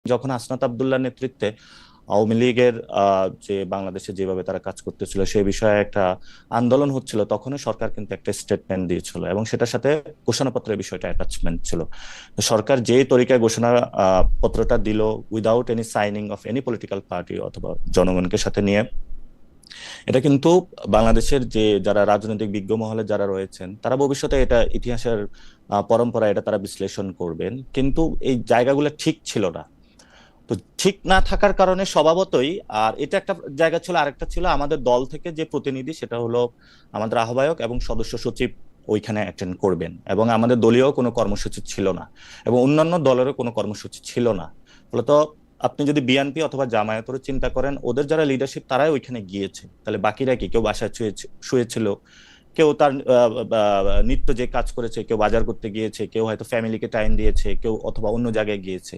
যখন হাসনাত আব্দুল্লাহর নেতৃত্বে আওয়ামী লীগের যে বাংলাদেশে যেভাবে তারা কাজ করতেছিল সেই বিষয়ে একটা আন্দোলন হচ্ছিল, তখনই সরকার কিন্তু একটা স্টেটমেন্ট দিয়েছিল এবং সেটার সাথে ঘোষণাপত্রের বিষয়টা অ্যাটাচমেন্ট ছিল। তো সরকার যে তরিকায় ঘোষণা পত্রটা দিল, without any signing off any political party অথবা জনগণকে সাথে নিয়ে, এটা কিন্তু বাংলাদেশের যে যারা রাজনৈতিক বিজ্ঞ মহলে যারা রয়েছেন তারা ভবিষ্যতে এটা ইতিহাসের পরম্পরা এটা তারা বিশ্লেষণ করবেন, কিন্তু এই জায়গাগুলো ঠিক ছিল না। তো ঠিক না থাকার কারণে স্বভাবতই, আর এটা একটা জায়গা ছিল, আরেকটা ছিল আমাদের দল থেকে যে প্রতিনিধি সেটা হলো আমাদের আহ্বায়ক এবং সদস্য সচিব ওইখানে অ্যাটেন্ড করবেন, এবং আমাদের দলীয় কোনো কর্মসূচি ছিল না এবং অন্যান্য দলেরও কোনো কর্মসূচি ছিল না। ফলত আপনি যদি বিএনপি অথবা জামায়াতের চিন্তা করেন, ওদের যারা লিডারশিপ তারাই ওইখানে গিয়েছে, তাহলে বাকিরা কি? কেউ বাসায় শুয়েছিল, কেউ তার নিত্য যে কাজ করেছে, কেউ বাজার করতে গিয়েছে, কেউ হয়তো ফ্যামিলিকে টাইম দিয়েছে, কেউ অথবা অন্য জায়গায় গিয়েছে।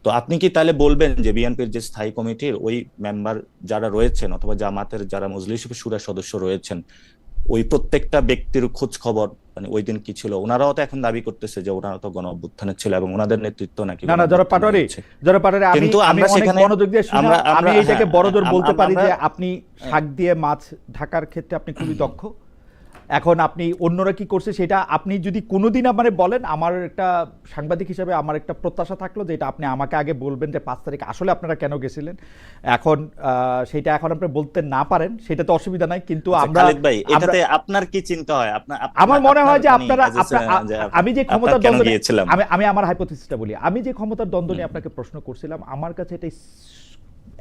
তো আপনি কি তাহলে বলবেন যে বিএনপির যে স্থায়ী কমিটির ওই মেম্বার যারা রয়েছেন অথবা জামাতের যারা মজলিস শুরার সদস্য রয়েছেন, ওই প্রত্যেকটা ব্যক্তির খোঁজ খবর মানে ওই দিন কি ছিল? ওনারাও তো এখন দাবি করতেছে যে ওনারা তো গণ অভ্যুত্থানে ছিল এবং ওনাদের নেতৃত্ব নাকি না গণ না, জনাব অভ্যুত্থানে পাটোয়ারি, হয়েছে। জনাব পাটোয়ারি, আমি কিন্তু আমি আমরা অনেক সেখানে মনোযোগ দিয়ে শুনে আমরা আমি আমরা এইটাকে হ্যাঁ বড়জোর বলতে পারি আমরা যে আপনি শাক দিয়ে মাছ ঢাকার ক্ষেত্রে আপনি খুবই দক্ষ। এখন আপনি অন্যরা কি করছে সেটা আপনি যদি কোনোদিন আমারে বলেন, আমার একটা সাংবাদিক হিসেবে আমার একটা প্রত্যাশা থাকলো যে এটা আপনি আমাকে আগে বলবেন যে 5 তারিখ আসলে আপনারা কেন গেছিলেন। এখন সেটা এখন আপনি বলতে না পারেন সেটা তো অসুবিধা নাই, কিন্তু আচ্ছা, আমরা খালিদ ভাই, আমরা এটাতে আপনার কি চিন্তা হয়? আপনার আমার মনে আপনার হয় যে মানে আপনারা যে আমি যে আপনার ক্ষমতার কেন দ্বন্দ্ব গিয়েছিলাম? আমি আমি আমার হাইপোথিসিসটা বলি। আমি যে ক্ষমতার দ্বন্দ্ব হুম, নিয়ে আপনাকে প্রশ্ন করছিলাম, আমার কাছে এটা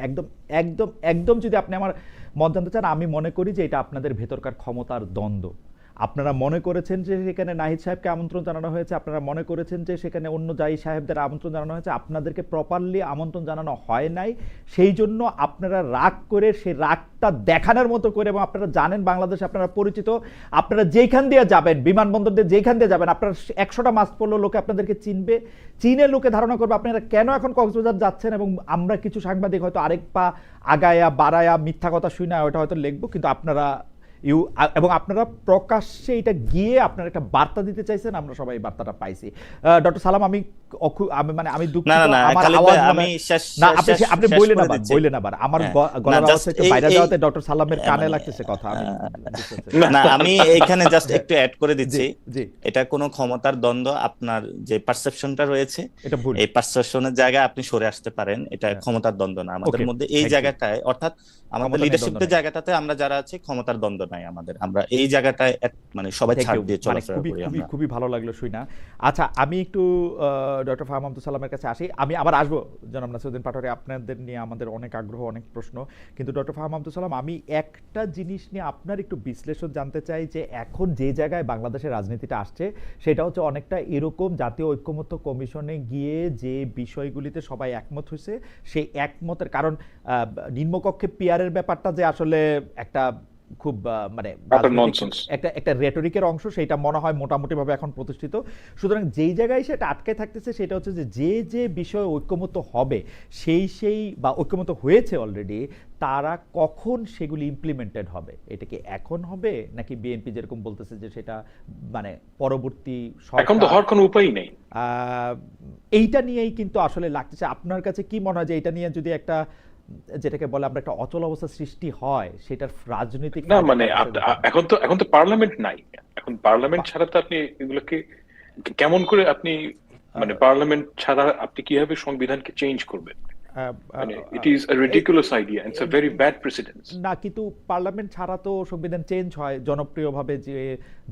একদম একদম একদম যদি আপনি আমার মত জানতে চান, আমি মনে করি যে এটা আপনাদের ভেতরকার ক্ষমতার দ্বন্দ্ব। আপনারা মনে করেছেন যে সেখানে নাহিদ সাহেবকে আমন্ত্রণ জানানো হয়েছে, আপনারা মনে করেছেন যে সেখানে অন্য জাহি সাহেবদের আমন্ত্রণ জানানো হয়েছে, আপনাদেরকে প্রপারলি আমন্ত্রণ জানানো হয় নাই। সেই জন্য আপনারা রাগ করে সেই রাগটা দেখানোর মতো করে, এবং আপনারা জানেন বাংলাদেশে আপনারা পরিচিত, আপনারা যেখান দিয়ে যাবেন, বিমানবন্দর দিয়ে যেখান দিয়ে যাবেন, আপনারা 100টা মাস্ক পরলেও লোকে আপনাদেরকে চিনবে, চিনে লোকে ধারণা করবে আপনারা কেন এখন কক্সবাজার যাচ্ছেন। এবং আমরা কিছু সাংবাদিক হয়তো আরেক পা আগায়া বাড়ায়া মিথ্যা কথা শুই না, ওটা হয়তো লিখবো, কিন্তু আপনারা এবং আপনারা প্রকাশ্যে এটা গিয়ে আপনারা একটা বার্তা দিতে চাইছেন, আমরা সবাই এই বার্তাটা পাইছি। ডক্টর সালাম, আমি মানে আমি না না দুঃখিত, না আমার খালিদ ভাই, আওয়াজ আমি শেষ না, শেষ আপনি শেষ আপনি শেষ বললেন করে আবার দিচ্ছি। বললেন আবার আমার হ্যাঁ, না গলার জাস্ট আওয়াজটা একটু এই বাইরে এই যাওয়াতে ডক্টর সালামের কানে মানে লাগতেছে কথা, আমি বুঝতে চাচ্ছি। না, আমি এখানে জাস্ট একটু অ্যাড করে জি দিচ্ছি। জি, এটা কোনো ক্ষমতার দ্বন্দ্ব, আপনার যে পারসেপশনটা রয়েছে এটা ভুল। এই পারসেপশনের জায়গায় আপনি সরে আসতে পারেন। এটা হ্যাঁ, ক্ষমতার দ্বন্দ্ব না আমাদের ওকে, মধ্যে এই থ্যাংক ইউ। জায়গাটায়, অর্থাৎ আমাদের ক্ষমতা নেই, দ্বন্দ্ব লিডারশিপের নেই। জায়গাটাতে আমরা যারা আছি ক্ষমতার দ্বন্দ্ব নাই আমাদের, আমরা এই জায়গাটায় মানে সবাই থ্যাংক ছাড় ইউ, দিয়ে মানে চলাফেরা খুবই করি খুবই আমরা। খুবই ভালো লাগলো শুই না। আচ্ছা, আমি একটু ডক্টর ফাহাম আব্দুল সালামের কাছে আসি, আমি আবার আসবো। জনাব নাসিরউদ্দিন পাটোয়ারি, আপনাদের নিয়ে আমাদের অনেক আগ্রহ, অনেক প্রশ্ন, কিন্তু ডক্টর ফাহাম আব্দুল সালাম, আমি একটা জিনিস নিয়ে আপনার একটু বিশ্লেষণ জানতে চাই যে এখন যে জায়গায় বাংলাদেশের রাজনীতিটা আসছে সেটা হচ্ছে অনেকটা এরকম, জাতীয় ঐক্যমত্য কমিশনে গিয়ে যে বিষয়গুলিতে সবাই একমত হয়েছে সেই একমতের কারণ নিম্নকক্ষে পিয়ারের ব্যাপারটা যে আসলে একটা খুব মানে রাজনৈতিক ননসেন্স। একটা একটা রেটরিকের অংশ, সেটা মনে হয় মোটামুটিভাবে এখন প্রতিষ্ঠিত। সুতরাং যেই জায়গায় সেটা আটকে থাকতেছে সেটা হচ্ছে যে যে যে বিষয়ে ঐক্যমত্য হবে সেই বা ঐক্যমত্য হয়েছে অলরেডি, তারা কখন সেগুলি ইমপ্লিমেন্টেড হবে? এটা কি এখন হবে, নাকি বিএনপি যেরকম বলতেছে যে সেটা মানে পরবর্তী এখন তো সরকার? হওয়ার কোনো উপায় নেই। এইটা নিয়েই কিন্তু আসলে লাগতেছে। আপনার কাছে কি মনে হয় যে এটা নিয়ে যদি একটা, যেটাকে বলে আমরা একটা অচল অবস্থা সৃষ্টি হয়, সেটার রাজনৈতিক না ফায়দা মানে কার কাছে হতে পারে? এখন তো পার্লামেন্ট নাই। এখন পার্লামেন্ট ছাড়া তো আপনি এগুলোকে কেমন করে আপনি মানে পার্লামেন্ট ছাড়া আপনি কিভাবে সংবিধানকে চেঞ্জ করবেন? আহ, মানে আহ, ইট আহ, ইজ আ এই ridiculous idea, it's a very bad precedence. না, কিন্তু পার্লামেন্ট ছাড়া তো সংবিধান চেঞ্জ হয় জনপ্রিয়ভাবে, যে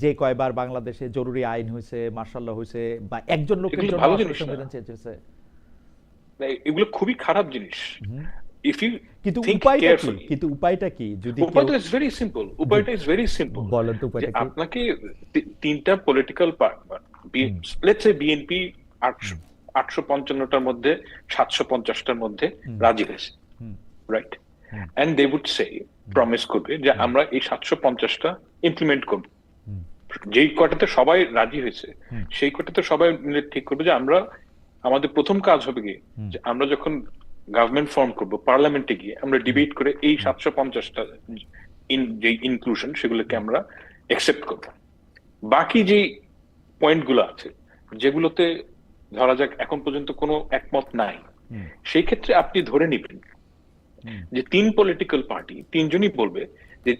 যে কয়বার বাংলাদেশে জরুরি আইন হয়েছে, মার্শাল ল হয়েছে, বা একজন লোকের এগুলো জন্য ভালো আসলে জিনিস না, সংবিধান চেঞ্জ হয়েছে। এগুলো খুবই খারাপ জিনিস। হুম। ইফ ইউ কিন্তু থিঙ্ক উপায়টা কি, কেয়ারফুলি, কিন্তু উপায়টা কি যদি কেউ, উপায়টা ইজ ভেরি সিম্পল, জি উপায়টা ইজ ভেরি সিম্পল। বলেন তো যে উপায়টা কি? আপনাকে তিনটা political party, hmm let's say BNP hmm 855টার মধ্যে 750টার মধ্যে হুম রাজি হয়েছে, hmm right? Hmm and they would say, hmm promise করবে যে হুম আমরা এই 750টা ইমপ্লিমেন্ট করব। হুম যেই কটাতে সবাই রাজি হয়েছে হুম সেই কটাতে সবাই মিলে ঠিক করবে যে আমরা, আমাদের প্রথম কাজ হবে কি, হুম যে আমরা যখন গভর্নমেন্ট ফর্ম করব পার্লামেন্টে গিয়ে আমরা হুম ডিবেট করে এই হুম 750টা যে ইনক্লুশন সেগুলোকে আমরা একসেপ্ট করব। বাকি যে পয়েন্ট গুলো আছে যেগুলোতে ধরা যাক এখন পর্যন্ত কোনো একমত নাই, সেই ক্ষেত্রে আপনি ধরে নিবেন যে 3 পলিটিক্যাল পার্টি 3 জনই বলবে যে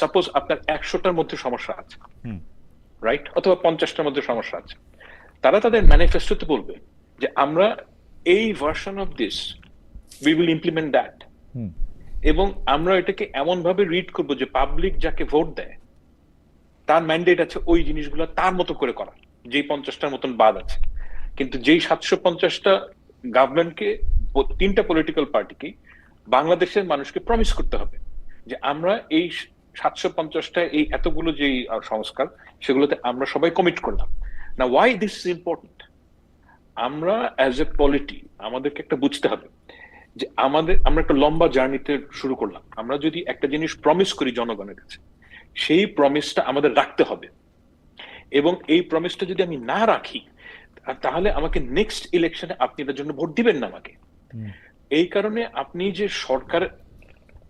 সাপোজ আপনার 100টার মধ্যে সমস্যা আছে, রাইট, অথবা 50টার মধ্যে সমস্যা আছে, তারা তাদের ম্যানিফেস্টোতে বলবে যে আমরা এই version of this we will implement that, এবং আমরা এটাকে এমন ভাবে রিড করব যে পাবলিক যাকে ভোট দেয় তার ম্যান্ডেট আছে ওই জিনিসগুলো তার মতো করে করা, যেই 50টার মতন বাদ আছে। কিন্তু যেই 750টা গভর্নমেন্টকে, 3টা পলিটিক্যাল পার্টিকে বাংলাদেশের মানুষকে প্রমিস করতে হবে যে আমরা এই 750টা এই এতগুলো যে সংস্কার সেগুলোতে আমরা সবাই কমিট করলাম না। Why this is important? আমরা অ্যাজ এ পলিটি আমাদেরকে একটা বুঝতে হবে যে আমরা একটা লম্বা জার্নিতে শুরু করলাম। আমরা যদি একটা জিনিস প্রমিস করি জনগণের কাছে, সেই প্রমিসটা আমাদের রাখতে হবে, এবং এই প্রমিসটা যদি আমি না রাখি তাহলে আমাকে নেক্সট ইলেকশনে আপনি এটার জন্য ভোট দিবেন না আমাকে। এই কারণে আপনি যে সরকার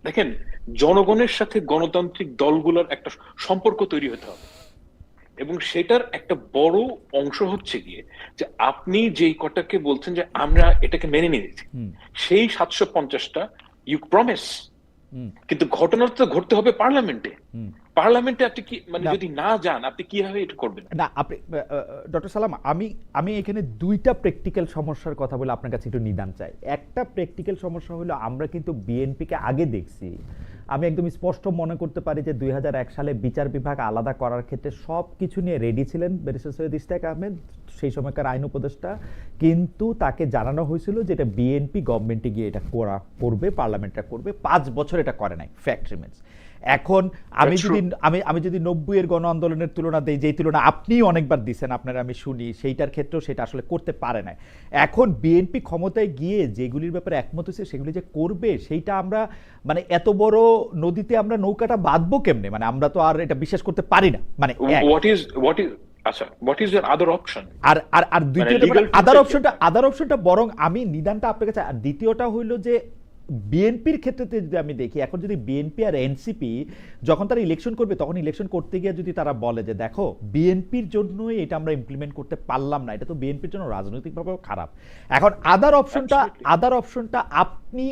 দেখেন, জনগণের সাথে গণতান্ত্রিক দলগুলোর একটা সম্পর্ক তৈরি হতে হবে, এবং সেটার একটা বড় অংশ হচ্ছে গিয়ে যে আপনি যেই কটাকে বলছেন যে আমরা এটাকে মেনে নিয়েছি, সেই 750টা ইউ প্রমিস, কিন্তু ঘটনা তো ঘটতে হবে পার্লামেন্টে। পার্লামেন্টে আপনি কি মানে যদি না যান আপনি কিভাবে এটা করবেন? না, আপনি ডক্টর সালাম, আমি এখানে দুইটা প্র্যাকটিক্যাল সমস্যার কথা বলে আপনার কাছে একটু নিদান চাই। একটা প্র্যাকটিক্যাল সমস্যা হলো আমরা কিন্তু বিএনপিকে আগে দেখছি, আমি একদম স্পষ্ট মনে করতে পারি যে 2001 সালে বিচার বিভাগ আলাদা করার ক্ষেত্রে সব কিছু নিয়ে রেডি ছিলেন ব্যারিস্টার সৈয়দ ইশতিয়াক আহমেদ, সেই সময়কার আইন উপদেষ্টা, কিন্তু তাকে জানানো হয়েছিল যে এটা বিএনপি গভর্নমেন্টে গিয়ে এটা করবে, পার্লামেন্টটা করবে, 5 বছর এটা করে নাই, ফ্যাক্ট রিমেন্স। এখন আমি যদি 90-এর গণ আন্দোলনের তুলনা দেই, যেই তুলনা আপনি অনেকবার দিচ্ছেন, আপনারা আমি শুনি, সেইটার ক্ষেত্রেও সেটা আসলে করতে পারে না। এখন বিএনপি ক্ষমতায় গিয়ে যেগুলির ব্যাপারে একমত হয়েছে সেগুলি যে করবে, সেইটা আমরা মানে এত বড় নদীতে আমরা নৌকাটা বাঁধবো কেমনে? মানে আমরা তো আর এটা বিশ্বাস করতে পারি না। মানে আচ্ছা, what is your other option? আর দ্বিতীয়টা আদার অপশনটা বরং আমি নিদানটা আপনার কাছে। আর দ্বিতীয়টা হইল যে বিএনপির ক্ষেত্রে যদি আমি দেখি, এখন যদি বিএনপি আর এনসিপি যখন তারা ইলেকশন করবে, তখন ইলেকশন করতে গিয়ে যদি তারা বলে যে দেখো বিএনপির জন্যই এটা আমরা ইমপ্লিমেন্ট করতে পারলাম না, এটা তো বিএনপির জন্য রাজনৈতিকভাবেও খারাপ। এখন আদার অপশনটা আপনি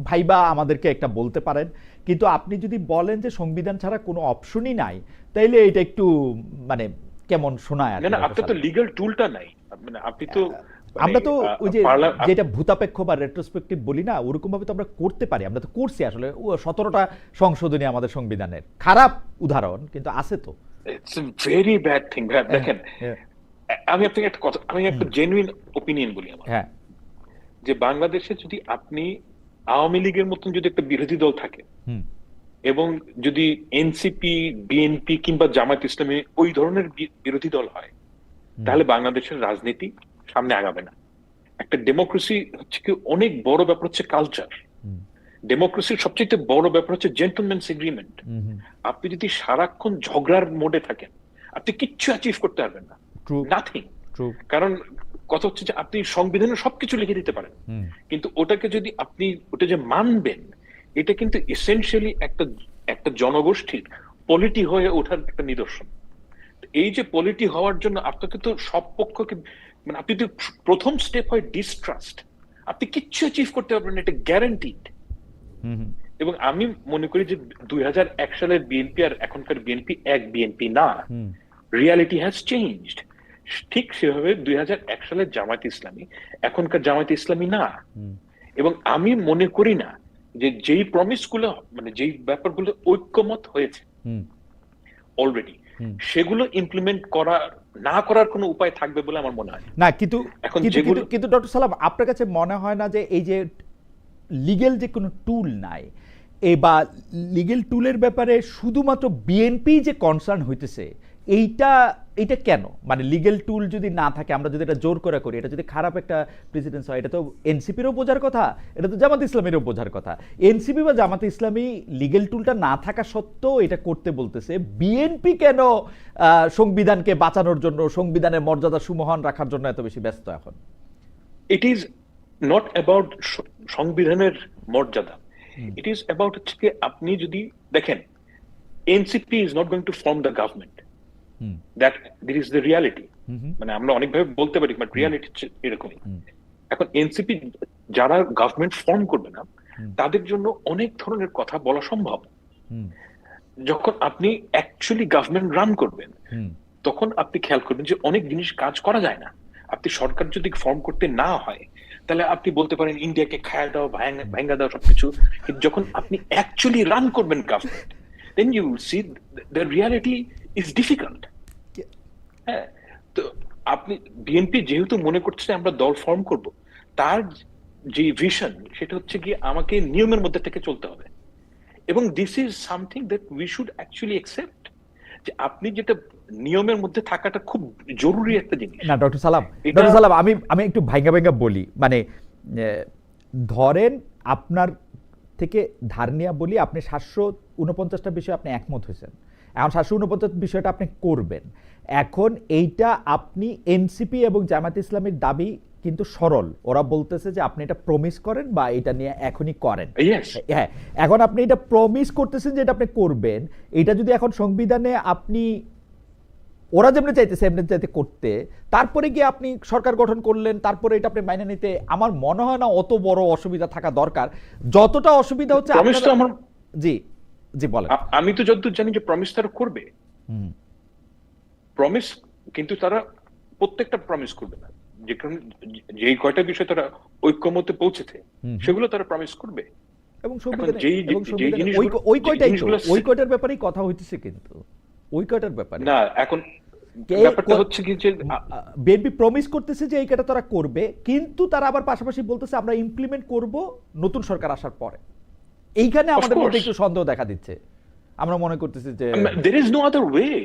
ভাইবা আমাদেরকে একটা বলতে পারেন, কিন্তু আপনি যদি বলেন যে সংবিধান ছাড়া কোনো অপশনই নাই, তাইলে এটা একটু মানে কেমন শোনায়। না, আপনার তো লিগ্যাল টুলটা নাই, মানে আপনি তো আমরা তো ওই যে যেটা ভূতাপেক্ষ বা রেট্রোস্পেক্টিভ বলি না, ওরকম ভাবে তো আমরা করতে পারি। আমরা তো করছি আসলে 17টা সংশোধনী আমাদের সংবিধানের, খারাপ উদাহরণ কিন্তু আছে তো। It's a very bad thing. দেখেন, আমি আপনাকে একটা কথা, আমি একটা জেনুইন ওপিনিয়ন বলি আমার, যে বাংলাদেশে যদি আপনি আওয়ামী লীগের মতন যদি একটা বিরোধী দল থাকে, এবং যদি এনসিপি, বিএনপি কিংবা জামায়াত ইসলামী ওই ধরনের বিরোধী দল হয়, তাহলে বাংলাদেশের রাজনীতি সামনে আগাবে না। একটা ডেমোক্রেসি হচ্ছে কি অনেক বড় ব্যাপার হচ্ছে কালচার। ডেমোক্রেসির সবচেয়ে বড় ব্যাপার হচ্ছে জেন্টলম্যানস এগ্রিমেন্ট। আপনি যদি সারাক্ষণ ঝগড়ার মোডে থাকেন, আপনি কিচ্ছু অ্যাচিভ করতে পারবেন না, নাথিং। কারণ কথা হচ্ছে যে আপনি সংবিধানে সবকিছু লিখে দিতে পারেন, কিন্তু ওটাকে যদি আপনি ওটা যে মানবেন, এটা কিন্তু এসেনশিয়ালি একটা জনগোষ্ঠীর পলিটি হয়ে ওঠার একটা নিদর্শন। এই যে পলিটি হওয়ার জন্য আপনাকে তো সব পক্ষকে, মানে আপনি তো প্রথম স্টেপ হয় ডিস্ট্রাস্ট, আপনি কিচ্ছু অ্যাচিভ করতে পারবেন না, এটা গ্যারান্টিড। এবং আমি মনে করি যে 2001 সালের বিএনপি আর এখনকার বিএনপি এক বিএনপি না, রিয়ালিটি হ্যাজ চেঞ্জড। ঠিক সেভাবে 2001 সালের জামায়াত ইসলামী এখনকার জামায়াত ইসলামী না। এবং আমি মনে করি না যে যেই প্রমিস গুলো, মানে যেই ব্যাপারগুলো ঐক্যমত হয়েছে অলরেডি, সেগুলো ইমপ্লিমেন্ট না করার কোনো উপায় থাকবে বলে আমার মনে হয় না। কিন্তু ডক্টর সালাম, আপনার কাছে মনে হয় না যে এই যে লিগ্যাল যে কোনো টুল নাই, বা লিগ্যাল টুলের ব্যাপারে শুধুমাত্র বিএনপি যে কনসার্ন হইতেছে, এইটা কেন? মানে লিগ্যাল টুল যদি না থাকে, আমরা যদি এটা জোর করে করি, এটা যদি খারাপ একটা প্রেসিডেন্স হয়, এটা তো এনসিপিরও বোঝার কথা, এটা তো জামাত ইসলামীরও বোঝার কথা। এনসিপি বা জামাত ইসলামী লিগ্যাল টুলটা না থাকা সত্ত্বেও এটা করতে বলতেছে, বিএনপি কেন সংবিধানকে বাঁচানোর জন্য, সংবিধানের মর্যাদা সুমহান রাখার জন্য এত বেশি ব্যস্ত এখন? ইট ইজ নট অ্যাবাউট সংবিধানের মর্যাদা, ইট ইজ অ্যাবাউট হচ্ছে কি আপনি যদি দেখেন, NCP is not going to form the government, that this is the reality. মানে আমরা অনেকভাবে বলতে পারি, বাট রিয়ালিটি এরকমই। এখন এনসিপি যারা গভর্নমেন্ট ফর্ম করবে না তাদের জন্য অনেক ধরনের কথা বলা সম্ভব। যখন আপনি অ্যাকচুয়ালি গভর্নমেন্ট রান করবেন তখন আপনি খেয়াল করবেন যে অনেক জিনিস কাজ করা যায় না। আপনি সরকার যদি ফর্ম করতে না হয় তাহলে আপনি বলতে পারেন ইন্ডিয়াকে খায়া দাও, ভাঙ্গা দাও, সবকিছু। কিন্তু যখন আপনি অ্যাকচুয়ালি রান করবেন government, then you will see the reality is difficult. হ্যাঁ, তো আপনি বিএনপি যেহেতু মনে করছে আমরা দল ফর্ম করব, তার যে ভিশন সেটা হচ্ছে গিয়ে আমাকে নিয়মের মধ্যে থেকে চলতে হবে, এবং this is something that we should actually accept, যে আপনি যেটা নিয়মের মধ্যে থাকাটা খুব জরুরি একটা জিনিস। না ডক্টর সালাম, আমি একটু ভাঙ্গা বলি, মানে ধরেন আপনার থেকে ধার নিয়ে বলি, আপনি 749টা বিষয়ে আপনি একমত হয়েছেন, এখন 749 বিষয়টা আপনি করবেন। এখন এইটা আপনি এনসিপি এবং জামায়াত ইসলামের দাবি কিন্তু সরল, ওরা বলতেছে যে আপনি এটা প্রমিস করেন বা এটা নিয়ে এখনই করেন। হ্যাঁ, এখন আপনি এটা প্রমিস করতেছেন যে এটা আপনি করবেন, এটা যদি এখন সংবিধানে আপনি ওরা যেমনি চাইতেছে এমনি চাইতে করতে, তারপরে গিয়ে আপনি সরকার গঠন করলেন, তারপরে এটা আপনি মাইনে নিতে, আমার মনে হয় না অত বড় অসুবিধা থাকা দরকার। যতটা অসুবিধা হচ্ছে জি জি বলেন। আমি তো যতদূর জানি যে প্রমিস তারা করবে, প্রমিস, কিন্তু তারা প্রত্যেকটা প্রমিস করবে না। যেই কয়টা বিষয় তারা ঐক্যমতে পৌঁছেছে সেগুলো তারা প্রমিস করবে, এবং ওই কয়টার ব্যাপারেই কথা হইতেছে, কিন্তু ওই কয়টার ব্যাপারে না। এখন ব্যাপারটা হচ্ছে কি যে বিএনপি প্রমিস করতেছে যে এই কয়টা তারা করবে, কিন্তু তারা আবার পাশাপাশি বলতেছে আমরা ইমপ্লিমেন্ট করব নতুন সরকার আসার পরে। এইখানে আমাদের মধ্যে একটু সন্দেহ দেখা দিচ্ছে, আমরা মনে করতেছি যে there is no other way।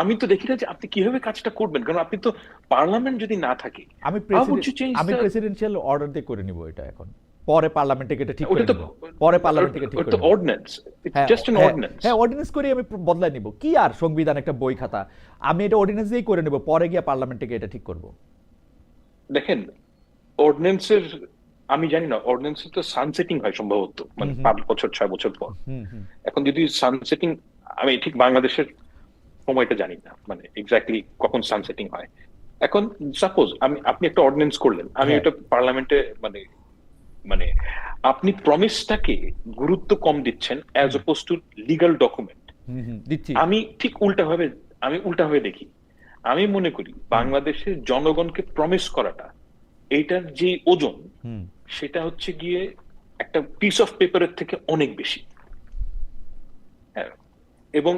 আমি তো দেখি না যে আপনি কিভাবে কাজটা করবেন, কারণ আপনি তো পার্লামেন্ট যদি না থাকে, আমি প্রেসিডেন্সিয়াল অর্ডার দিয়ে করে নিব এটা, এখন পরে পার্লামেন্টে এটা ঠিক করে নিব, পরে পার্লামেন্টে ঠিক করে নিব। Ordinance, it's just an ordinance. হ্যাঁ, অর্ডিন্যান্স করে আমি বদলাই নিব, কি আর সংবিধান একটা বই খাতা, আমি এটা অর্ডিন্যান্স দিয়েই করে নিব, পরে গিয়ে পার্লামেন্টে এটা ঠিক করব। দেখেন, অর্ডিন্যান্সের আমি জানি না, অর্ডিন্যান্সের তো সানসেটিং হয় সম্ভবত, মানে 5 বছর 6 বছর পর। এখন যদি সানসেটিং, আমি ঠিক বাংলাদেশের সময়টা জানি না, মানে এক্স্যাক্টলি কখন সানসেটিং হয়। এখন সাপোজ আপনি একটা অর্ডিন্যান্স করলেন, আমি এটা পার্লামেন্টে মানে আপনি প্রমিসটাকে গুরুত্ব কম দিচ্ছেন as oppose to legal document. আমি ঠিক উল্টাভাবে দেখি। আমি মনে করি বাংলাদেশের জনগণকে প্রমিস করাটা, এইটার যে ওজন সেটা হচ্ছে গিয়ে একটা পিস অফ পেপারের থেকে অনেক বেশি। এবং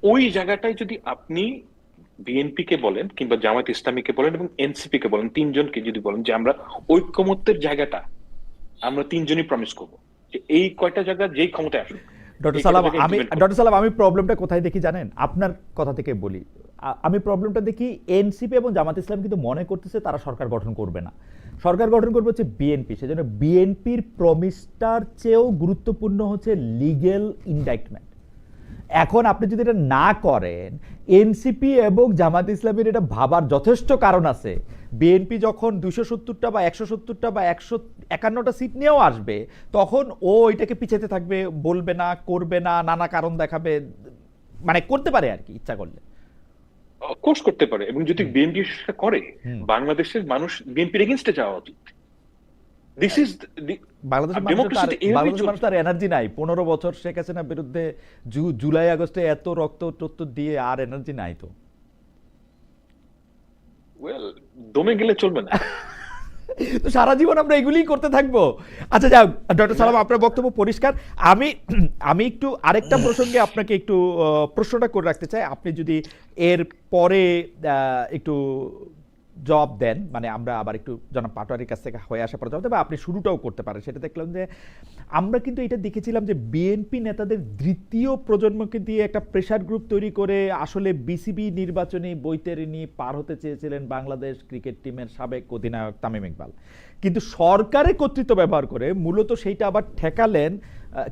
ওই জায়গাটায় যদি আপনি বিএনপি কে বলেন কিংবা জামায়াত ইসলামীকে বলেন এবং এনসিপি কে বলেন, তিনজনকে যদি বলেন যে আমরা ঐক্যমত্যের জায়গাটা আমরা তিনজনই প্রমিস করবো যে এই কয়টা জায়গা যেই ক্ষমতায় আসুক। ডক্টর সালাম, আমি প্রবলেমটা কোথায় দেখি জানেন? আপনার কথা থেকে বলি, আমি প্রবলেমটা দেখি এনসিপি এবং জামাত ইসলাম কিন্তু মনে করতেছে তারা সরকার গঠন করবে না, সরকার গঠন করবে হচ্ছে বিএনপি। সেজন্য বিএনপির প্রমিসটার চেয়েও গুরুত্বপূর্ণ হচ্ছে লিগ্যাল ইনডাইটমেন্ট। এখন আপনি যদি এটা না করেন, এনসিপি এবং জামাত ইসলামের এটা ভাবার যথেষ্ট কারণ আছে। বিএনপি যখন 270টা বা 170টা বা 151টা সিট নিয়েও আসবে, তখন ও এটাকে পিছাতে থাকবে, বলবে না, করবে না, নানা কারণ দেখাবে, মানে করতে পারে আর কি ইচ্ছা করলে। কোর্স করতে পারে, এবং যদি বিএনপি করে, বাংলাদেশের মানুষ বিএনপির এগেইনস্টে যাওয়া উচিত। দিস ইজ বাংলাদেশের মানুষ তার এনার্জি নাই। 15 বছর শেখ হাসিনার বিরুদ্ধে জুলাই আগস্টে এত রক্ত টত্ত দিয়ে আর এনার্জি নাই তো। ওয়েল, দমে গেলে চলবে না, তো সারা জীবন আমরা এগুলিই করতে থাকবো। আচ্ছা যাও ডক্টর সালাম, আপনার বক্তব্য পরিষ্কার। আমি একটু আরেকটা প্রসঙ্গে আপনাকে একটু প্রশ্নটা করে রাখতে চাই, আপনি যদি এর পরে একটু জবাব দেন, মানে আমরা আবার একটু জনাব পাটোয়ারির কাছ থেকে হয়ে আসার পর জবাব দেবো, আপনি শুরুটাও করতে পারেন। সেটা দেখলাম যে আমরা কিন্তু এটা দেখেছিলাম যে বিএনপি নেতাদের দ্বিতীয় প্রজন্মকে দিয়ে একটা প্রেসার গ্রুপ তৈরি করে আসলে বিসিবি নির্বাচনী বৈতরণী পার হতে চেয়েছিলেন বাংলাদেশ ক্রিকেট টিমের সাবেক অধিনায়ক তামিম ইকবাল, কিন্তু সরকারের কর্তৃত্ব ব্যবহার করে মূলত সেইটা আবার ঠেকালেন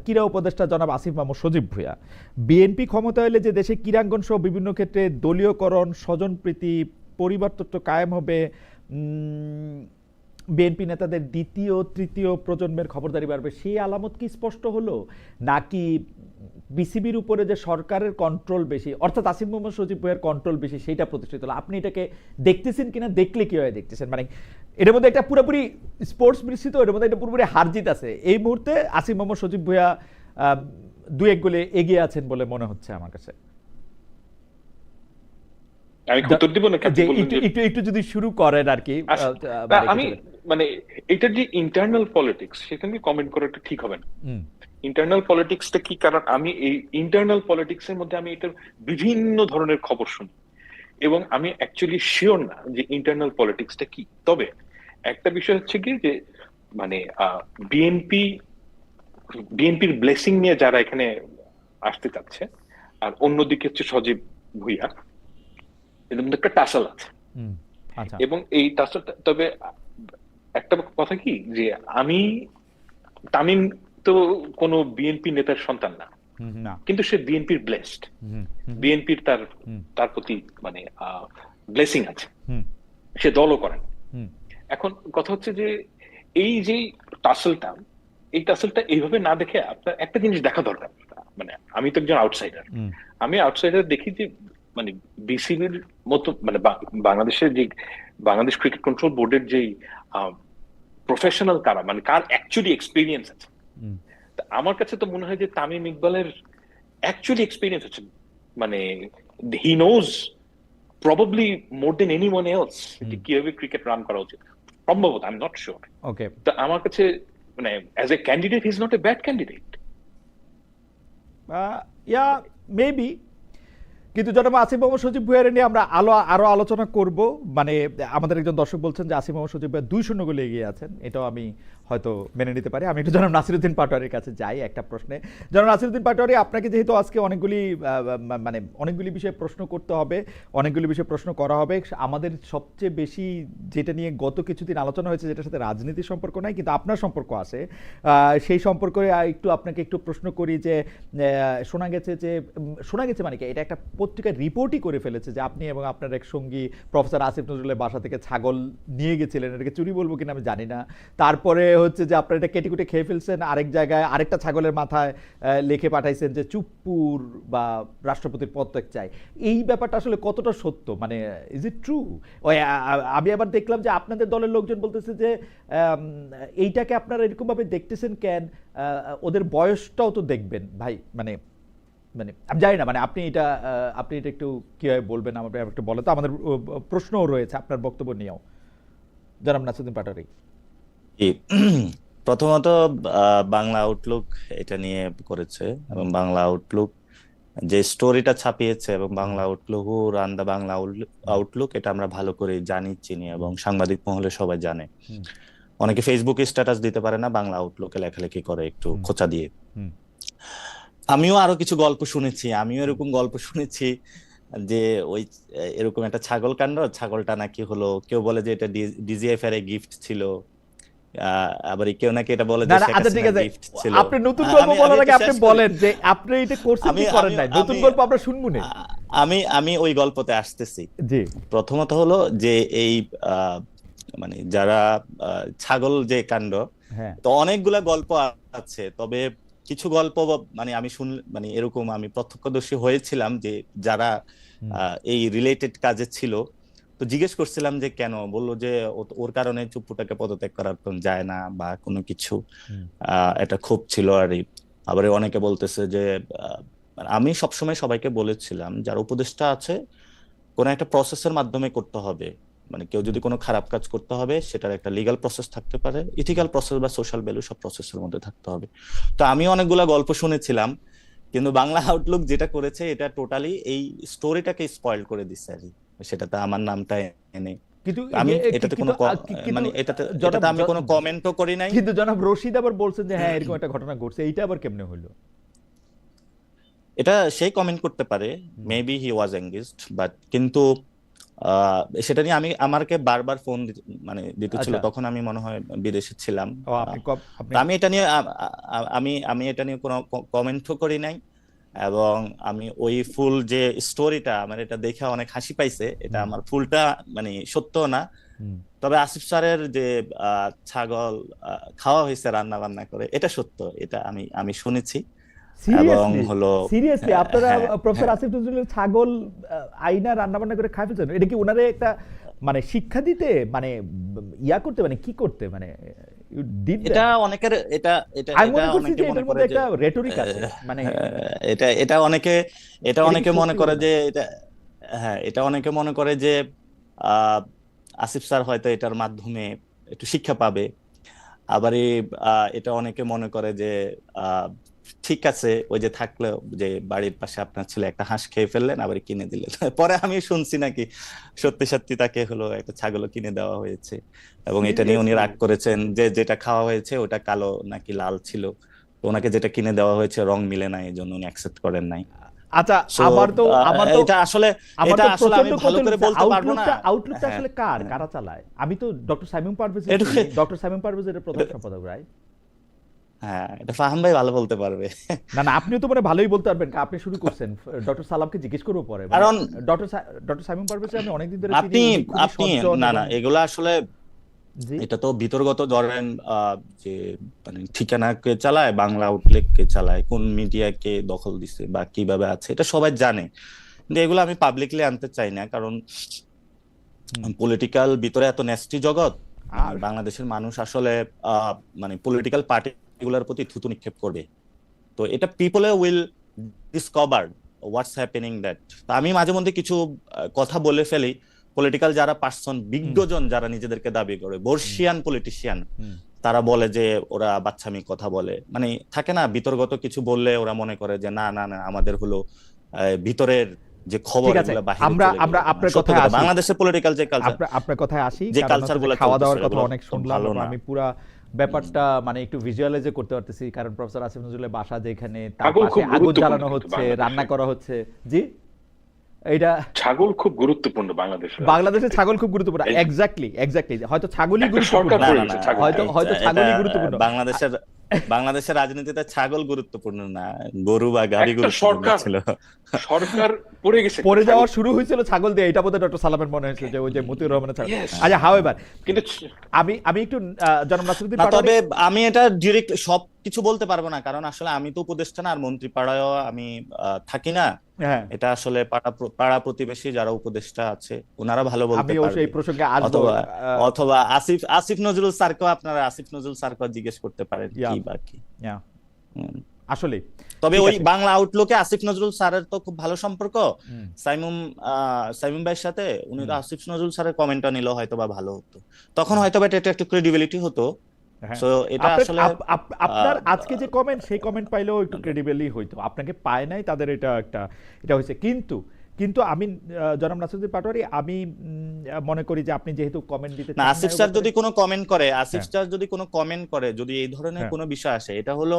ক্রীড়া উপদেষ্টা জনাব আসিফ মাহমুদ সজীব ভূঁইয়া। বিএনপি ক্ষমতা হলে যে দেশে ক্রীড়াঙ্গন সহ বিভিন্ন ক্ষেত্রে দলীয়করণ, স্বজনপ্রীতি, পরিবারতত্ত্ব কায়েম হবে, বিএনপি নেতাদের দ্বিতীয় তৃতীয় প্রজন্মের খবরদারি বাড়বে, সেই আলামত কি স্পষ্ট হলো, নাকি বিসিবির উপরে যে সরকারের কন্ট্রোল বেশি, অর্থাৎ আসিফ মোহাম্মদ সজীব ভূঁইয়ার কন্ট্রোল বেশি, সেইটা প্রতিষ্ঠিত হলো? আপনি এটাকে দেখতেছেন কিনা, দেখলে কিভাবে দেখতেছেন, মানে এটার মধ্যে একটা পুরোপুরি স্পোর্টস মিশ্রিত, এটার মধ্যে একটা পুরোপুরি হার জিত আছে। এই মুহূর্তে আসিফ মোহাম্মদ সজীব ভুঁইয়া 2-1 গোলে এগিয়ে আছেন বলে মনে হচ্ছে আমার কাছে। আমি উত্তর দিব না, একটু যদি শুরু করেন আর কি। আমি মানে এটা যে ইন্টারনাল পলিটিক্স, সেখানে কমেন্ট করাটা ঠিক হবে না। ইন্টারনাল পলিটিক্সটা কি, কারণ আমি এই ইন্টারনাল পলিটিক্স এর মধ্যে আমি এটার বিভিন্ন ধরনের খবর শুনি এবং আমি অ্যাকচুয়ালি শিওর না যে ইন্টারনাল পলিটিক্সটা কি। তবে একটা বিষয় হচ্ছে কি, যে মানে বিএনপির ব্লেসিং নিয়ে যারা এখানে আসতে চাচ্ছে, আর অন্যদিকে হচ্ছে সজীব ভুঁইয়া, এর মধ্যে একটা টাসাল আছে। এবং এই টাসালটা, তবে একটা কথা কি, যে তামিম তো কোনো বিএনপি নেতার সন্তান না, কিন্তু সে বিএনপির ব্লেসড, বিএনপির তার প্রতি মানে ব্লেসিং আছে, সে দলও করেন। এখন কথা হচ্ছে যে এই যে টাসেলটা, এই টাসেলটা এইভাবে না দেখে আপনার একটা জিনিস দেখা দরকার। মানে আমি তো একজন আউটসাইডার, আমি আউটসাইডার দেখি যে মানে বিসিবির মতো, মানে বাংলাদেশের যে বাংলাদেশ ক্রিকেট কন্ট্রোল বোর্ডের যে প্রফেশনাল কারা, মানে কার অ্যাকচুয়ালি এক্সপিরিয়েন্স আছে, আমার কাছে তো মনে হয় যে তামিম ইকবালের অ্যাকচুয়ালি এক্সপিরিয়েন্স আছে, মানে he knows probably more than anyone else যে কিভাবে ক্রিকেট রান করা উচিত, সম্ভবত, I am not sure. Okay, তো আমার কাছে মানে as a candidate he is not a bad candidate. Yeah maybe, কিন্তু জনাব আসিফ মোহাম্মদ সজীব ভুঁইয়ার নিয়ে আমরা আরো আলোচনা করব। মানে আমাদের একজন দর্শক বলছেন যে আসিফ মোহাম্মদ সজীব ভুঁইয়া 2-0 গোলে এগিয়ে আছেন, এটাও আমি হয়তো মেনে নিতে পারি। আমি একটু জনাব নাসিরউদ্দিন পাটোয়ারির কাছে যাই একটা প্রশ্নে। জনাব নাসিরউদ্দিন পাটোয়ারি, আপনাকে যেহেতু আজকে অনেকগুলি বিষয়ে প্রশ্ন করতে হবে, অনেকগুলি বিষয়ে প্রশ্ন করা হবে, আমাদের সবচেয়ে বেশি যেটা নিয়ে গত কিছুদিন আলোচনা হয়েছে, যেটার সাথে রাজনীতির সম্পর্ক নাই কিন্তু আপনার সম্পর্ক আছে, সেই সম্পর্কে আপনাকে একটু প্রশ্ন করি যে শোনা গেছে মানে কি, এটা একটা পত্রিকা রিপোর্টই করে ফেলেছে যে আপনি এবং আপনার এক সঙ্গী প্রফেসর আসিফ নজরুলের বাসা থেকে ছাগল নিয়ে গেছিলেন, এটাকে চুরি বলবো কিনা আমি জানি না। তারপরে হচ্ছে যে আপনারা এটা কেটে কুটে খেয়ে ফেলছেন, আরেক জায়গায় আরেকটা ছাগলের মাথায় লিখে পাঠাইছেন যে চুপ্পুর বা রাষ্ট্রপতির পদত্যাগ চাই। এই ব্যাপারটা আসলে কতটা সত্য, মানে ইজ ইট ট্রু? আমি আবার দেখলাম যে আপনাদের দলের লোকজন বলতেছে যে এইটাকে আপনারা এরকমভাবে দেখতেছেন কেন, ওদের বয়সটাও তো দেখবেন ভাই। মানে আমি জানি না, মানে আপনি এটা একটু কিভাবে বলবেন আমাকে একটু বলেন তো। আমাদের প্রশ্নও রয়েছে আপনার বক্তব্য নিয়েও, জনাব নাসিরউদ্দিন পাটোয়ারি। প্রথমত বাংলা আউটলুক এটা নিয়ে করেছে, এবং বাংলা আউটলুক যে স্টোরিটা ছাপিয়েছে, এবং বাংলা আউটলুক ও রান দা বাংলা আউটলুক, এটা আমরা ভালো করে জানি, চিনি, এবং সাংবাদিক মহলে সবাই জানে। অনেকে ফেসবুকে স্ট্যাটাস দিতে পারে না, বাংলা আউটলুকে লেখালেখি করে একটু খোঁচা দিয়ে। আমিও আরো কিছু গল্প শুনেছি, এরকম গল্প শুনেছি যে ওই এরকম একটা ছাগল কাণ্ড, ছাগলটা নাকি হলো, কেউ বলে যে এটা ডিজিএফ এর গিফট ছিল, আবার কেউ নাকি এটা বলে যে গিফট ছিল। আপনি নতুন গল্প বলার আগে আপনি বলেন যে আপনি এটা করছেন কি করেন নাই, নতুন গল্প আমরা শুনবো না। আমি ওই গল্পতে আসতেছি। জি, প্রথমত হলো যে এই মানে যারা ছাগল যে কাণ্ড, তো অনেকগুলা গল্প আছে, তবে কিছু গল্প মানে আমি মানে এরকম আমি প্রত্যক্ষদর্শী হয়েছিলাম যে যারা এই রিলেটেড কাজে ছিল, তো জিজ্ঞেস করছিলাম যে কেন, বললো যে ওর কারণে চুপ্পুটাকে পদত্যাগ করার যায় না বা কোনো কিছু, এটা খুব ছিল। আর আবার অনেকে বলতেছে যে আমি সবসময় সবাইকে বলেছিলাম যারা উপদেষ্টা আছে, কোন একটা প্রসেসের মাধ্যমে করতে হবে। মানে কেউ যদি কোনো খারাপ কাজ করতে হবে, সেটার একটা লিগ্যাল প্রসেস থাকতে পারে, ইথিক্যাল প্রসেস বা সোশ্যাল ভ্যালু, সব প্রসেসের মধ্যে থাকতে হবে। তো আমি অনেকগুলা গল্প শুনেছিলাম, কিন্তু বাংলা আউটলুক যেটা করেছে এটা টোটালি এই স্টোরিটাকে স্পয়েল করে দিচ্ছে আর কি। সেটাতে আমার নামটা এনে, কিন্তু আমি এটাতে কোনো মানে এটাতে আমি কোনো কমেন্টও করি নাই। কিন্তু জনাব রশিদ আবার বলছেন যে হ্যাঁ এরকম একটা ঘটনা ঘটছে, এইটা আবার কেমনে হলো? এটা সেই কমেন্ট করতে পারে, maybe he was engaged, but কিন্তু সেটা নিয়ে আমাকে বারবার ফোন মানে দিতেছিল, তখন আমি মনে হয় বিদেশে ছিলাম। আমি এটা নিয়ে কোনো কমেন্টও করি নাই, এবং আমি ওই ফুল যে স্টোরিটা, আমার এটা দেখে অনেক হাসি পাইছে, এটা আমার ফুলটা মানে সত্য না। তবে আসিফ স্যারের যে ছাগল খাওয়া হয়েছে রান্না বান্না করে, এটা সত্য, এটা আমি শুনেছি। এবং হলো সিরিয়াসলি আপনারা প্রফেসর আসিফ নজরুলের ছাগল আইনা রান্না বান্না করে খাই ফেলছেন? এটা কি ওনারে একটা মানে শিক্ষা দিতে, মানে ইয়া করতে, মানে কি করতে, মানে you did এটা that? অনেকের এটা এটা আমি এটা মনে করছি অনেকে যে মনে এটার করে মধ্যে যে একটা রেটরিক আছে, মানে এটা এটা অনেকে এটা এটা কি অনেকে মনে সত্যি করে বলে না? যে এটা, হ্যাঁ, এটা অনেকে মনে করে যে আহ আসিফ স্যার হয়তো এটার মাধ্যমে একটু শিক্ষা পাবে। আবার এটা অনেকে মনে করে যে আহ ঠিক আছে, ওই যে থাকলো, যে বাড়ির পাশে আপনার ছেলে একটা হাঁস খেয়ে ফেললেন আবার কিনে দিলেন। পরে আমি শুনছি নাকি সত্যি সত্যি তাকে হলো একটা ছাগলও কিনে দেওয়া হয়েছে, এবং এটা নিয়ে উনি সিরিয়াসলি? রাগ করেছেন যে যেটা খাওয়া হয়েছে ওটা কালো নাকি লাল ছিল, তো ওনাকে যেটা কিনে দেওয়া হয়েছে রং মিলে নাই, এই জন্য উনি অ্যাকসেপ্ট করেন নাই। আচ্ছা, সো আমার তো এটা আসলে আমার এটা তো আসলে প্রচন্ড আমি ভালো কৌতূহল করে হচ্ছে, বলতে পারবো না। আউটলুকটা হ্যাঁ, আসলে কারা চালায়? আমি তো ডক্টর সাইমুম পারভেজের এটা চিনি, ডক্টর সাইমুম পারভেজ এর প্রধান সম্পাদক, রাইট? হ্যাঁ, এটা ফাহাম ভাই ভালো বলতে পারবে। না না, আপনিও তো মানে ভালোই বলতে পারবেন, আপনি শুরু করছেন। ডক্টর সালামকে জিজ্ঞেস করবো পরে, মানে কারণ ডক্টর সাইমুম পারভেজ আমি অনেকদিন ধরে চিনি, আপনি উনি খুবই আপনি সজ্জন না এবং না, এগুলা আসলে জি এটা তো বিতর্গত, ধরেন যে মানে ঠিকানাকে চালায়, বাংলা আউটলেট কে চালায়, কোন মিডিয়াকে দখল দিছে বা কিভাবে আছে, এটা সবাই জানে। কিন্তু এগুলো আমি পাবলিকলি আনতে চাই না, কারণ পলিটিক্যাল ভিতরে এত ন্যাস্টি জগৎ, মানে আর বাংলাদেশের মানুষ আসলে মানে পলিটিক্যাল পার্টি গুলার প্রতি থুতু নিক্ষেপ করবে। তো এটা people will discover what's happening that. আমি মাঝে মধ্যে কিছু কথা বলে ফেলি, পলিটিক্যাল যারা পার্সন, বিজ্ঞজন যারা নিজেদেরকে দাবি করে, বর্ষিয়ান পলিটিশিয়ান, তারা বলে যে ওরা বাচ্চামি কথা বলে, মানে থাকে না বিতর্গত কিছু বললে ওরা মনে করে যে না না না, আমাদের হলো ভিতরের যে খবর ঠিক আছে, এগুলো বাহিরে আমরা চলে আমরা গেলে। আপনার সত্যি কথায় কথা, আসি, বাংলাদেশের পলিটিক্যাল যে কালচার, আপনার কথায় আসি, যে কারণ কালচার হচ্ছে গুলো যে খাওয়া দাওয়ার চলতেছে কথা এগুলো অনেক তো শুনলাম ভালো এবং না। আমি পুরা ব্যাপারটা মানে একটু ভিজুয়ালাইজ করতে পারতেছি, কারণ প্রফেসর আসিফ নজরুলের বাসা যেখানে, তার ছাগল পাশে খুব আগুন গুরুত্বপূর্ণ জ্বালানো কিন্তু হচ্ছে, বাংলাদেশে। রান্না করা হচ্ছে। জি, এইটা ছাগল খুব গুরুত্বপূর্ণ বাংলাদেশের বাংলাদেশের রাজনীতিতে। ছাগল খুব গুরুত্বপূর্ণ, এই এক্স্যাক্টলি এক্স্যাক্টলি, হয়তো ছাগলই একটা গুরুত্বপূর্ণ, সরকার না পড়ে না না, গেছে ছাগল হয়তো নিয়ে। হয়তো এটা ছাগলই গুরুত্বপূর্ণ। বাংলাদেশের রাজনীতিতে ছাগল গুরুত্বপূর্ণ না, গরু বা গাভী একটা গুরুত্বপূর্ণ সরকার ছিল। সরকার পড়ে গেছে একটা পরে ছাগল যাওয়া নিয়ে। শুরু হয়েছিল ছাগল দিয়ে, এটা বোধহয় ডক্টর সালামের মনে হয়েছে যে ওই যে মতিউর রহমানের ছাগল। Yes, আচ্ছা, হাওয়েভার কিন্তু আমি একটু জনাব নাসিরুদ্দিন না, পাটোয়ারি, তবে আমি এটা ডিরেক্ট সব কিছু বলতে পারবো না, কারণ আসলে আমি তো উপদেষ্টা না, আর মন্ত্রী পাড়ায়ও আমি থাকি না। হ্যাঁ এটা আসলে পাড়া প্রতিবেশী যারা উপদেষ্টা আছে ওনারা ভালো বলতে আমি অবশ্যই পারবে। এই প্রসঙ্গে আসবো। অথবা অথবা আসিফ আসিফ নজরুল স্যারকেও, আপনারা আসিফ নজরুল স্যারকেও জিজ্ঞেস করতে পারেন ইয়া কি বা কি। ইয়া হুম। আসলে তবে ঠিক ওই আছে। বাংলা আউটলুকে আসিফ নজরুল স্যারের তো খুব ভালো সম্পর্ক সাইমুম সাইমুম ভাইয়ের সাথে। উনি তো আসিফ নজরুল স্যারের কমেন্টটা নিলেও হয়তো বা ভালো হতো, তখন হয়তো বা এটা একটু ক্রেডিবিলিটি হতো। হ্যাঁ, সো এটা আসলে আপনার আহ, আজকে যে কমেন্ট, সেই কমেন্ট পাইলেও একটু ক্রেডিবলি হইতো, আপনাকে পায় নাই, তাদের এটা একটা এটা হয়েছে। কিন্তু কিন্তু আমি জনাব নাসিরুদ্দিন পাটোয়ারি, আমি মনে করি যে আপনি যেহেতু কমেন্ট দিতে না, চান আসিফ না স্যার ব্যাপারে, যদি কোনো কমেন্ট করে, আসিফ হ্যাঁ স্যার যদি কোনো কমেন্ট করে, যদি এই ধরনের হ্যাঁ কোনো বিষয় আসে, এটা হলো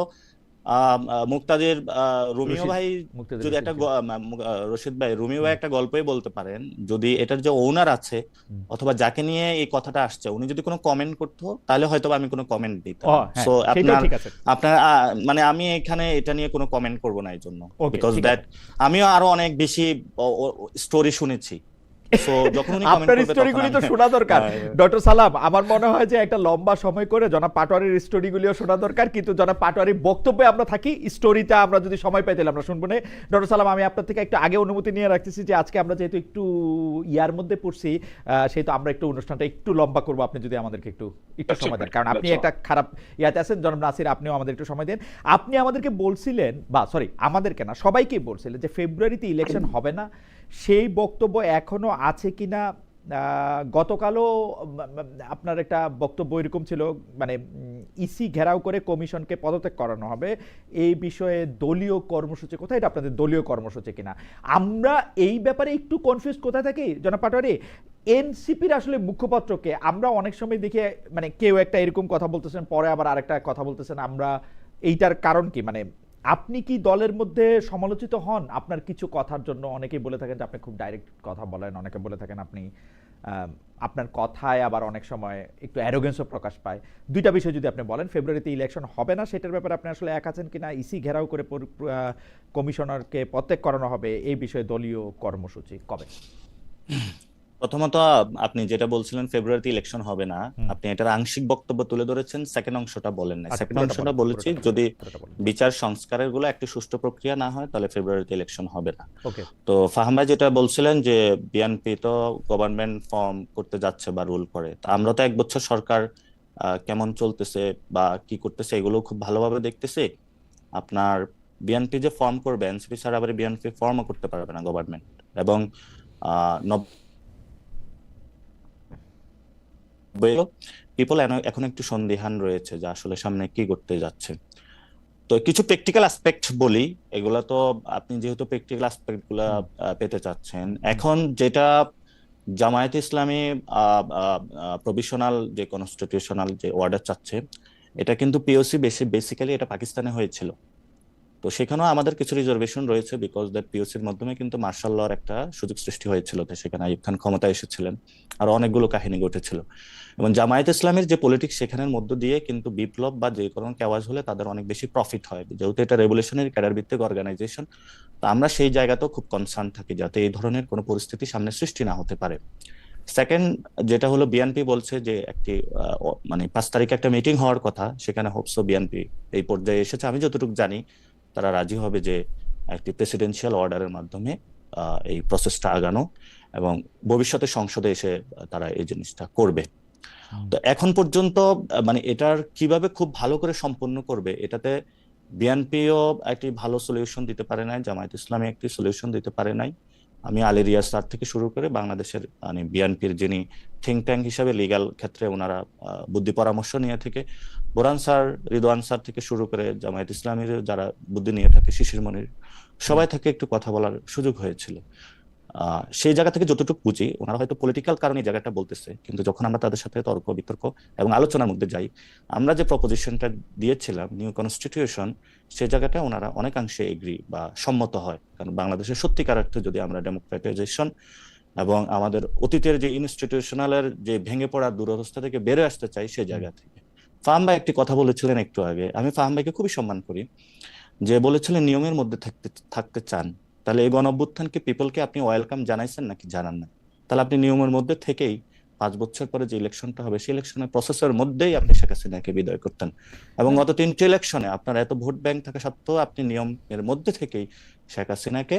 মুক্তাদির রুমিও রশিদ, ভাই মুক্তাদির যদি রশিদ একটা জি। রশিদ ভাই, রুমিও ভাই একটা গল্পই বলতে পারেন, যদি এটার যে ওনার আছে অথবা যাকে নিয়ে এই কথাটা আসছে, উনি যদি কোনো কমেন্ট করতো, তাহলে হয়তো আমি কোনো কমেন্ট দিতাম। ও হ্যাঁ, সো সেটাও ঠিক আছে। আপনার মানে আমি এখানে এটা নিয়ে কোনো কমেন্ট করব না এই জন্য, ওকে, বিকজ ঠিক দ্যাট আছে। আমিও আরো অনেক বেশি স্টোরি শুনেছি। সো যখন উনি কমেন্ট আপনার করবে তখন স্টোরিগুলি তো আমি শোনা দরকার আহ, ডক্টর সালাম। আমার মনে হয় যে একটা লম্বা সময় করে জনাব পাটোয়ারির স্টোরিগুলিও শোনা দরকার, কিন্তু জনাব পাটোয়ারির বক্তব্যে আমরা থাকি, স্টোরিটা আমরা যদি সময় পাই তাহলে আমরা শুনবো না। ডক্টর সালাম, আমি আপনার থেকে একটু আগে অনুমতি নিয়ে রাখতেছি যে আজকে আমরা যেহেতু একটু ইয়ার মধ্যে পড়ছি, সেহেতু আমরা একটু অনুষ্ঠানটা একটু লম্বা করবো, আপনি যদি আমাদেরকে একটু একটু সময় দেন, কারণ আপনি একটা খারাপ ইয়াতে আছেন। জনাব নাসির, আপনিও আমাদের একটু সময় দেন। আপনি আমাদেরকে বলছিলেন, বা সরি আমাদেরকে না, সবাইকেই বলছিলেন যে ফেব্রুয়ারিতে ইলেকশন হবে না, সেই বক্তব্য এখনো আছে কিনা? গতকালও আপনার একটা বক্তব্য এরকম ছিল, মানে ইসি ঘেরাও করে কমিশনকে পদত্যাগ করানো হবে, এই বিষয়ে দলীয় কর্মসূচি কোথায়? এটা আপনাদের দলীয় কর্মসূচি কিনা? আমরা এই ব্যাপারে একটু কনফিউজ কোথায় থাকি জনাব পাটোয়ারি। এনসিপির আসলে মুখপাত্রকে আমরা অনেক সময় দেখি, মানে কেউ একটা এরকম কথা বলতেছেন, পরে আবার আরেকটা কথা বলতেছেন, আমরা এইটার কারণ কি? মানে আপনি কি দলের মধ্যে সমালোচিত হন আপনার কিছু কথার জন্য? অনেকেই বলে থাকেন যে আপনি খুব ডাইরেক্ট কথা বলেন, অনেকে বলে থাকেন আপনি আপনার কথায় আবার অনেক সময় একটু অ্যারোগেন্সও প্রকাশ পায়। দুইটা বিষয় যদি আপনি বলেন, ফেব্রুয়ারিতে ইলেকশন হবে না, সেটার ব্যাপারে আপনি আসলে এক আছেন কিনা? ইসি ঘেরাও করে কমিশনারকে পদত্যাগ করানো হবে, এই বিষয়ে দলীয় কর্মসূচি কবে? প্রথমত আপনি যেটা বলছিলেন ফেব্রুয়ারিতে ইলেকশন হবে না, হুম। আপনি এটার আংশিক বক্তব্য তুলে ধরেছেন, সেকেন্ড অংশটা বলেন না। আচ্ছা, সেকেন্ড পুরোটা অংশটা বলেন, বলেছি পুরোটা বলেন, যদি পুরোটা বলেন। বিচার সংস্কারের গুলো একটি সুষ্ঠু প্রক্রিয়া না হয় তাহলে ফেব্রুয়ারিতে ইলেকশন হবে না। ওকে। তো ফাহাম ভাই যেটা বলছিলেন যে বিএনপি তো গভর্নমেন্ট ফর্ম করতে যাচ্ছে বা রুল করে, তা আমরা তো এক বছর সরকার কেমন চলতেছে বা কি করতেছে এগুলো খুব ভালোভাবে দেখতেছি। আপনার বিএনপি যে ফর্ম করবে, এনসিপি ছাড়া আবার বিএনপি ফর্মও করতে পারবে না গভর্নমেন্ট। এবং পিপল এখন একটু সন্দিহান রয়েছে যে আসলে সামনে কি করতে যাচ্ছে। তো কিছু প্র্যাকটিক্যাল অ্যাসপেক্ট বলি, এগুলা তো আপনি যেহেতু প্র্যাকটিক্যাল অ্যাসপেক্ট গুলা পেতে চাচ্ছেন, এখন যেটা জামায়াতে ইসলামী প্রভিশনাল যে কনস্টিটিউশনাল যে অর্ডার চাচ্ছে, এটা কিন্তু পিওসি বেসিক্যালি এটা পাকিস্তানে হয়েছিল। তো সেখানেও আমাদের কিছু রিজার্ভেশন রয়েছে, বিকজ দ্যাট পিওসির মাধ্যমে কিন্তু মার্শাল লর একটা সুযোগ সৃষ্টি হয়েছিল, তো সেখানে আইয়ুব খান ক্ষমতায় এসেছিলেন, আর অনেকগুলো কাহিনী ঘটেছিল। এবং জামায়াত ইসলামের যে পলিটিক্স সেখানের মধ্য দিয়ে কিন্তু বিপ্লব বা যে কোনো কেওয়াজ হলে তাদের অনেক বেশি প্রফিট হয়, যেহেতু এটা রেভলিউশনারি ক্যাডার ভিত্তিক অর্গানাইজেশন। তো আমরা সেই জায়গাতেও খুব কনসার্ন থাকি যাতে এই ধরনের কোনো পরিস্থিতি সামনে সৃষ্টি না হতে পারে। সেকেন্ড যেটা হলো, বিএনপি বলছে যে একটি মানে 5 তারিখে একটা মিটিং হওয়ার কথা, সেখানে হোপসো বিএনপি এই পর্যায়ে এসেছে। আমি যতটুকু জানি তারা রাজি হবে যে একটি প্রেসিডেন্সিয়াল অর্ডারের মাধ্যমে এই প্রসেসটা আগানো, এবং ভবিষ্যতে সংসদে এসে তারা এই জিনিসটা করবে। তো এখন পর্যন্ত মানে এটার কিভাবে খুব ভালো করে সম্পন্ন করবে, এটাতে বিএনপিও একটি ভালো সলিউশন দিতে পারে নাই, জামায়াত ইসলামী একটি সলিউশন দিতে পারে নাই। আমি আলী রিয়াজ স্যার থেকে শুরু করে বাংলাদেশের মানে বিএনপির যিনি থিঙ্ক ট্যাঙ্ক হিসাবে লিগ্যাল ক্ষেত্রে ওনারা বুদ্ধি পরামর্শ নিয়ে থেকে, বোরহান স্যার, রিদওয়ান স্যার থেকে শুরু করে জামায়াত ইসলামীর যারা বুদ্ধি নিয়ে থাকে, শিশির মনির, সবাই থেকে একটু কথা বলার সুযোগ হয়েছিল। সেই জায়গা থেকে যতটুকু বুঝি ওনারা হয়তো পলিটিক্যাল কারণে এই জায়গাটা বলতেছে, কিন্তু যখন আমরা তাদের সাথে তর্ক বিতর্ক এবং আলোচনার মধ্যে যাই, আমরা যে প্রপোজিশনটা দিয়েছিলাম নিউ কনস্টিটিউশন, সেই জায়গাটা ওনারা অনেকাংশে এগ্রি বা সম্মত হয়। কারণ বাংলাদেশের সত্যিকার অর্থে যদি আমরা ডেমোক্রেটাইজেশন এবং আমাদের অতীতের যে ইনস্টিটিউশনালের যে ভেঙে পড়া দুরবস্থা থেকে বেরোয় আসতে চাই, সেই জায়গা থেকে। ফাহাম ভাই একটি কথা বলেছিলেন একটু আগে, আমি ফাহাম ভাইকে খুবই সম্মান করি, যে বলেছিলেন নিয়মের মধ্যে থাকতে থাকতে চান। তাহলে এই গণঅভ্যুত্থানকে পিপলকে আপনি ওয়েলকাম জানাইছেন নাকি জানান না? তাহলে আপনি নিয়মের মধ্যে থেকেই 5 বছর পরে যে ইলেকশনটা হবে সেই ইলেকশনের প্রসেসের মধ্যেই আপনি শেখ হাসিনাকে বিদায় করতেন। এবং গত 3টে ইলেকশনে আপনার এত ভোট ব্যাংক থাকা সত্ত্বেও আপনি নিয়মের মধ্যে থেকেই শেখ হাসিনাকে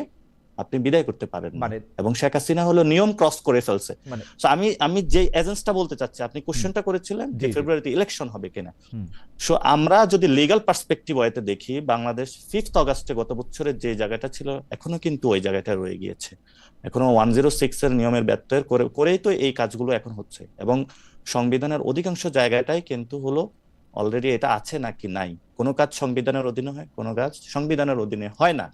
আপনি বিদায় করতে পারেন না, মানে এবং শেখ হাসিনা হলো নিয়ম ক্রস করে ফেলছে। মানে তো আমি যে এজেন্সটা বলতে চাচ্ছি, আপনি কোশ্চেনটা করেছিলেন যে জি জি। ফেব্রুয়ারিতে ইলেকশন হবে কিনা। হুম। সো আমরা যদি লিগ্যাল পার্সপেক্টিভ ওয়েতে দেখি, বাংলাদেশ 5 আগস্টে গত বছরের যে জায়গাটা ছিল এখনো কিন্তু ওই জায়গাটা রয়ে গিয়েছে। এখনো 106 এর নিয়মের ব্যত্যয়ের করেই তো এই কাজগুলো এখন হচ্ছে, এবং সংবিধানের অধিকাংশ জায়গাটাই কিন্তু হলো অলরেডি এটা আছে নাকি নাই। কোনো কাজ সংবিধানের অধীনে হয়, কোনো কাজ সংবিধানের অধীনে হয় না,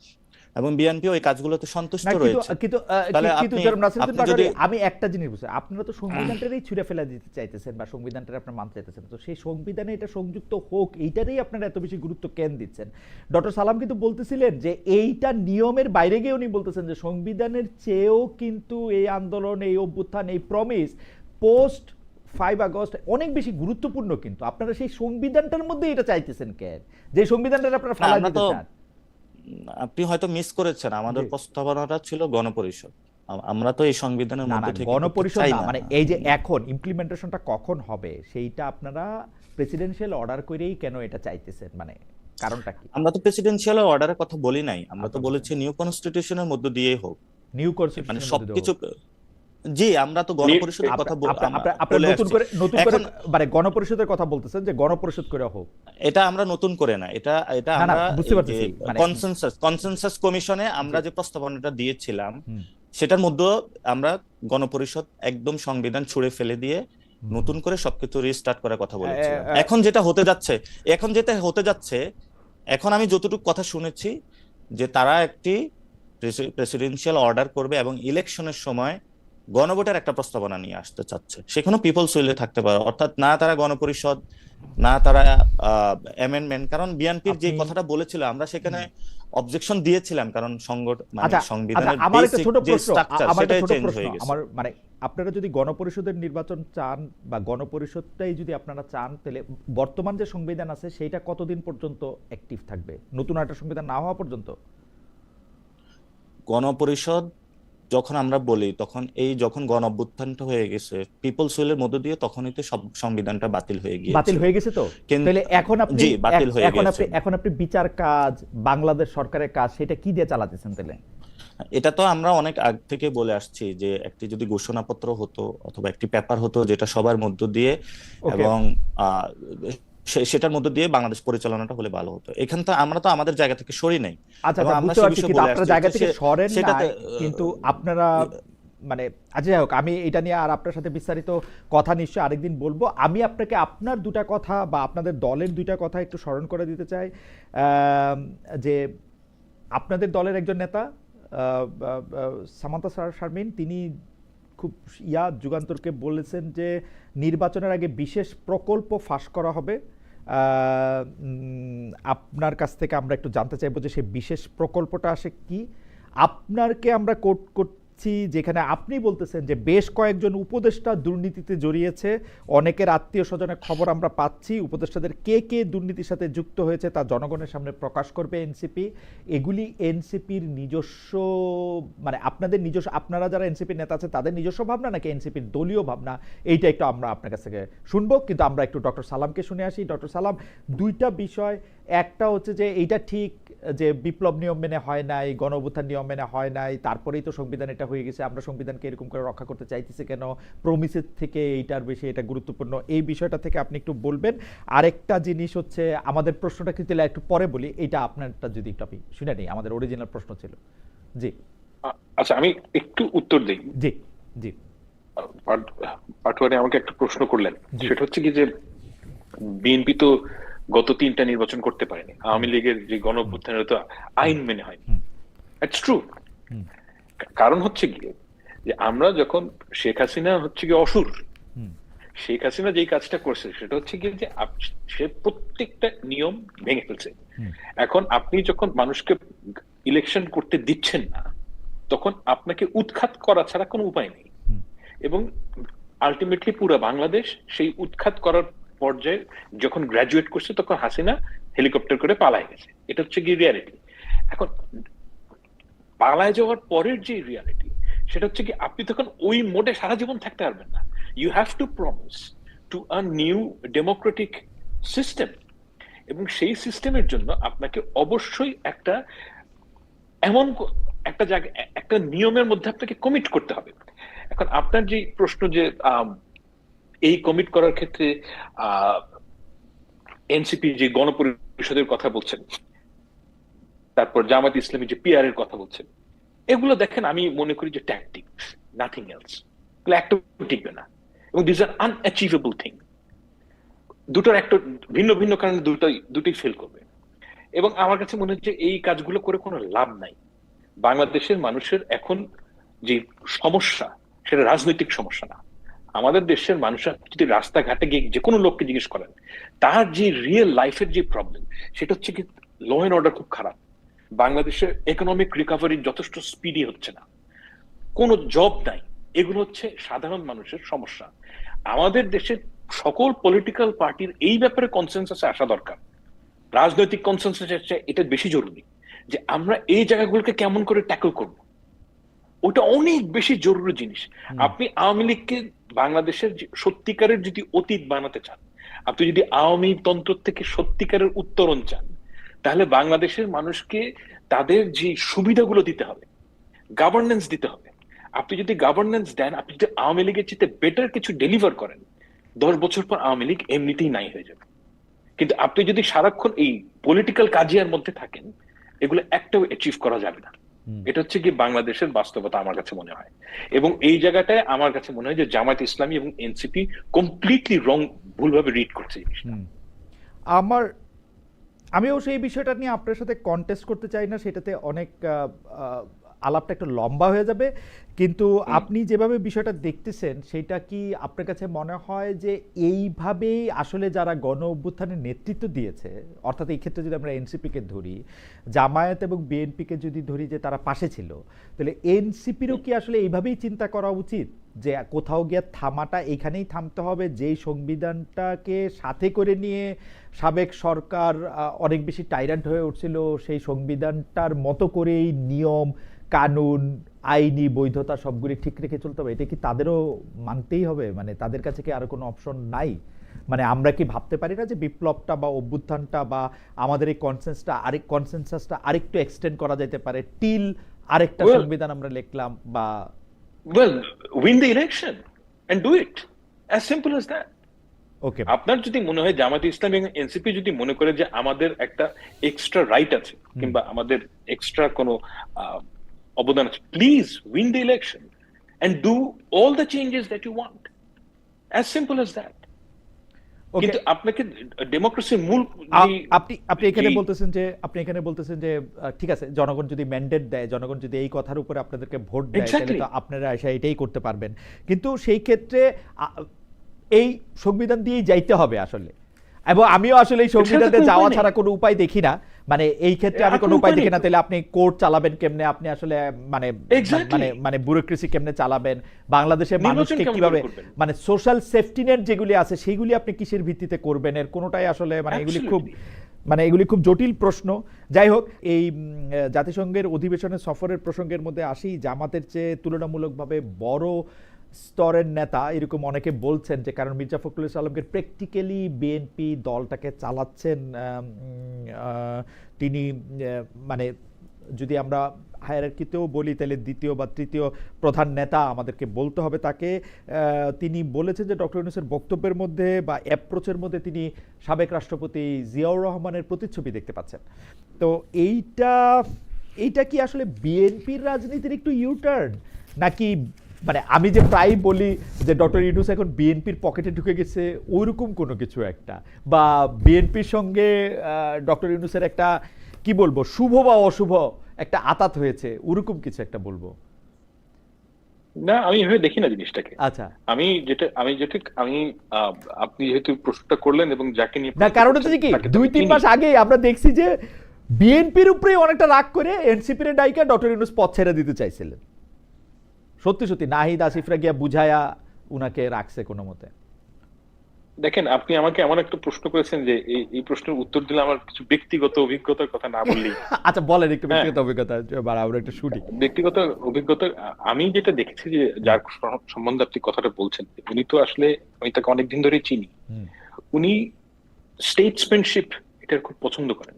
এবং বিএনপি ওই কাজগুলোতে সন্তুষ্ট না, কিন্তু রয়েছে। কিন্তু তাহলে কিন্তু আপনি জনাব নাসিরউদ্দিন আপনি পাটোয়ারি, যদি আমি একটা জিনিস বুঝছি, আপনারা তো সংবিধানটারই ছুঁড়ে ফেলে দিতে চাইতেছেন বা সংবিধানটারে আপনারা মানতে চাইতেছেন, তো সেই সংবিধানে এটা সংযুক্ত হোক এইটারই আপনারা এত বেশি গুরুত্ব কেন দিচ্ছেন? ডক্টর সালাম কিন্তু বলতেছিলেন যে এইটা নিয়মের বাইরে গিয়ে উনি বলতেছেন যে সংবিধানের চেয়েও কিন্তু এই আন্দোলন, এই অভ্যুত্থান, এই প্রমিস পোস্ট 5 আগস্ট অনেক বেশি গুরুত্বপূর্ণ, কিন্তু আপনারা সেই সংবিধানটার মধ্যে এটা চাইতেছেন কেন, যে সংবিধানটা আপনারা না, ফালা আমরা দিতে তো চান? আপনি হয়তো মিস করেছেন, আমাদের জি। প্রস্তাবনাটা ছিল গণপরিষদ। আমরা তো এই সংবিধানের না না, মধ্যে থেকে করতে গণপরিষদ চাই না, না। মানে এই যে এখন ইমপ্লিমেন্টেশনটা কখন হবে সেইটা আপনারা প্রেসিডেন্সিয়াল অর্ডার করেই কেন এটা চাইতেছেন, মানে কারণটা কি? আমরা তো প্রেসিডেন্সিয়াল অর্ডারের কথা বলি নাই, আমরা তো আপনারা বলেছি নিউ কনস্টিটিউশনের মধ্য দিয়েই হোক, নিউ মানে কনস্টিটিউশনের মধ্যে দেওয়া সবকিছু। হোক। জি, আমরা তো গণপরিষদের কথা আপনারা বলে নতুন আসছি। করে এখন মানে গণপরিষদের কথা বলতেছেন যে গণপরিষদ করে হোক। এটা আমরা নতুন করে না, এটা এটা না না, আমরা বুঝতে এই যে পারতেছি, মানে কনসেনসাস কমিশনে আমরা জি। যে প্রস্তাবনাটা দিয়েছিলাম, হুম, সেটার মধ্যে আমরা গণপরিষদ একদম সংবিধান ছুঁড়ে ফেলে দিয়ে হুম। নতুন করে সবকিছু রিস্টার্ট করার কথা বলেছিলাম। আ, এখন যেটা হতে যাচ্ছে, এখন আমি যতটুকু কথা শুনেছি যে তারা একটি প্রেসিডেন্সিয়াল অর্ডার করবে এবং ইলেকশনের সময় গণভোটের একটা প্রস্তাবনা নিয়ে আসতে চাচ্ছে। সেখানেও পিপলস উইলে থাকতে পারে, অর্থাৎ না তারা গণপরিষদ, না তারা অ্যামেন্ডমেন্ট। কারণ বিএনপির যে আপনি কথাটা বলেছিল আমরা সেখানে অবজেকশন দিয়েছিলাম, কারণ মানে আচ্ছা, সংবিধানের আমার একটা বেসিক ছোট যে প্রশ্ন, স্ট্রাকচার আমার একটা সেটাই ছোট চেঞ্জ প্রশ্ন, হয়ে গেছে। আমার মানে আপনারা যদি গণপরিষদের নির্বাচন চান বা গণপরিষদটাই যদি আপনারা চান, তাহলে বর্তমান যে সংবিধান আছে সেইটা কতদিন পর্যন্ত অ্যাক্টিভ থাকবে, নতুন একটা সংবিধান না হওয়া পর্যন্ত? গণপরিষদ যখন আমরা বলি তখন যখন গণ অভ্যুত্থানটা হয়ে গেছে পিপলস উইলের মধ্য দিয়ে, তখনই তো সব সংবিধানটা বাতিল হয়ে বাতিল গিয়েছিল। হয়ে গেছে তো। কিন্তু তাহলে এখন আপনি জি, বাতিল হয়ে এখন গেছে। আপনি বিচার কাজ, বাংলাদেশ সরকারের কাজ, সেটা কি দিয়ে চালাতেছেন তাহলে? এটা তো আমরা অনেক আগ থেকে বলে আসছি যে একটি যদি ঘোষণাপত্র হতো অথবা একটি পেপার হতো যেটা সবার মধ্য দিয়ে ওকে, এবং আহ, সেটার মধ্য দিয়ে বাংলাদেশ পরিচালনাটা হলে ভালো হতো। এখান থেকে আমরা তো আমাদের জায়গা থেকে সরি নাই আচ্ছা এবং আচ্ছা, আমরা বুঝতে সে পারছি, বিষয়ে কিন্তু বলে আপনারা আসছি জায়গা যে থেকে সরেন সেটাতে নাই, কিন্তু আপনারা মানে, আচ্ছা যাই হোক, আমি এটা নিয়ে আর আপনার সাথে বিস্তারিত কথা নিশ্চয়ই আরেকদিন বলবো। আমি আপনাকে আপনার দুটা কথা বা আপনাদের দলের দুইটা কথা একটু স্মরণ করে দিতে চাই। যে আপনাদের দলের একজন নেতা সামান্তা শারমিন, তিনি খুব যুগান্তরকে বলেছেন যে নির্বাচনের আগে বিশেষ প্রকল্প ফাঁস করা হবে। আপনার কাছ থেকে আমরা একটু জানতে চাইবো যে সেই বিশেষ প্রকল্পটা আসে কি। আপনারকে আমরা কোট করছি, যেখানে আপনি বলতেছেন যে বেশ কয়েকজন উপদেষ্টা দুর্নীতিতে জড়িয়েছে, অনেকের আত্মীয় স্বজনের খবর আমরা পাচ্ছি, উপদেষ্টাদের কে কে দুর্নীতির সাথে যুক্ত হয়েছে তা জনগণের সামনে প্রকাশ করবে এনসিপি। এগুলি এনসিপির নিজস্ব, মানে আপনাদের নিজস্ব, আপনারা যারা এনসিপির নেতা আছেন তাদের নিজস্ব ভাবনা নাকি এনসিপির দলীয় ভাবনা, এইটা একটু আমরা আপনার কাছ থেকে শুনবো। কিন্তু আমরা একটু ডক্টর সালামকে শুনে আসি। ডক্টর সালাম, দুইটা বিষয়, একটা হচ্ছে যে এইটা ঠিক যে বিপ্লব নিয়ম মেনে হয় নাই, গণ অভ্যুত্থান নিয়ম মেনে হয় নাই, তারপরেই তো সংবিধান এটা হয়ে গেছে, আমরা সংবিধানকে এরকম করে রক্ষা করতে চাইতেছি কেন, প্রমিসের থেকে এইটার বেশি এটা গুরুত্বপূর্ণ, এই বিষয়টা থেকে আপনি একটু বলবেন। আরেকটা জিনিস হচ্ছে, আমাদের প্রশ্নটা কিন্তু একটু পরে বলি, এইটা আপনারটা যদি একটু আপনি শুনে নেই, আমাদের অরিজিনাল প্রশ্ন ছিল। জি আচ্ছা, আমি একটু উত্তর দিই। জি জি পাটোয়ারি আমাকে একটা প্রশ্ন করলেন, জি সেটা হচ্ছে কি যে বিএনপি তো গত 3টা নির্বাচন করতে পারেনি, আওয়ামী লীগের যে গণ অভ্যুত্থানের তো আইন মেনে হয়নি। It's true. কারণ হচ্ছে গিয়ে যে আমরা যখন, শেখ হাসিনা হচ্ছে গিয়ে অসুর, শেখ হাসিনা যেই কাজটা করছে সেটা হচ্ছে গিয়ে যে সে প্রত্যেকটা নিয়ম ভেঙে ফেলছে। এখন আপনি যখন মানুষকে ইলেকশন করতে দিচ্ছেন না, তখন আপনাকে উৎখাত করা ছাড়া কোনো উপায় নেই। এবং আলটিমেটলি পুরো বাংলাদেশ সেই উৎখাত করার পর্যায়ে যখন গ্রাজুয়েট করছে, তখন হাসিনা হেলিকপ্টার করে পালায় গেছে। এটা হচ্ছে গিয়ে রিয়ালিটি। এখন পালায় যাওয়ার পরের যে রিয়ালিটি, সেটা হচ্ছে কি আপনি তখন ওই মোডে সারা জীবন থাকতে পারবেন না। You have to promise to a new democratic system, এবং সেই সিস্টেমের জন্য আপনাকে অবশ্যই একটা এমন একটা জায়গা, একটা নিয়মের মধ্যে আপনাকে কমিট করতে হবে। এখন আপনার যে প্রশ্ন যে এই কমিট করার ক্ষেত্রে এনসিপি যে গণপরিষদের কথা বলছেন, তারপর জামাত ইসলামী যে পিআর এর কথা বলছেন, এগুলো দেখেন আমি মনে করি যে ট্যাকটিক্স, নাথিং এলস। এগুলো একটা টিকবে না, এবং দিস আর আনঅ্যাচিভেবল থিং। দুটোর একটা ভিন্ন ভিন্ন কারণে দুটোই ফেল করবে। এবং আমার কাছে মনে হচ্ছে এই কাজগুলো করে কোনো লাভ নাই। বাংলাদেশের মানুষের এখন যে সমস্যা, সেটা রাজনৈতিক সমস্যা না। আমাদের দেশের মানুষরা যদি রাস্তাঘাটে গিয়ে যে কোনো লোককে জিজ্ঞেস করেন, তার যে রিয়েল লাইফের যে প্রবলেম, সেটা হচ্ছে কি ল এন্ড অর্ডার খুব খারাপ। বাংলাদেশের ইকোনমিক রিকভারি যথেষ্ট স্পিডি হচ্ছে না, কোনো জব নাই। এগুলো হচ্ছে সাধারণ মানুষের সমস্যা। আমাদের দেশের সকল পলিটিক্যাল পার্টির এই ব্যাপারে কনসেনসাসে আসা দরকার। রাজনৈতিক কনসেনসাস এটা বেশি জরুরি, যে আমরা এই জায়গাগুলোকে কেমন করে ট্যাকল করব, ওটা অনেক বেশি জরুরি জিনিস। আপনি আওয়ামী লীগকে বাংলাদেশের সত্যিকারের যদি অতীত বানাতে চান, আপনি যদি আওয়ামী তন্ত্র থেকে সত্যিকারের উত্তরণ চান, তাহলে বাংলাদেশের মানুষকে তাদের যে সুবিধাগুলো দিতে হবে, গভর্নেন্স দিতে হবে। আপনি যদি গভর্নেন্স দেন, আপনি যদি আওয়ামী লীগের চেয়ে বেটার কিছু ডেলিভার করেন, 10 বছর পর আওয়ামী লীগ এমনিতেই নাই হয়ে যাবে। কিন্তু আপনি যদি সারাক্ষণ এই পলিটিক্যাল কাজিয়ার মধ্যে থাকেন, এগুলো একটাও অ্যাচিভ করা যাবে না। এটা হচ্ছে কি বাংলাদেশের বাস্তবতা আমার কাছে মনে হয়। এবং এই জায়গাটায় আমার কাছে মনে হয় যে জামায়াত ইসলামী এবং এনসিপি কমপ্লিটলি রং, ভুলভাবে রিড করছে জিনিসটা। আমি অবশ্য এই বিষয়টা নিয়ে আপনার সাথে কন্টেস্ট করতে চাই না, সেটাতে অনেক আলাপটা একটু লম্বা হয়ে যাবে। কিন্তু আপনি যেভাবে বিষয়টা দেখতেছেন, সেটা কি আপনার কাছে মনে হয় যে এইভাবেই আসলে যারা গণ অভ্যুত্থানের নেতৃত্ব দিয়েছে, অর্থাৎ এই ক্ষেত্রে যদি আমরা এনসিপিকে ধরি, জামায়াত এবং বিএনপিকে যদি ধরি যে তারা পাশে ছিল, তাহলে এনসিপিরও কি আসলে এইভাবেই চিন্তা করা উচিত যে কোথাও গিয়ে থামাটা এইখানেই থামতে হবে, যেই সংবিধানটাকে সাথে করে নিয়ে সাবেক সরকার অনেক বেশি টাইরান্ট হয়ে উঠছিল, সেই সংবিধানটার মতো করেই নিয়ম কানুন আইনি বৈধতা সবগুলি ঠিক রেখে চলতে হবে, এটা কি তাদেরও মানতেই হবে? মানে তাদের কাছে কি আরো কোনো অপশন নাই? মানে আমরা কি ভাবতে পারি না যে বিপ্লবটা বা অভ্যুত্থানটা বা আমাদের এই কনসেনসাসটা আরেকটু এক্সটেন্ড করা যেতে পারে, টিল আরেকটা Well, সংবিধান আমরা লিখলাম বা well, win the election and do it. As simple as that. ওকে আপনার যদি মনে হয় জামাত ইসলাম এবং এনসিপি যদি মনে করে যে আমাদের একটা এক্সট্রা রাইট আছে কিংবা আমাদের এক্সট্রা কোনো অবদান আছে, please win the election and do all the changes that you want, as simple as that. Okay কিন্তু আপনাকে ডেমোক্রেসির মূল আপনি এখানে বলতেছেন যে ঠিক আছে, জনগণ যদি ম্যান্ডেট দেয়, জনগণ যদি এই কথার উপরে আপনাদেরকে ভোট দেয়, তাহলে Exactly. তো আপনারা এসে এটাই করতে পারবেন। কিন্তু সেই ক্ষেত্রে এই সংবিধান দিয়েই যাইতে হবে আসলে, এবং আমিও আসলে এই সংবিধানে কোনো যাওয়া উপায় নেই। ছাড়া কোনো উপায় দেখি না। মানে এই ক্ষেত্রে আমি আর কোনো কোনো উপায় উপায় দেখি নেই না। তো। তাহলে আপনি কোর্ট চালাবেন কেমনে? আপনি আসলে মানে Exactly. মানে ব্যুরোক্রেসি কেমনে চালাবেন? বাংলাদেশের নির্বাচন মানুষকে কেমন কিভাবে করবেন? মানে সোশ্যাল সেফটি নেট যেগুলি আছে সেইগুলি আপনি কিসের ভিত্তিতে করবেন? এর কোনোটাই আসলে মানে এগুলি খুব জটিল প্রশ্ন। যাই হোক, এই জাতিসংঘের অধিবেশনের সফরের প্রসঙ্গের মধ্যে আসি। জামাতের চেয়ে তুলনামূলকভাবে বড় স্তরের নেতা এরকম অনেকে বলছেন যে, কারণ মির্জা ফখরুল ইসলামকে প্র্যাকটিক্যালি বিএনপি দলটাকে চালাচ্ছেন তিনি, মানে যদি আমরা হায়ারার্কিতেও বলি তাহলে দ্বিতীয় বা তৃতীয় প্রধান নেতা আমাদেরকে বলতে হবে তাকে। তিনি বলেছেন যে ডক্টর ইউনূসের বক্তব্যের মধ্যে বা অ্যাপ্রোচের মধ্যে তিনি সাবেক রাষ্ট্রপতি জিয়াউর রহমানের প্রতিচ্ছবি দেখতে পাচ্ছেন। তো এইটা কি আসলে বিএনপির রাজনীতির একটু ইউটার্ন, নাকি মানে আমি যে প্রায় বলি যে ডক্টর ইউনূস এখন বিএনপির পকেটে ঢুকে গেছে ওইরকম কোনো কিছু একটা, বা বিএনপির সঙ্গে ডক্টর ইউনূসের একটা কি বলবো শুভ বা অশুভ একটা আতাত হয়েছে, ওরকম কিছু একটা বলবো? না, আমি এভাবে দেখি না জিনিসটাকে। আচ্ছা, আপনি যেহেতু প্রশ্নটা করলেন এবং যাকে নিয়ে না কারণ হচ্ছে কি, 2-3 মাস আগেই আমরা দেখছি যে বিএনপির উপরে অনেকটা রাগ করে এনসিপির ডাইকা ডক্টর ইউনূস পদ ছেড়ে দিতে চাইছিলেন। সত্যি নাহিদ আসিফরা গিয়া বুঝায়া উনাকে রাখছে কোনো মতে। দেখেন, আপনি আমাকে এমন একটা প্রশ্ন করেছেন যে এই প্রশ্নের উত্তর দিলে আমার কিছু ব্যক্তিগত অভিজ্ঞতার কথা না বললেই। আচ্ছা বলেন একটু ব্যক্তিগত অভিজ্ঞতা, আমরা একটু শুনি। ব্যক্তিগত অভিজ্ঞতা, আমি যেটা দেখেছি যে যার সম্বন্ধে আপনি কথাটা বলছেন, উনি তো আসলে, আমি তাকে অনেকদিন ধরেই চিনি, উনি স্টেটসম্যানশিপ এটা খুব পছন্দ করেন।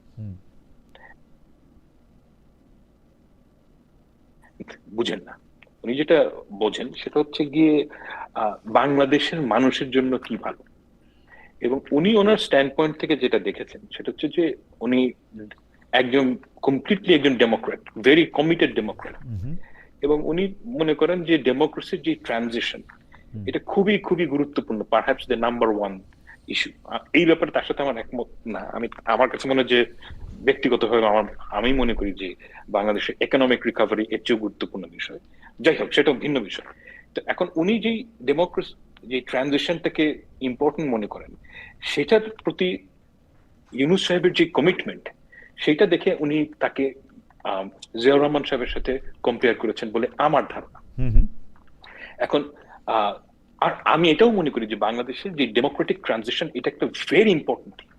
বুঝেন না, উনি যেটা বোঝেন সেটা হচ্ছে গিয়ে বাংলাদেশের মানুষের জন্য কি ভালো। এবং উনি ওনার স্ট্যান্ড পয়েন্ট থেকে যেটা দেখেছেন সেটা হচ্ছে যে উনি কমপ্লিটলি একজন ডেমোক্রেট, ভেরি কমিটেড ডেমোক্রেট। এবং উনি মনে করেন যে ডেমোক্রেসির যে ট্রানজিশন, এটা খুবই খুবই গুরুত্বপূর্ণ, perhaps the number one is to. এই ব্যাপারে তার সাথে আমার একমত না। আমার কাছে মনে হয় যে ব্যক্তিগতভাবে আমি মনে করি যে বাংলাদেশের ইকোনমিক রিকভারি এর চেয়ে গুরুত্বপূর্ণ বিষয়। যাই হোক, সেটা ভিন্ন বিষয়। তো এখন উনি যেই ডেমোক্রেসি যে ট্রানজিশনটাকে ইম্পর্টেন্ট মনে করেন, সেটার প্রতি ইউনূস সাহেবের যে কমিটমেন্ট, সেটা দেখে উনি তাকে জিয়াউর রহমান সাহেবের সাথে কম্পেয়ার করেছেন বলে আমার ধারণা। এখন আর আমি এটাও মনে করি যে বাংলাদেশের যে ডেমোক্রেটিক ট্রানজিশন, এটা একটা ভেরি ইম্পর্টেন্ট থিং।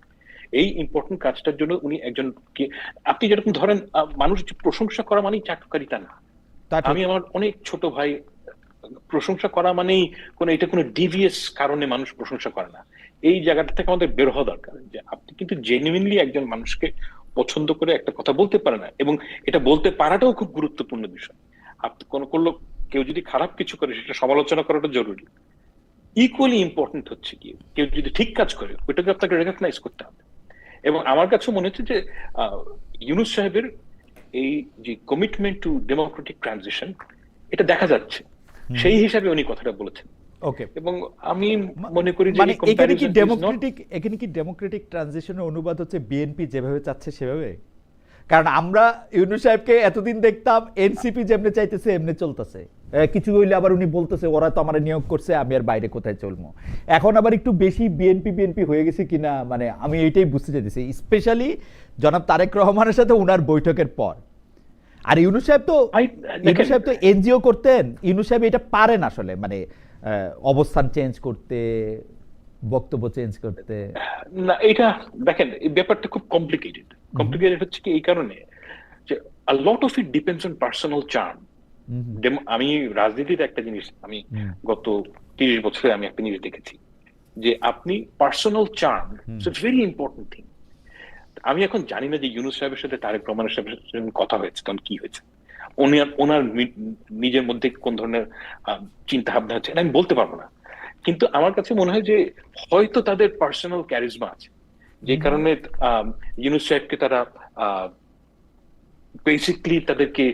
এই ইম্পর্টেন্ট কাজটার জন্য উনি একজনকে, আপনি যেরকম ধরেন মানুষ প্রশংসা করা মানেই চাটুকারিতা না। আমি আমার অনেক ছোট ভাই, প্রশংসা করা মানেই এটা কোনো ডিভিয়াস কারণে মানুষ প্রশংসা করে না। এই জায়গাটা থেকে আমাদের বের হওয়া দরকার যে আপনি কিন্তু জেনুইনলি একজন মানুষকে পছন্দ করে একটা কথা বলতে পারে না, এবং এটা বলতে পারাটাও খুব গুরুত্বপূর্ণ বিষয়। আপনি কেউ যদি খারাপ কিছু করে সেটা সমালোচনা করাটা জরুরি। ইকুয়ালি ইম্পর্টেন্ট হচ্ছে কি, কেউ যদি ঠিক কাজ করে ওইটাকে আপনাকে রেকগনাইজ করতে হবে। এবং আমার কাছে মনে হচ্ছে যে ইউনূস সাহেবের এই যে কমিটমেন্ট টু ডেমোক্রেটিক ট্রানজিশন, এটা দেখা যাচ্ছে, সেই হিসাবে উনি কথাটা বলেছেন। ওকে, এবং আমি মনে করি যে এখানে কি ডেমোক্রেটিক ট্রানজিশনের অনুবাদ হচ্ছে বিএনপি যেভাবে চাচ্ছে সেভাবে? কারণ আমরা ইউনূস সাহেবকে এতদিন দেখতাম এনসিপি যেমনে চাইতেছে এমনি চলতেছে, কিছু হইলে আবার উনি বলতেছে ওরা তো আমার নিয়োগ করছে, আমি আর বাইরে কোথায় চলবো। এখন আবার একটু বেশি বিএনপি হয়ে গেছে কিনা, মানে আমি এইটাই বুঝতে চাইতেছি, স্পেশালি জনাব তারেক রহমানের সাথে উনার বৈঠকের পর। আর ইউনূস সাহেব তো এনজিও করতেন, ইউনূস সাহেব এটা পারেন আসলে, মানে অবস্থান চেঞ্জ করতে, বক্তব্য চেঞ্জ করতে। না, এটা দেখেন, এই ব্যাপারটা খুব কমপ্লিকেটেড হচ্ছে কি এই কারণে যে a lot of it depends on personal charm. আমি রাজনীতিতে একটা জিনিস আমি গত 30 বছরে আমি একটা জিনিস দেখেছি যে আপনি personal charm it's very important thing. আমি এখন জানি না যে ইউনূস সাহেবের সাথে তারেক রহমানের সাথে কথা হয়েছে তখন কি হয়েছে, ওনার নিজের মধ্যে কোন ধরনের চিন্তা ভাবনা আছে আমি বলতে পারবো না, কিন্তু আমার কাছে মনে হয় যে হয়তো তাদের পার্সোনাল ক্যারিজমা আছে যে কারণে ইউনূস সাহেবকে তারা বেসিকলি তাদেরকে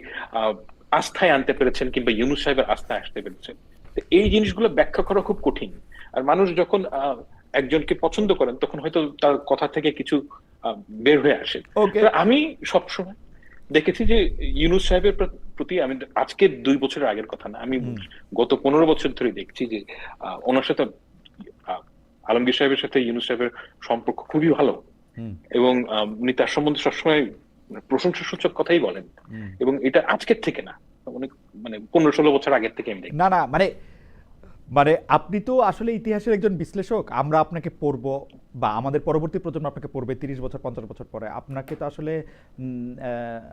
আস্থায় আনতে পেরেছেন কিংবা ইউনূস সাহেবের আস্থায় আসতে পেরেছেন। এই জিনিসগুলো ব্যাখ্যা করা খুব কঠিন। আর মানুষ যখন একজনকে পছন্দ করেন তখন হয়তো তার কথা থেকে কিছু বের হয়ে আসে। আমি সবসময় দেখেছি যে ইউনূস সাহেবের প্রতি, আমি আজকে 2 বছরের আগের কথা না, আমি গত 15 বছর ধরে দেখছি যে ওনার সাথে আলমগীর সাহেবের সাথে ইউনূস সাহেবের সম্পর্ক খুবই ভালো এবং উনি তার সম্বন্ধে সবসময় প্রশংসাসূচক কথাই বলেন, এবং এটা আজকের থেকে না, অনেক 15-16 বছর আগের থেকে আমি দেখি। না না মানে আপনি তো আসলে ইতিহাসের একজন বিশ্লেষক, আমরা আপনাকে পড়ব বা আমাদের পরবর্তী প্রজন্ম আপনাকে পড়বে 30 বছর 50 বছর পরে। আপনাকে তো আসলে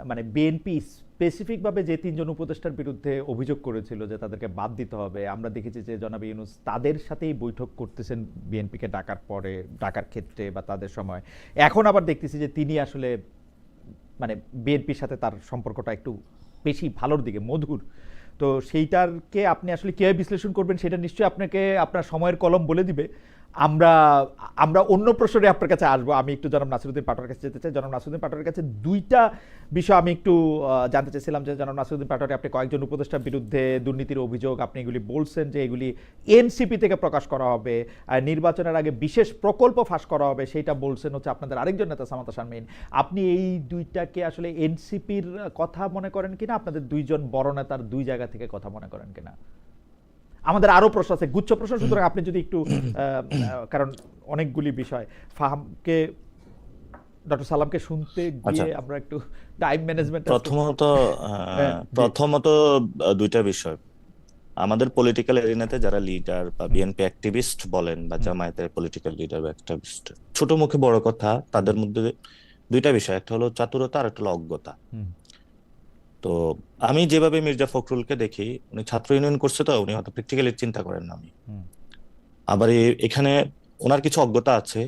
মানে বিএনপি স্পেসিফিকভাবে যে 3 জন উপদেষ্টার বিরুদ্ধে অভিযোগ করেছিল যে তাদেরকে বাদ দিতে হবে, আমরা দেখেছি যে জনাব ইউনূস তাদের সাথেই বৈঠক করতেছেন বিএনপিকে ডাকার ক্ষেত্রে বা তাদের সময়। এখন আবার দেখতেছি যে তিনি আসলে মানে বিএনপির সাথে তার সম্পর্কটা একটু বেশি ভালোর দিকে, মধুর। তো সেইটারকে আপনি আসলে কিভাবে বিশ্লেষণ করবেন সেটা নিশ্চয়ই আপনাকে আপনার সময়ের কলম বলে দিবে। আমরা অন্য প্রশ্নে আপনার কাছে আসবো। আমি একটু জনাব নাসিরউদ্দিন পাটোয়ারির কাছে যেতে চাই। জনাব নাসিরউদ্দিন পাটোয়ারির কাছে 2টা বিষয় আমি একটু জানতে চাইছিলাম যে জনাব নাসিরউদ্দিন পাটোয়ারি, আপনি কয়েকজন উপদেষ্টার বিরুদ্ধে দুর্নীতির অভিযোগ, আপনি এগুলি বলছেন যে এগুলি এনসিপি থেকে প্রকাশ করা হবে, আর নির্বাচনের আগে বিশেষ প্রকল্প ফাঁস করা হবে, সেইটা বলছেন হচ্ছে আপনাদের আরেকজন নেতা সামান্তা শারমিন। আপনি এই 2টাকে আসলে এনসিপির কথা মনে করেন কিনা, আপনাদের 2 জন বড় নেতার 2 জায়গা থেকে কথা মনে করেন কিনা? আমাদের আরো প্রশ্ন আছে, গুচ্ছ প্রশ্ন, সুতরাং আপনি যদি একটু, কারণ অনেকগুলি বিষয়, ফাহামকে, ডক্টর সালামকে শুনতে গিয়ে আমরা একটু টাইম ম্যানেজমেন্ট। প্রথমত 2টা বিষয়। আমাদের পলিটিক্যাল এরিনাতে যারা লিডার বা বিএনপি অ্যাক্টিভিস্ট বলেন বা জামায়াতের পলিটিক্যাল লিডার বা অ্যাক্টিভিস্ট, ছোট মুখে বড় কথা, তাদের মধ্যে 2টা বিষয়, একটা হলো চাতুরতা আর একটা হলো অজ্ঞতা। তো আমি যেভাবে মির্জা ফখরুলকে দেখি, উনি ছাত্র ইউনিয়ন করছে তো উনি হয়তো প্র্যাকটিক্যালি চিন্তা করেন না। আমি আবার এখানে ওনার কিছু অজ্ঞতা আছে।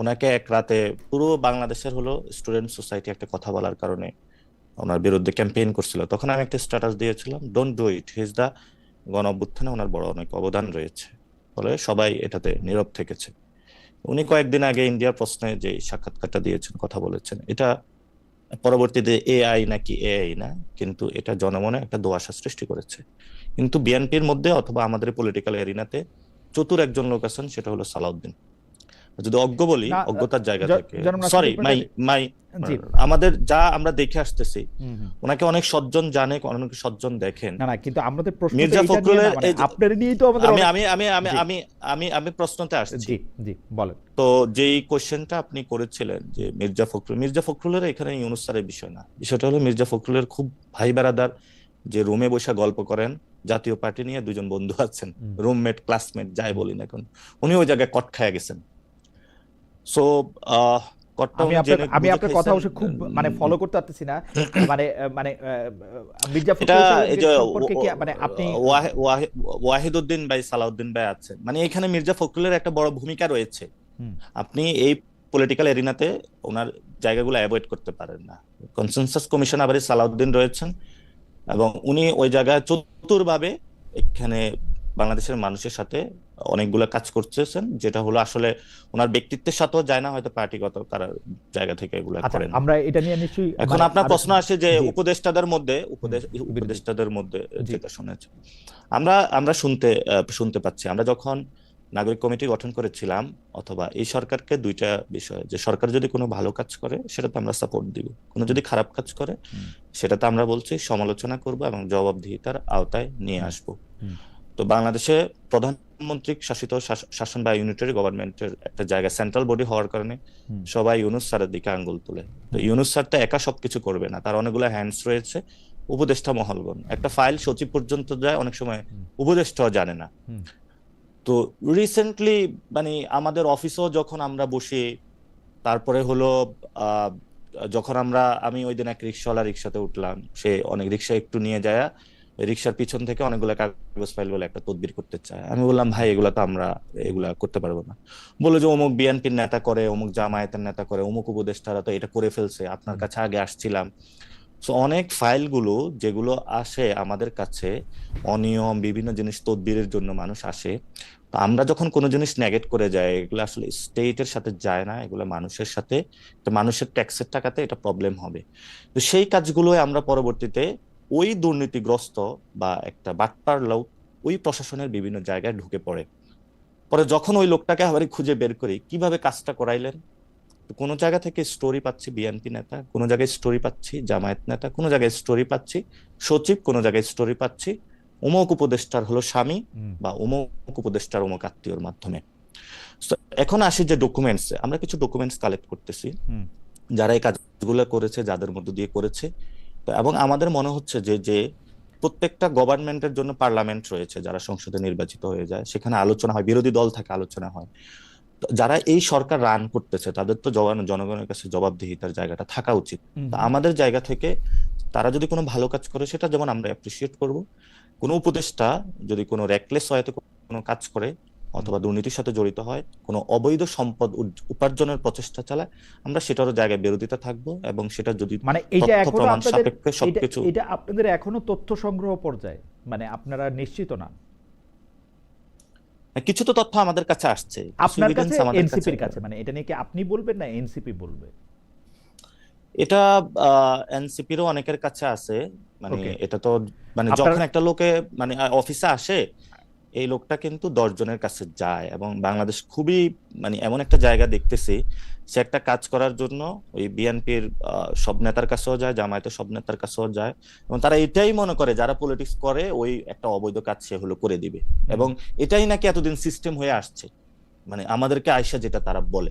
ওনাকে এক রাতে পুরো বাংলাদেশের হলো স্টুডেন্ট সোসাইটি একটা কথা বলার কারণে ওনার বিরুদ্ধে ক্যাম্পেইন করছিল, তখন আমি একটা স্ট্যাটাস দিয়েছিলাম, don't do it, he is the, গণ অভ্যুত্থানে ওনার বড় অনেক অবদান রয়েছে, ফলে সবাই এটাতে নীরব থেকেছে। উনি কয়েকদিন আগে ইন্ডিয়ার প্রশ্নে যে সাক্ষাৎকারটা দিয়েছেন, কথা বলেছেন, এটা পরবর্তীতে এআই নাকি এআই না, কিন্তু এটা জনমনে একটা দোয়াশা সৃষ্টি করেছে। কিন্তু বিএনপির মধ্যে অথবা আমাদের পলিটিক্যাল এরিনাতে চতুর একজন লোক আছেন, সেটা হলো সালাউদ্দিন। যদি অজ্ঞ বলি, অজ্ঞতার জায়গা থেকে, সরি আমাদের যা আমরা দেখে আসতেছি, ওনাকে অনেক সজ্জন জানে, অনেক সজ্জন দেখেন। না কিন্তু আমাদের প্রশ্ন মির্জা ফখরুলের, আপনার নিয়েই তো আমাদের, আমি প্রশ্নতে আসছি। জি বলেন। তো যেই কোশ্চেনটা আপনি করেছিলেন যে মির্জা ফখরুলের এখানে ইউনূস স্যারের বিষয় না, বিষয়টা হলো মির্জা ফখরুলের খুব ভাই বেড়াদার, যে রুমে বসে গল্প করেন, জাতীয় পার্টি নিয়ে 2জন বন্ধু আছেন, রুমমেট ক্লাসমেট যাই বলি না এখন, উনি ওই জায়গায় কট খায়া গেছেন। সো আমি আপনার কথা অবশ্য খুব ফলো করতে পারতেছি না, মির্জা ফখরুল সম্পর্কে কি আপনি ওয়াহিদউদ্দিন ভাই, সালাউদ্দিন ভাই আছেন, এখানে মির্জা ফখরুলের একটা বড় ভূমিকা রয়েছে। আপনি এই পলিটিক্যাল এরিনাতে ওনার জায়গাগুলো অ্যাভয়েড করতে পারেন না। কনসেনসাস কমিশন আবার সালাউদ্দিন রয়েছেন, এবং উনি ওই জায়গায় চতুরভাবে এখানে বাংলাদেশের মানুষের সাথে অনেকগুলো কাজ করতেছেন, যেটা হলো আসলে ওনার ব্যক্তিত্বের সাথেও যায় না, হয়তো পার্টিগত কারার জায়গা থেকে এগুলো করেন। আমরা এটা নিয়ে নিশ্চয়ই, এখন আপনার প্রশ্ন আসে যে উপদেষ্টাদের মধ্যে যেটা শুনেছি, আমরা শুনতে পাচ্ছি, আমরা যখন নাগরিক কমিটি গঠন করেছিলাম, অথবা এই সরকারকে 2টা বিষয়, যে সরকার যদি কোনো ভালো কাজ করে সেটাতে আমরা সাপোর্ট দিব, কোনো যদি খারাপ কাজ করে সেটাতে আমরা বলছি সমালোচনা করব এবং জবাবদিহিতার আওতায় নিয়ে আসব। তো বাংলাদেশে প্রধানমন্ত্রী শাসিত শাসন বা ইউনিটারি গভর্নমেন্টের একটা জায়গা, সেন্ট্রাল বডি হওয়ার কারণে সবাই ইউনূস স্যারের দিকে আঙ্গুল তুলে। তো ইউনূস স্যার তো একা সবকিছু করবে না, তার অনেকগুলো হ্যান্ডস রয়েছে, উপদেষ্টা মহলগণ, একটা ফাইল সচিব পর্যন্ত যায়, অনেক সময় উপদেষ্টাও জানে না। তো রিসেন্টলি আমাদের অফিসেও যখন আমরা বসি, তারপরে হলো যখন আমি ওই দিন এক রিক্সাওয়ালা রিক্সাতে উঠলাম, সে অনেক রিক্সা একটু নিয়ে যায়, রিক্সার পিছন থেকে অনেকগুলো কাগজ ফাইল বলে একটা তদবির করতে চায়। আমি বললাম ভাই এগুলা তো আমরা এগুলা করতে পারবো না। বললো যে অমুক বিএনপির নেতা করে, অমুক জামায়াতের নেতা করে, অমুক উপদেষ্টারা তো এটা করে ফেলছে, আপনার কাছে আগে আসছিলাম। তো অনেক ফাইলগুলো যেগুলো আসে আমাদের কাছে, অনিয়ম বিভিন্ন জিনিস তদবিরের জন্য মানুষ আসে, তো আমরা যখন কোনো জিনিস নেগেট করে যাই, এগুলো আসলে স্টেটের সাথে যায় না, এগুলো মানুষের সাথে, তো মানুষের ট্যাক্সের টাকাতে এটা প্রবলেম হবে। তো সেই কাজগুলো আমরা পরবর্তীতে ওই দুর্নীতিগ্রস্ত বা একটা বাটপার লোক ওই প্রশাসনের বিভিন্ন জায়গায় ঢুকে পড়ে। পরে যখন ওই লোকটাকে আবার খুঁজে বের করি কিভাবে কাজটা করাইলেন, তো কোনো জায়গা থেকে স্টোরি পাচ্ছি বিএনপি নেতা, কোনো জায়গায় স্টোরি পাচ্ছি জামায়াত নেতা, কোনো জায়গায় স্টোরি পাচ্ছি সচিব, কোনো জায়গায় স্টোরি পাচ্ছি অমুক উপদেষ্টার হলো স্বামী বা অমুক উপদেষ্টার অমুক আত্মীয়র মাধ্যমে। তো এখন আসি যে ডকুমেন্টস, আমরা কিছু ডকুমেন্টস কালেক্ট করতেছি যারা এই কাজগুলো করেছে, যাদের মধ্য দিয়ে করেছে। তো এবং আমাদের মনে হচ্ছে যে যে প্রত্যেকটা গভর্নমেন্টের জন্য পার্লামেন্ট রয়েছে, যারা সংসদে নির্বাচিত হয়ে যায়, সেখানে আলোচনা হয়, বিরোধী দল থাকে, আলোচনা হয়। যারা এই সরকার রান করতেছে তাদের তো জনগণের কাছে জবাবদিহিতার জায়গাটা থাকা উচিত। তো আমাদের জায়গা থেকে তারা যদি কোনো ভালো কাজ করে সেটা যেমন আমরা অ্যাপ্রিসিয়েট করব, কোনো উপদেষ্টা যদি কোনো রেকলেস ওয়েতে কোনো কাজ করে অথবা দুর্নীতির সাথে জড়িত হয়, কোনো অবৈধ সম্পদ উপার্জনের প্রচেষ্টা চালায়, আমরা সেটারও জায়গায় বিরোধিতা থাকবো, এবং সেটা যদি মানে এইটা তথ্য এখনো প্রমাণ আপনাদের সাপেক্ষে সবকিছু। এটা আপনাদের এখনো তথ্য সংগ্রহ পর্যায়ে, মানে আপনারা নিশ্চিত না? কিছু তো তথ্য আমাদের কাছে আসছে, কিছু আপনার কাছে, এভিডেন্স আমাদের কাছে। এনসিপির কাছে, মানে এটা নিয়ে কি আপনি বলবেন না এনসিপি বলবে? এটা এনসিপিরও অনেকের কাছে আছে। মানে ওকে, এটা তো মানে আপনার যখন একটা লোকে মানে অফিসে আসে, এই লোকটা কিন্তু 10 জনের কাছে যায়, এবং বাংলাদেশ খুবই মানে এমন একটা জায়গা দেখতেছি, সে একটা কাজ করার জন্য ওই বিএনপির সব নেতার কাছেও যায়, জামায়াতের সব নেতার কাছেও যায়, এবং তারা এটাই মনে করে যারা পলিটিক্স করে ওই একটা অবৈধ কাজ সে হলো করে দিবে, এবং এটাই নাকি এতদিন সিস্টেম হয়ে আসছে, মানে আমাদেরকে আয়সা যেটা তারা বলে।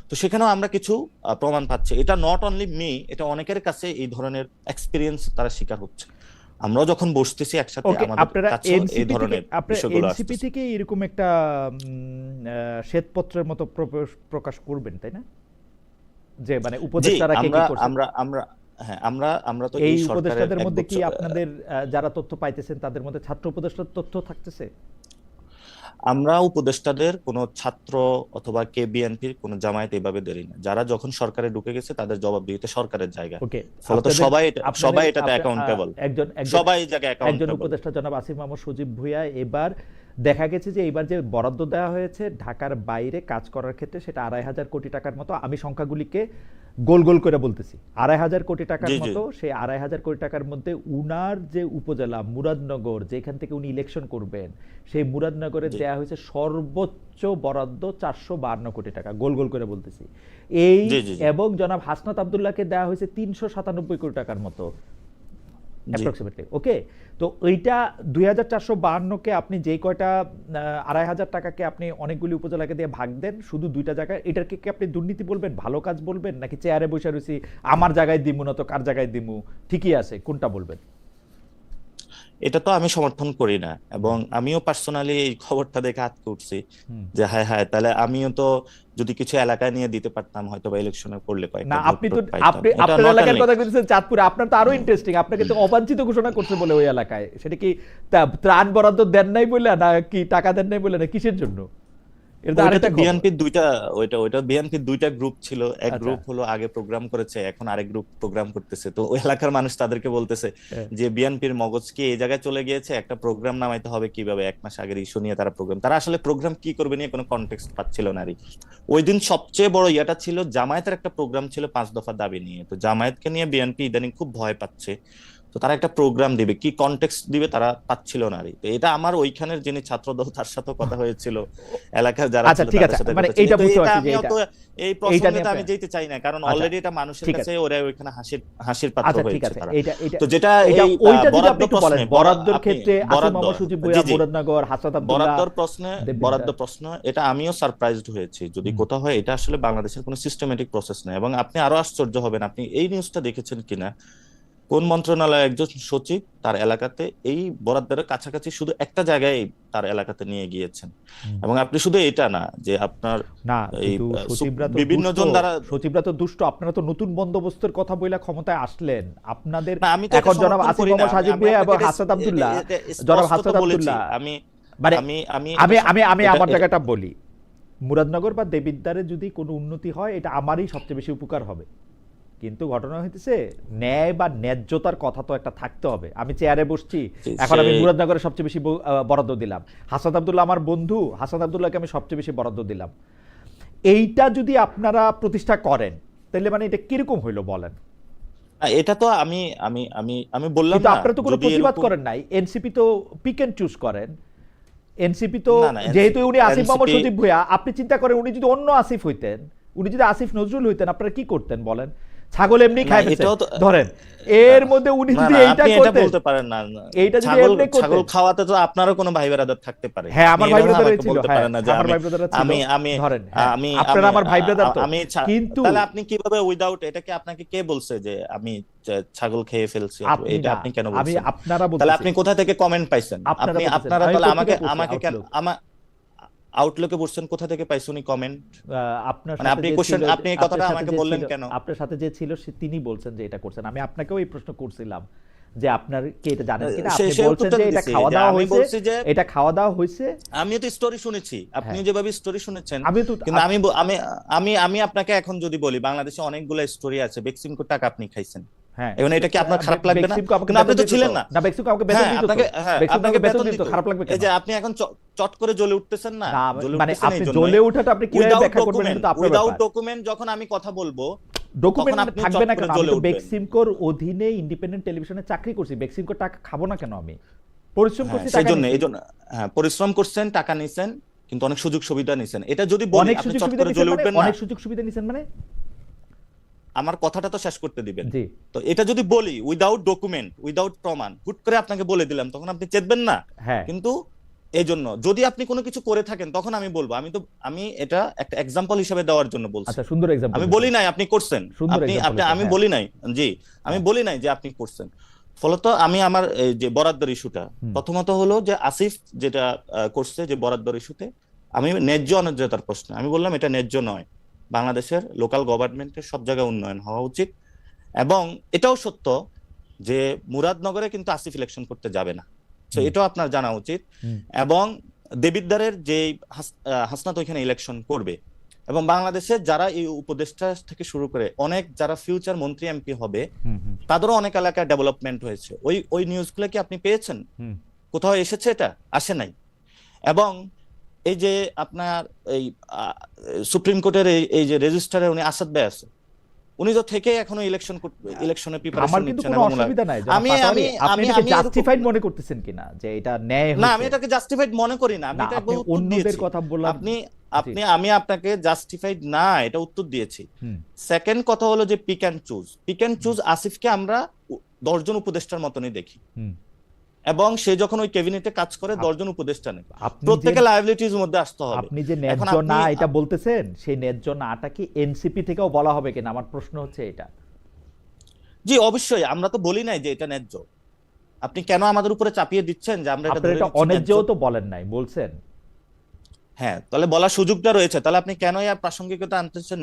তো সেখানেও আমরা কিছু প্রমাণ পাচ্ছি। এটা নট অনলি মি, এটা অনেকের কাছে এই ধরনের এক্সপিরিয়েন্স তারা শিকার হচ্ছে। আমরাও যখন বসতেছি একসাথে, ওকে, আমাদের আপনারা কাছেও এই এনসিপি থেকে, ধরনের আপনারা বিষয়গুলো এনসিপি আসতেছে। থেকে এরকম একটা শ্বেতপত্রের মতো প্রকাশ করবেন, তাই না? যে মানে জি, উপদেষ্টারা কে কি আমরা করছে, আমরা আমরা হ্যাঁ, আমরা তো এই এই সরকারের উপদেষ্টাদের এক মধ্যে কি বছর আপনাদের যারা তথ্য পাইতেছেন তাদের মধ্যে ছাত্র উপদেষ্টার তথ্য থাকতেছে? আমরা উপদেষ্টাদের কোনো ছাত্র অথবা কে বিএনপির কোনো জামায়াত এইভাবে দেরি না, যারা যখন সরকারে ঢুকে গেছে তাদের জবাবদিহিতে সরকারের জায়গা। ওকে, ফলত সবাই এটাতে অ্যাকাউন্টেবল, একজন সবাই এই জায়গায় একজন অ্যাকাউন্টেবল। উপদেষ্টা জনাব আসিফ মাহমুদ সজীব ভুঁইয়া, এবার দেখা গেছে যে এবার যে বরাদ্দ দেওয়া হয়েছে ঢাকার বাইরে কাজ করার ক্ষেত্রে, সেটা 2,500 কোটি টাকার মতো, আমি সংখ্যাগুলিকে গোল গোল করে বলতেছি, 2,500 কোটি টাকার জি জি মতো। সেই 2,500 কোটি টাকার মধ্যে উনার যে উপজেলা মুরাদনগর, যেখান থেকে উনি ইলেকশন করবেন, সেই মুরাদনগরে জি দেয়া হয়েছে সর্বোচ্চ বরাদ্দ 452 কোটি টাকা, গোল গোল করে বলতেছি এই। জি জি জি এবং জনাব হাসনাত আব্দুল্লাহকে দেওয়া হয়েছে 397 কোটি টাকার মতো জি অ্যাপ্রক্সিমেটলি। ওকে, তো এইটা 2,452-কে আপনি যেই কয়টা 2,500 টাকাকে আপনি অনেকগুলি উপজেলাকে দিয়ে ভাগ দেন শুধু দুইটা জায়গায়, এটাকে কি আপনি দুর্নীতি বলবেন, ভালো কাজ বলবেন, নাকি চেয়ারে বসে রয়েছি আমার জায়গায় দিমু না তো কার জায়গায় দিমু, ঠিকই আছে, কোনটা বলবেন? এটা তো আমি সমর্থন করি না, এবং আমিও পার্সোনালি এই খবরটা দেখে আটকে উঠছি যে হায় হায়, তাহলে আমিও তো যদি কিছু এলাকায় নিয়ে দিতে পারতাম, হয়তো বা ইলেকশনে করলে না, কয়েকটা আপনি তো ভোট পাইতাম। এটা আপনার নট এলাকার অনলি, কথা বলছেন চাঁদপুরে, আপনার তো আরো ইন্টারেস্টিং, আপনাকে তো অবাঞ্ছিত ঘোষণা করছে বলে ওই এলাকায়, সেটা কি ত্রাণ বরাদ্দ দেন নাই বলে, না কি টাকা দেন নাই বলে, না কিসের জন্য? এটা তো আরেকটা খবর। বিএনপির দুইটা, ওইটা বিএনপির দুইটা গ্রুপ ছিল, এক আচ্ছা, গ্রুপ হলো আগে প্রোগ্রাম করেছে, এখন আরেক গ্রুপ প্রোগ্রাম করতেছে। তো ওই এলাকার মানুষ তাদেরকে বলতেছে হ্যাঁ। যে বিএনপির মগজ কি এই জায়গায় চলে গিয়েছে, একটা প্রোগ্রাম নামাইতে হবে কিভাবে, 1 মাস আগের ইস্যু নিয়ে তারা প্রোগ্রাম, তারা আসলে প্রোগ্রাম কি করবে নিয়ে কোনো কনটেক্সট পাচ্ছিল না। ওই দিন সবচেয়ে বড় ইয়াটা ছিল জামায়াতের একটা প্রোগ্রাম ছিল 5 দফা দাবি নিয়ে, তো জামায়াতকে নিয়ে বিএনপি ইদানিং খুব ভয় পাচ্ছে। তো তারা একটা প্রোগ্রাম দিবে, কি কনটেক্সট দিবে তারা পাচ্ছিল না। তো এটা আমার ওইখানের যিনি ছাত্রদল তার সাথে কথা হয়েছিল, এলাকার যারা আচ্ছা, ছিল ঠিক তাদের আছে, সাথে মানে কথা ছিল। এইটা তো বুঝতে এটা পারছি যে আমিও এটা তো এই এইটা প্রসঙ্গে নিয়ে তো আমি যেতে চাই না, কারণ আচ্ছা অলরেডি এটা মানুষের ঠিক কাছে আছে, ওরা ওইখানে হাসির পাত্র আচ্ছা ঠিক হয়েছে আছে, তারা। এটা এটা তো যেটা এটা এই ওইটা যদি বরাদ্দ আপনি একটু বলেন, প্রশ্নে বরাদ্দর আপনি ক্ষেত্রে আসিফ বরাদ্দ, মোহাম্মদ সজীব জি ভুঁইয়া, জি, মুরাদনগর, হাসনাত আব্দুল্লাহ, বরাদ্দ দেববিদ্যা। প্রশ্ন, এটা আমিও সারপ্রাইজড হয়েছি যদি কোথাও হয়। এটা আসলে বাংলাদেশের কোনো সিস্টেমেটিক প্রসেস নেই, এবং আপনি আরো আশ্চর্য হবেন, আপনি এই নিউজটা দেখেছেন কিনা, কোন মন্ত্রণালয়ের একজন সচিব তার এলাকাতে এই বরাদ্দের কাছাকাছি শুধু একটা জায়গায় তার এলাকাতে নিয়ে গিয়েছেন। এবং আপনি শুধু এটা না যে আপনার না, এই কিন্তু সচিবরা তো বিভিন্ন দুষ্ট, জন দ্বারা, সচিবরা তো দুষ্ট। আপনারা তো নতুন বন্দোবস্তের কথা বইলা ক্ষমতায় আসলেন, আপনাদের না আমি তো এটা এখন জনাব সমর্থন আসিফ করি না, মোহাম্মদ সাজিদ আমি ভুঁইয়া এবং আপনাকে হাসনাত আব্দুল্লাহ, জনাব স্পষ্টত হাসনাত বলেছি। আব্দুল্লাহ, আমি মানে আমি আমি আমি এটা আমি আমি এটা আমার এটা- জায়গাটা বলি, মুরাদনগর বা দেবিদ্বারে যদি কোনো উন্নতি হয় এটা আমারই সবচেয়ে বেশি উপকার হবে। কিন্তু ঘটনা হইতেছে ন্যায় বা ন্যায্যতার কথা তো একটা থাকতে হবে। আমি চেয়ারে বসছি, এখন আমি মুরাদনগরে সবচেয়ে বেশি বরাদ্দ দিলাম, হাসনাত আব্দুল্লাহ আমার বন্ধু, হাসনাত আব্দুল্লাহকে আমি সবচেয়ে বেশি বরাদ্দ দিলাম। এইটা যদি আপনারা প্রতিষ্ঠা করেন তাহলে মানে এটা কিরকম হইলো বলেন? এটা তো আমি আমি আমি আমি বললাম কিন্তু না, আপনারা তো কোনো যদি প্রতিবাদ এরকম, করেন নাই। এনসিপি তো পিক এন্ড চুজ করেন। এনসিপি তো না না যেহেতু উনি আসিফ মোহাম্মদ এনসিপি, সজীব ভুঁইয়া, আপনি চিন্তা করেন উনি যদি অন্য আসিফ হইতেন, উনি যদি আসিফ নজরুল হইতেন, আপনারা কি করতেন বলেন? ছাগল এমনি না খায় ফেলছেন এটাও তো, ধরেন, না এর মধ্যে উনি না যদি না, এইটা আপনি এটা করতেন, বলতে পারেন না। এইটা যদি ছাগল এমনি ছাগল করতেন। খাওয়াতে তো আপনারও কোনো ভাই ব্রাদার থাকতে পারে। হ্যাঁ, আপনি আমার ভাই এভাবে ব্রাদার আমাকে ছিল, বলতে হ্যাঁ পারেন না যে আমার আমি ভাই ব্রাদার ছিল, আমি আমি ধরেন, হ্যাঁ আমি আপনারা আমার ভাই ব্রাদার তো, আমি কিন্তু তাহলে আপনি কিভাবে উইদাউট, এটাকে আপনাকে কে বলছে যে আমি ছাগল খেয়ে ফেলছি? আপনি এটা না, আপনি কেন আমি বলছেন? আপনারা তাহলে বলতেছি, আপনি কোথা থেকে কমেন্ট পাইছেন? আপনারা বলতেছেন। আপনারা আমি তাহলে পত্রিকা পড়ছি, আমাকে কেন আউটলুক। আউটলুকে বলছেন, কোথা থেকে পাইছেন কমেন্ট? আপনার মানে সাথে আপনি যে কোশ্চেন, ছিল, আপনি এই আপনার কথাটা সাথে আমাকে যে বললেন ছিল, কেন? আপনার সাথে যে ছিল তিনি বলছেন যে এটা করছেন। আমি আপনাকেও এই প্রশ্ন করছিলাম যে আপনার কি এটা জানেন কিনা। আপনি সে বলছেন উত্তরটা যে এটা দিছি, খাওয়া যে দাওয়া আমি হয়েছে, বলছি যে এটা খাওয়া দাওয়া হয়েছে। আমিও তো স্টোরি শুনেছি, আপনি হ্যাঁ, যেভাবে স্টোরি শুনেছেন। আমি তো কিন্তু আমি আমি আমি আমি আপনাকে এখন যদি বলি, বাংলাদেশে অনেকগুলো স্টোরি আছে, বেক্সিমকো টাকা আপনি খাইছেন, হ্যাঁ, এখন এটা কি আপনার খারাপ লাগবে না? বেক্সিমকো আমাকে কিন্তু আপনি বেতন তো দিত ছিলেন তো। না। না, বেক্সিমকো আমাকে বেতন হ্যাঁ দিত তো, আপনাকে, হ্যাঁ বেক্সিমকো আপনাকে আমাকে বেতন বেতন দিত, দিত। খারাপ লাগবে এই কেন? যে আপনি এখন চট করে জ্বলে উঠতেছেন না, না জ্বলে মানে উঠতেছেন এই আপনি জন্যই। জ্বলে ওঠাটা আপনি কিভাবে উইদাউট ব্যাখ্যা করবেন ডকুমেন্ট, এটা তো আপনার উইদাউট ব্যাপার। ডকুমেন্ট যখন আমি কথা বলবো, ডকুমেন্ট তখন আপনি থাকবে চট না করে কেন? আমি জ্বলে তো উঠবেন। বেক্সিমকোর অধীনে ইন্ডিপেন্ডেন্ট টেলিভিশনে চাকরি করছি, বেক্সিমকোর টাকা খাবো না কেন? আমি পরিশ্রম হ্যাঁ করছি, সেই টাকা জন্য, নিছি। এই জন্য, হ্যাঁ পরিশ্রম করছেন, টাকা নিছেন, কিন্তু অনেক সুযোগ সুবিধা নিছেন। এটা যদি বলি অনেক আপনি সুযোগ চট সুবিধা করে নিছেন জ্বলে মানে, উঠবেন না। অনেক সুযোগ সুবিধা নিছেন মানে, আমার কথাটা তো শেষ করতে দিবেন। জি তো এটা যদি বলি উইদাউট ডকুমেন্ট, উইদাউট প্রমাণ, হুট করে আপনাকে বলে দিলাম, তখন আপনি চেতবেন না। হ্যাঁ। কিন্তু এই জন্য যদি আপনি কোনো কিছু করে থাকেন, তখন আমি বলবো। আমি এটা একটা এক্সাম্পল হিসেবে দেওয়ার জন্য বলছি। আচ্ছা, সুন্দর এক্সাম্পল। আমি বলি নাই আপনি করছেন, সুন্দর আপনি এক্সাম্পল আপনি এটা, আমি হ্যাঁ। বলি নাই, জি আমি হ্যাঁ। বলি নাই যে আপনি করছেন। ফলত আমি আমার এই যে বরাদ্দের ইস্যুটা, প্রথমত হলো যে আসিফ যেটা করছে যে বরাদ্দের ইস্যুতে, আমি ন্যায্য অন্যায্যতার প্রশ্ন আমি বললাম এটা ন্যায্য নয়। বাংলাদেশের লোকাল গভর্নমেন্টের সব জায়গায় উন্নয়ন হওয়া উচিত। এবং এটাও সত্য যে মুরাদনগরে কিন্তু আসিফ ইলেকশন করতে যাবে না, তো এটাও আপনার জানা উচিত। এবং দেবিদ্বারের যে হাসনাত ওইখানে ইলেকশন করবে, এবং বাংলাদেশের যারা এই উপদেষ্টা থেকে শুরু করে অনেক যারা ফিউচার মন্ত্রী এমপি হবে, তাদেরও অনেক এলাকায় ডেভেলপমেন্ট হয়েছে। ওই নিউজগুলো কি আপনি পেয়েছেন? কোথাও এসেছে? এটা আসে নাই। এবং এই যে আপনার এই সুপ্রিম কোর্টের এই যে রেজিস্ট্রারে উনি আসাদ ভাই আছে, উনি তো থেকে এখনো ইলেকশনের প্রিপারেশন আমার কিন্তু নিচ্ছেন। কোনো অসুবিধা নাই। আমি আমি আপনি এটাকে জাস্টিফাইড মনে করতেছেন কিনা যে এটা ন্যায় হচ্ছে? না, আমি এটাকে জাস্টিফাইড মনে করি না। আমি এটা আপনি অন্যদের কথা বললাম। আমি আপনাকে জাস্টিফাইড না এটা উত্তর দিয়েছি। সেকেন্ড কথা হলো যে পিক এন্ড চুজ আসিফকে আমরা 10 জন উপদেষ্টার মতনই দেখি, এবং সে যখন ওই ক্যাবিনেটে কাজ করে 10 জন উপদেষ্টা নেই, প্রত্যেকে লায়াবিলিটির মধ্যে আসতে হবে। আপনি যে ন্যায্য না এটা বলতেছেন, সেই ন্যায্য নাটা কি এনসিপি থেকেও বলা হবে কিনা? আমার প্রশ্ন হচ্ছে এটা। জি অবশ্যই, আমরা তো বলি নাই যে এটা ন্যায্য। আপনি কেন আমাদের উপরে চাপিয়ে দিচ্ছেন যে আমরা এটা ধরে নিচ্ছি? অন্যায্যও তো বলেন নাই, বলছেন। হ্যাঁ, তাহলে বলার সুযোগটা রয়েছে, তাহলে আপনি কেন এর প্রাসঙ্গিকতা আনতেছেন?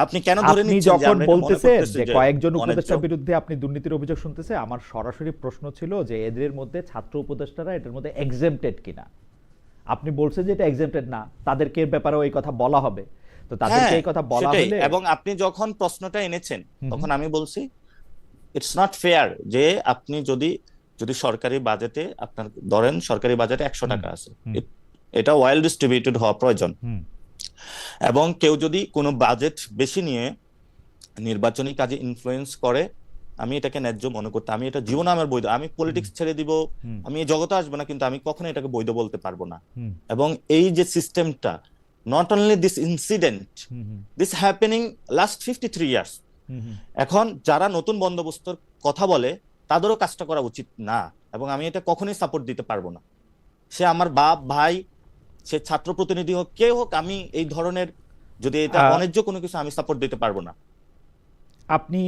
আপনি কেন ধরে নিচ্ছেন যে যখন বলতেছেন যে কয়েকজন অন্যায্য? উপদেষ্টার বিরুদ্ধে আপনি দুর্নীতির অভিযোগ শুনতেছে, আমার সরাসরি প্রশ্ন ছিল যে এদের মধ্যে ছাত্র উপদেষ্টারা এটার মধ্যে এক্সেম্পটেড কিনা। আপনি বলছেন যে এটা এক্সেম্পটেড না, তাদেরকে ব্যাপারেও এই কথা বলা হবে। তো তাদেরকে এই কথা বলা হলে, এবং আপনি যখন প্রশ্নটা এনেছেন তখন আমি বলছি ইটস নট ফেয়ার যে আপনি যদি সরকারি বাজেটে আপনার ধরেন সরকারি বাজেটে 100 টাকা আছে, এটা ওয়েল ডিস্ট্রিবিউটেড হওয়া প্রয়োজন। এবং কেউ যদি কোনো বাজেট বেশি নিয়ে নির্বাচনী কাজে ইনফ্লুয়েন্স করে, আমি এটাকে ন্যায্য মনে করতে, আমি এটা জীবনে আমার বৈধ, আমি পলিটিক্স ছেড়ে দিব, আমি এই জগতে আসবো না, কিন্তু আমি কখনো এটাকে বৈধ বলতে পারবো না। এবং এই যে সিস্টেমটা, not only this incident, this happening last 53 years. এখন যারা নতুন বন্দোবস্তর কথা বলে তাদেরও কাজটা করা উচিত না, এবং আমি এটা কখনোই সাপোর্ট দিতে পারবো না। সে আমার বাপ ভাই, সে ছাত্র প্রতিনিধি হোক, কে হোক, আমি এই ধরনের যদি এটা অন্যায্য কোনো কিছু আমি সাপোর্ট দিতে পারবো না। আপনি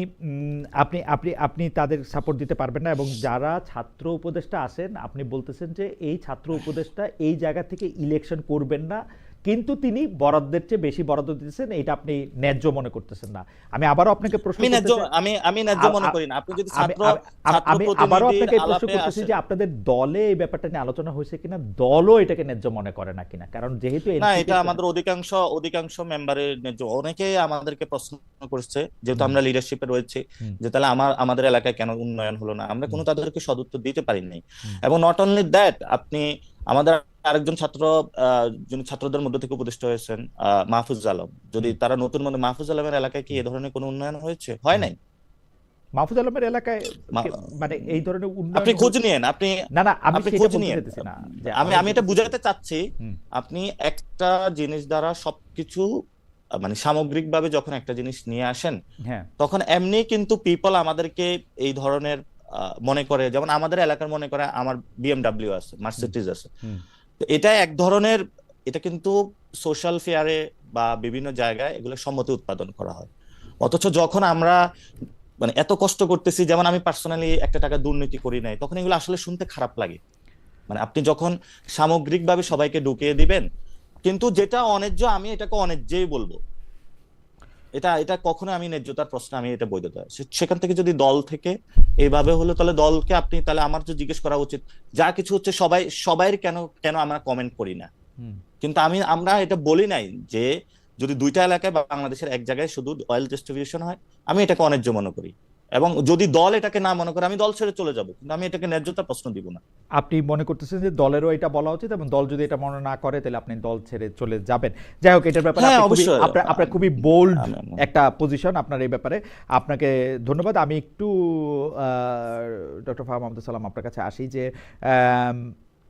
আপনি আপনি আপনি তাদের সাপোর্ট দিতে পারবেন না, এবং যারা ছাত্র উপদেষ্টা আছেন আপনি বলতেছেন যে এই ছাত্র উপদেষ্টা এই জায়গা থেকে ইলেকশন করবেন না, কিন্তু তিনি বরাদ্দের চেয়ে বেশি বরাদ্দ দিতেছেন, এটা আপনি ন্যায্য মনে করতেছেন না। আমি আবারও আপনাকে প্রশ্ন আমি ন্যায্য করতে চাই, আমি ন্যায্য মনে করি না। আপনি যদি আমি ছাত্র আমি ছাত্র আমি আবারও প্রতিনিধির আপনাকে এই প্রশ্ন আলাপে করতেছি আসেন, যে আপনাদের দলে এই ব্যাপারটা নিয়ে আলোচনা হয়েছে কিনা, দলও এটাকে ন্যায্য মনে করে না কিনা, কারণ যেহেতু না এনসিপি। এটা আমাদের অধিকাংশ মেম্বারের ন্যায্য। অনেকেই আমাদেরকে প্রশ্ন করছে, যেহেতু হুম আমরা লিডারশিপে রয়েছে, হুম যে তাহলে আমাদের এলাকায় কেন উন্নয়ন হলো না। আমরা হুম কোনো তাদেরকে সদুত্তর দিতে পারি নাই। হুম এবং নট অনলি দ্যাট, আপনি আমাদের আরেকজন ছাত্র, যিনি ছাত্রদের মধ্যে থেকে উপদেষ্টা হয়েছেন, মাহফুজ আলম, যদি হুম তারা নতুন মধ্যে, মাহফুজ আলমের এলাকায় কি এ ধরনের কোনো উন্নয়ন হয়েছে? হয় হুম। নাই। মাহফুজ আলমের এলাকায় মা- মানে এই ধরনের উন্নয়ন আপনি খোঁজ নিয়েন, না না, আমি আপনি সেটা খোঁজ বলতে নিয়েন। চাইতেছি না, যে আমি আমি আমি এটা বলতে চাইছি। বুঝাতে চাচ্ছি, হুম আপনি একটা জিনিস দ্বারা সবকিছু, মানে সামগ্রিকভাবে যখন একটা জিনিস নিয়ে আসেন, হ্যাঁ তখন এমনি কিন্তু পিপল আমাদেরকে এই ধরনের মনে করে, যেমন আমাদের এলাকার মনে করে আমার বিএমডব্লিউ আছে, হুম মার্সিডিজ আছে। হুম তো এটা এক ধরনের, এটা কিন্তু সোশ্যাল ফেয়ারে বা বিভিন্ন জায়গায় এগুলো সম্মতি উৎপাদন করা হয়। অথচ যখন আমরা মানে এত কষ্ট করতেছি, যেমন আমি পার্সোনালি একটা টাকা দুর্নীতি করি নাই, তখন এগুলো আসলে শুনতে খারাপ লাগে। মানে আপনি যখন সামগ্রিকভাবে সবাইকে ঢুকিয়ে দিবেন, কিন্তু যেটা অন্যায্য আমি এটাকে অন্যায্যই বলবো। এটা এটা কখনো আমি ন্যায্যতার প্রশ্ন আমি এটা বৈধতা, সেখান থেকে যদি দল থেকে এইভাবে হলো, তাহলে দলকে আপনি, তাহলে আমার তো জিজ্ঞেস করা উচিত, যা কিছু হচ্ছে সবাই কেন কেন আমরা কমেন্ট করি না। হুম কিন্তু আমরা এটা বলি নাই যে যদি দুইটা এলাকায় বা বাংলাদেশের এক জায়গায় শুধু অয়েল ডিস্ট্রিবিউশন হয়, আমি এটাকে অন্যায্য মনে করি। এবং যদি দল এটাকে না মনে করে, আমি দল ছেড়ে চলে যাব, কিন্তু আমি এটাকে ন্যায্যতার প্রশ্ন দিব না। আপনি মনে করতেছেন যে দলেরও এটা বলা উচিত, এবং দল যদি এটা মনে না করে তাহলে আপনি দল ছেড়ে চলে যাবেন। যাই হোক, এটার ব্যাপারে হ্যাঁ আপনি খুবই অবশ্যই। আপনার খুবই বোল্ড আমি- একটা পজিশন আপনার এই ব্যাপারে। আপনাকে ধন্যবাদ। আমি একটু ডক্টর ফাহাম আব্দুল সালাম আপনার কাছে আসি, যে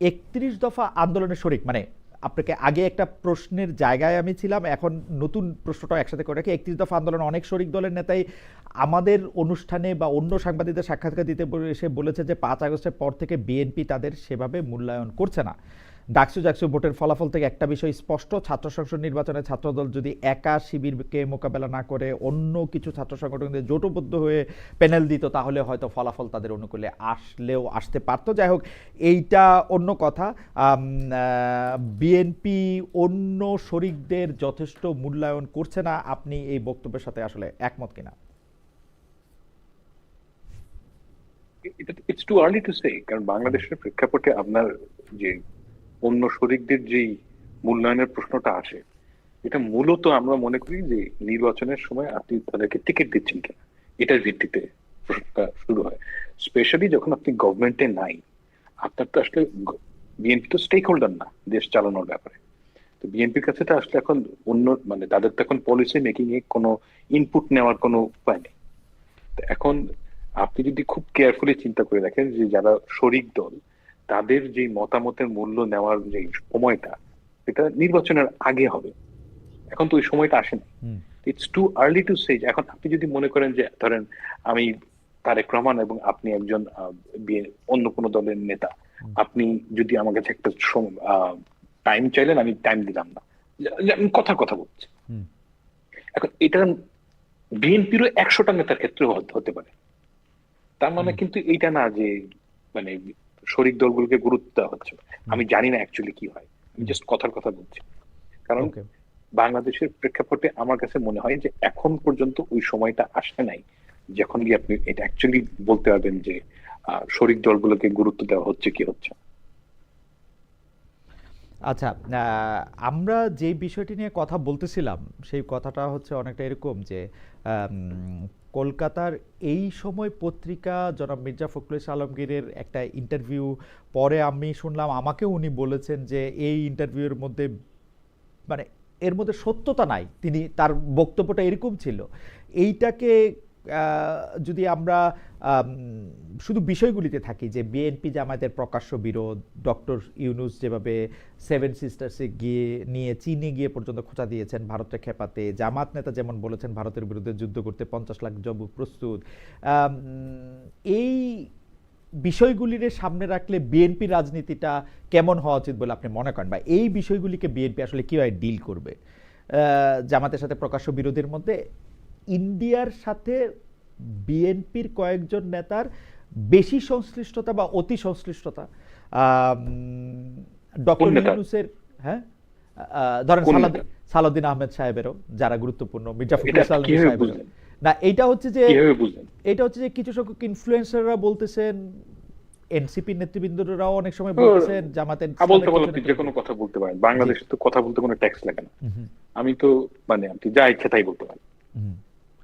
31 দফা আন্দোলনের শরিক, মানে আপনাকে আগে একটা প্রশ্নের জায়গায় আমি ছিলাম, এখন নতুন প্রশ্নটা একসাথে করে রাখি। 31 দফা আন্দোলন অনেক শরিক দলের নেতাই আমাদের অনুষ্ঠানে বা অন্য সাংবাদিকদের সাক্ষাৎকার দিতে এসে বলেছে যে 5 আগস্টের পর থেকে বিএনপি তাদের সেভাবে মূল্যায়ন করছে না। ডাকসু ভোটের ফলাফল থেকে একটা বিষয় স্পষ্ট, ছাত্র সংসদ নির্বাচনে ছাত্রদল যদি একা শিবিরকে মোকাবেলা না করে অন্য কিছু ছাত্র সংগঠনদের জোটবদ্ধ হয়ে প্যানেল দিত, তাহলে হয়তো ফলাফল তাদের অনুকূলে আসতে পারতো। যাই হোক, এইটা অন্য কথা। বিএনপি অন্য শরিকদের যথেষ্ট মূল্যায়ন করছে না, আপনি এই বক্তব্যের সাথে আসলে একমত কিনা? It's too early to say, কারণ বাংলাদেশের প্রেক্ষাপটে আপনার যে অন্য শরিকদের যেই মূল্যায়নের প্রশ্নটা আসে, এটা মূলত আমরা মনে করি যে নির্বাচনের সময় আপনি তাদেরকে টিকিট দিচ্ছেন কিনা, এটার ভিত্তিতে প্রশ্নটা শুরু হয়। স্পেশালি যখন আপনি গভর্নমেন্টে নাই, আপনার তো আসলে বিএনপি তো স্টেক হোল্ডার না দেশ চালানোর ব্যাপারে। তো বিএনপির কাছে তো আসলে এখন অন্য, মানে তাদের তো এখন পলিসি মেকিং এ কোনো ইনপুট নেওয়ার কোনো উপায় নেই। তো এখন আপনি যদি খুব কেয়ারফুলি চিন্তা করে দেখেন যে যারা শরিক দল, তাদের যে মতামতের মূল্য নেওয়ার যে সময়টা, এটা নির্বাচনের আগে হবে। এখন তো ওই সময়টা আসে না। হুম it's too early to say. এখন আপনি যদি মনে করেন যে ধরেন আমি তারেক রহমান এবং আপনি একজন অন্য কোনো দলের নেতা, আপনি যদি আমার কাছে একটা টাইম চাইলেন, আমি টাইম দিলাম না, আমি কথার কথা বলছি। হুম এখন এটা বিএনপিরও 100টা নেতার ক্ষেত্রে হতে পারে। তার মানে হুম কিন্তু এইটা না যে মানে শরিক দলগুলোকে গুরুত্ব দেওয়া হচ্ছে। আমি জানি না অ্যাকচুয়ালি কি হয়, আমি জাস্ট কথার কথা বলছি। কারণ ওকে। বাংলাদেশের প্রেক্ষাপটে আমার কাছে মনে হয় যে এখন পর্যন্ত ওই সময়টা আসে নাই যখন গিয়ে আপনি এটা অ্যাকচুয়ালি বলতে পারবেন যে শরিক দলগুলোকে গুরুত্ব দেওয়া হচ্ছে কি হচ্ছে। আচ্ছা, আমরা যে বিষয়টি নিয়ে কথা বলতেছিলাম সেই কথাটা হচ্ছে অনেকটা এরকম যে কলকাতার এই সময় পত্রিকা জনাব মির্জা ফখরুল ইসলাম আলমগীরের একটা ইন্টারভিউ পরে আমি শুনলাম, আমাকেও উনি বলেছেন যে এই ইন্টারভিউর মধ্যে মানে এর মধ্যে সত্যতা নাই, তার বক্তব্যটা এরকম ছিল। এইটাকে যদি আমরা শুধু বিষয়গুলিতে থাকি, যে বিএনপি জামায়াতের প্রকাশ্য বিরোধ, ডক্টর ইউনূস যেভাবে সেভেন সিস্টার্সে নিয়ে চীনে গিয়ে পর্যন্ত খোঁচা দিয়েছেন ভারতকে খেপাতে, জামাত নেতা যেমন বলেছেন ভারতের বিরুদ্ধে যুদ্ধ করতে 50 লাখ জব প্রস্তুত, এই বিষয়গুলির সামনে রাখলে বিএনপি রাজনীতিটা কেমন হওয়া উচিত বলে আপনি মনে করেন, বা এই বিষয়গুলিকে বিএনপি আসলে কিভাবে ডিল করবে? জামাতের সাথে প্রকাশ্য বিরোধের মধ্যে ইন্ডিয়ার সাথে বিএনপির কয়েকজন নেতার বেশি সংশ্লিষ্টতা বা অতি সংশ্লিষ্টতা, ডক্টর ইউনূসের, হ্যাঁ, ধরেন সালাউদ্দিন আহমেদ সাহেবেরও, যারা গুরুত্বপূর্ণ, মির্জা ফখরুল ইসলাম সাহেবেরও। না, এটা হচ্ছে যে কিছু সংখ্যক ইনফ্লুয়েন্সাররা বলতেছেন, এনসিপি নেতৃবৃন্দরাও অনেক সময় বলতেছেন, জামাতের যে কোনো কথা বলতে পারেন, বাংলাদেশে তো কথা বলতে কোনো ট্যাক্স লাগে না। আমি তো মানে আপনি যা ইচ্ছা তাই বলতে পারেন,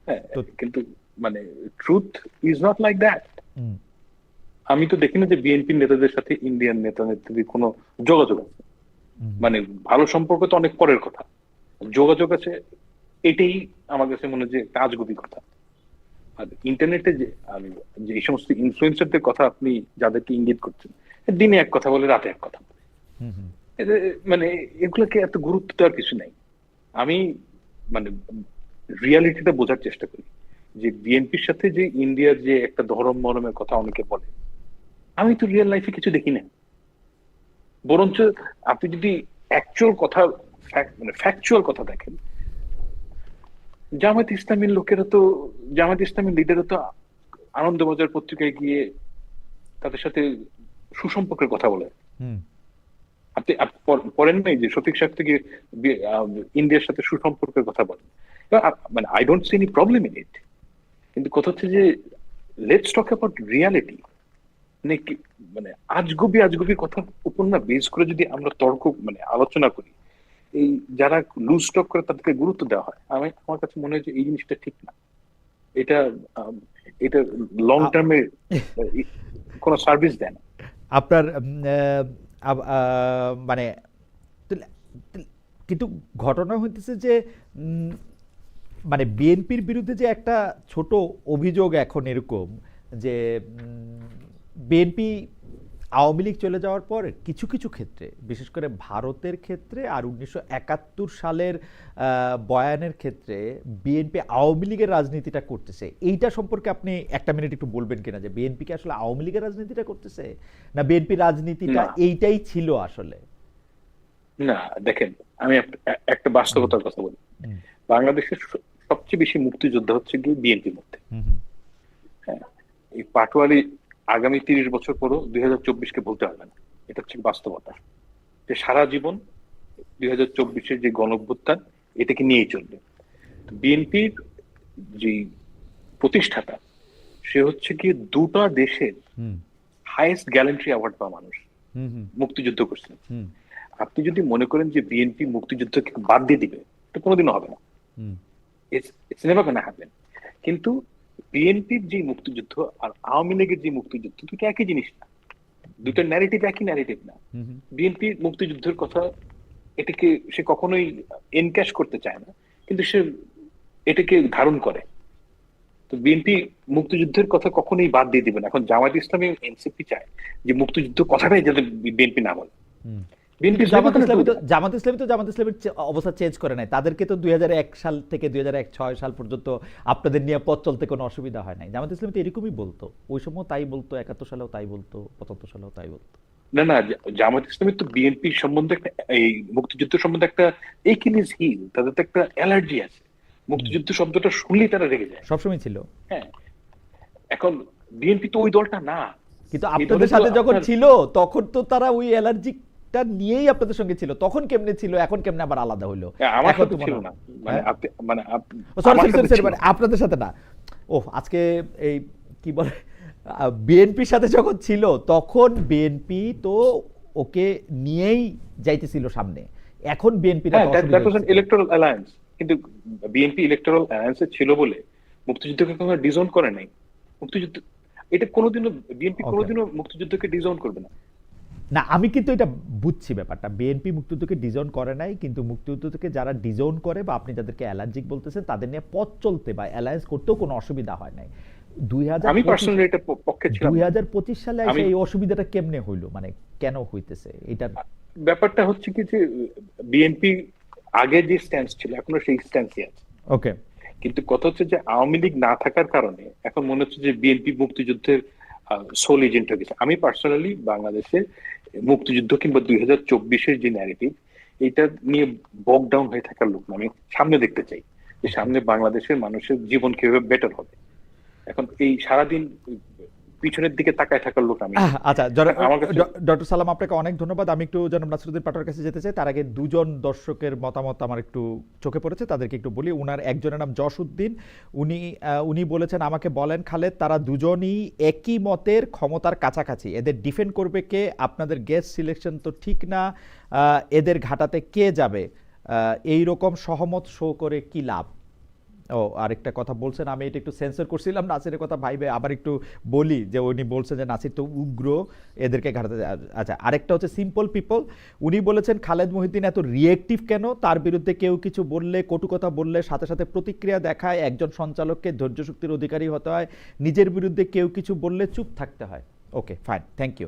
হ্যাঁ, কিন্তু মানে truth is not like that. আমি তো দেখি না যে বিএনপি নেতাদের সাথে ইন্ডিয়ান নেতা নেত্রীদের কোনো যোগাযোগ আছে। মানে ভালো সম্পর্ক তো অনেক পরের কথা, যোগাযোগ আছে, এটাই আমার কাছে মনে হয় যে কাজগুবি কথা। আর ইন্টারনেটে যে এই সমস্ত ইনফ্লুয়েন্সারদের কথা আপনি যাদেরকে ইঙ্গিত করছেন, দিনে এক কথা বলে রাতে এক কথা বলে, মানে এগুলোকে এত গুরুত্ব দেওয়ার কিছু নাই। আমি মানে রিয়ালিটিটা বোঝার চেষ্টা করি যে বিএনপির সাথে যে ইন্ডিয়ার যে একটা ধরম মরমের কথা অনেকে বলে, আমি তো রিয়েল লাইফে কিছু দেখি না। বরঞ্চ আপনি যদি অ্যাকচুয়াল কথা, মানে ফ্যাকচুয়াল কথা দেখেন, জামায়াত ইসলামীর লোকেরা তো, জামায়াত ইসলামীর লিডাররা তো আনন্দবাজার পত্রিকায় গিয়ে তাদের সাথে সুসম্পর্কের কথা বলে। আপনি পড়েন নাই যে শফিক সাহেব থেকে ইন্ডিয়ার সাথে সুসম্পর্কের কথা বলেন? মানে I don't see any problem in it, কিন্তু কথা হচ্ছে যে লেটস টক অ্যাবাউট রিয়ালিটি। মানে আজগুবি কথার উপর না বেস করে যদি আমরা তর্ক মানে আলোচনা করি, এই যারা লুজ টক করে তাদেরকে গুরুত্ব দেওয়া হয়, আমার কাছে মনে হয় যে এই জিনিসটা ঠিক না। এটা লং টার্মে কোনো সার্ভিস দেয় না। আপনার মানে কিন্তু ঘটনা হইতেছে যে মানে বিএনপির বিরুদ্ধে যে একটা ছোট অভিযোগ এখন এরকম যে বিএনপি আওয়ামী লীগ চলে যাওয়ার পর কিছু কিছু ক্ষেত্রে, বিশেষ করে ভারতের ক্ষেত্রে আর 1971 সালের বয়ানের ক্ষেত্রে বিএনপি আওয়ামী লীগের রাজনীতিটা করতেছে, এইটা সম্পর্কে আপনি একটা মিনিট একটু বলবেন কিনা, যে বিএনপি কি আসলে আওয়ামী লীগের রাজনীতিটা করতেছে, না বিএনপি রাজনীতিটা এইটাই ছিল আসলে? না, দেখেন, আমি একটা বাস্তবতার কথা বলি। বাংলাদেশের সবচেয়ে বেশি মুক্তিযোদ্ধা হচ্ছে গিয়ে বিএনপির মধ্যে। হ্যাঁ, এই পাটোয়ারি আগামী 30 বছর পরও 2024-কে বলতে পারবে না, এটা হচ্ছে বাস্তবতা। যে সারা জীবন 2024-এর যে গণঅভ্যুত্থান, এটাকে নিয়েই চলবে। বিএনপির যে প্রতিষ্ঠাতা, সে হচ্ছে কি দুটা দেশের হাইয়েস্ট গ্যালেন্ট্রি অ্যাওয়ার্ড পাওয়া মানুষ, মুক্তিযুদ্ধ করছেন। আপনি যদি মনে করেন যে বিএনপি মুক্তিযুদ্ধকে বাদ দিয়ে দিবে, এটা কোনোদিনও হবে না, ইটস নেভার গোনা হ্যাপেন। কিন্তু বিএনপির যে মুক্তিযুদ্ধ আর আওয়ামী লীগের যে মুক্তিযুদ্ধ, দুটো একই জিনিস না, দুটো ন্যারেটিভ একই ন্যারেটিভ না। বিএনপির মুক্তিযুদ্ধের কথা, এটাকে সে কখনোই এনক্যাশ করতে চায় না, কিন্তু সে এটাকে ধারণ করে। তো বিএনপি মুক্তিযুদ্ধের কথা কখনোই বাদ দিয়ে দিবে না। এখন জামায়াত ইসলামী, এনসিপি চায় যে মুক্তিযুদ্ধ কথাটাই যাতে বিএনপি না বলে। জামাত ইসলামী তো জামাত ইসলামীর অবস্থা চেঞ্জ করে নাই, তাদেরকে তো 2001 সাল থেকে 2006 সাল পর্যন্ত আপনাদের নিয়ে পথ চলতে কোনো অসুবিধা হয় নাই। জামাত ইসলামী তো এরকমই বলতো, ওই সময় তাই বলতো, 71 সালেও তাই বলতো, 75 সালেও তাই বলতো। না, জামাত ইসলামী তো বিএনপি সম্বন্ধে একটা, এই মুক্তিযুদ্ধ সম্বন্ধে একটা একিলিস হিল, তাদের তো একটা অ্যালার্জি আছে। মুক্তিযুদ্ধ শব্দটা শুনলেই তারা রেগে যায়, সবসময় ছিল। হ্যাঁ, এখন বিএনপি তো ওই দলটা না। কিন্তু আপনাদের সাথে যখন ছিল তখন তো তারা ওই অ্যালার্জি নিয়েই আপনাদের সঙ্গে ছিল, তখন কেমনে ছিল, এখন কেমনে আবার আলাদা হইলো? আমার সাথে ছিল না, আপনাদের সাথে না। আজকে এই কি বলে, বিএনপির সাথে যখন ছিল তখন বিএনপি তো ওকে নিয়েই যাইতেছিল সামনে, এখন বিএনপি ইলেকটোরাল অ্যালায়েন্স, কিন্তু বিএনপি ইলেকটোরাল অ্যালায়েন্সে ছিল বলে মুক্তিযুদ্ধকে কোনো ডিজোন করে নাই। মুক্তিযুদ্ধ এটা কোনোদিনও, বিএনপি কোনোদিনও মুক্তিযুদ্ধকে ডিজোন করবে না। না, আমি কিন্তু এটা বুঝছি ব্যাপারটা, বিএনপি মুক্তিযুদ্ধকে ডিজোন করে নাই, কিন্তু মুক্তিযুদ্ধকে যারা ডিজোন করে বা আপনি যাদেরকে অ্যালার্জিক বলতেছেন, তাদের নিয়ে পথ চলতে বা অ্যালায়েন্স করতেও কোনো অসুবিধা হয় নাই। 2025 সালে এসে এই অসুবিধাটা কেমনে হইলো, মানে কেন হইতেছে? এটার ব্যাপারটা হচ্ছে কি যে বিএনপি আগে যে স্ট্যান্স ছিল এখনো সেই স্ট্যান্সই আছে। ওকে, কিন্তু কথা হচ্ছে যে আওয়ামী লীগ না থাকার কারণে এখন মনে হচ্ছে যে বিএনপি মুক্তিযুদ্ধের সোল এজেন্ট হয়ে গেছে। আমি পার্সোনালি বাংলাদেশে মুক্তিযুদ্ধ কিংবা 2024-এর যে ন্যারেটিভ, এটা নিয়ে বক ডাউন হয়ে থাকার লোক না। আমি সামনে দেখতে চাই যে সামনে বাংলাদেশের মানুষের জীবন কিভাবে বেটার হবে। এখন এই সারাদিন পিছনের দিকে তাকায় থাকার লোক আমি না। আচ্ছা আমার কাছে ডক্টর সালাম, আপনাকে অনেক ধন্যবাদ। আমি একটু জনাব নাসিরউদ্দিন পাটোয়ারির কাছে যেতে চাই। তার আগে দুজন দর্শকের মতামত আমার একটু চোখে পড়েছে, তাদেরকে একটু বলি। উনার একজনের নাম যশ উদ্দিন। উনি বলেছেন, আমাকে বলেন খালেদ, তারা দুজনই একই মতের, ক্ষমতার কাছাকাছি, এদের ডিফেন্ড করবে কে? আপনাদের গেস্ট সিলেকশন তো ঠিক না, এদের ঘাটাতে কে যাবে? এই রকম সহমত শো করে কি লাভ? ও আরেকটা কথা বলছেন, আমি এটা একটু সেন্সর করছিলাম নাসিরের কথা ভাইবে, আবার একটু বলি যে উনি বলছেন যে নাসির তো উগ্র, এদেরকে ঘাটাতে। আচ্ছা, আরেকটা হচ্ছে সিম্পল পিপল। উনি বলেছেন খালেদ মহিউদ্দিন এত রিয়েক্টিভ কেন? তার বিরুদ্ধে কেউ কিছু বললে, কটু কথা বললে সাথে সাথে প্রতিক্রিয়া দেখায়। একজন সঞ্চালককে ধৈর্য শক্তির অধিকারী হতে হয়, নিজের বিরুদ্ধে কেউ কিছু বললে চুপ থাকতে হয়। ওকে, ফাইন, থ্যাংক ইউ।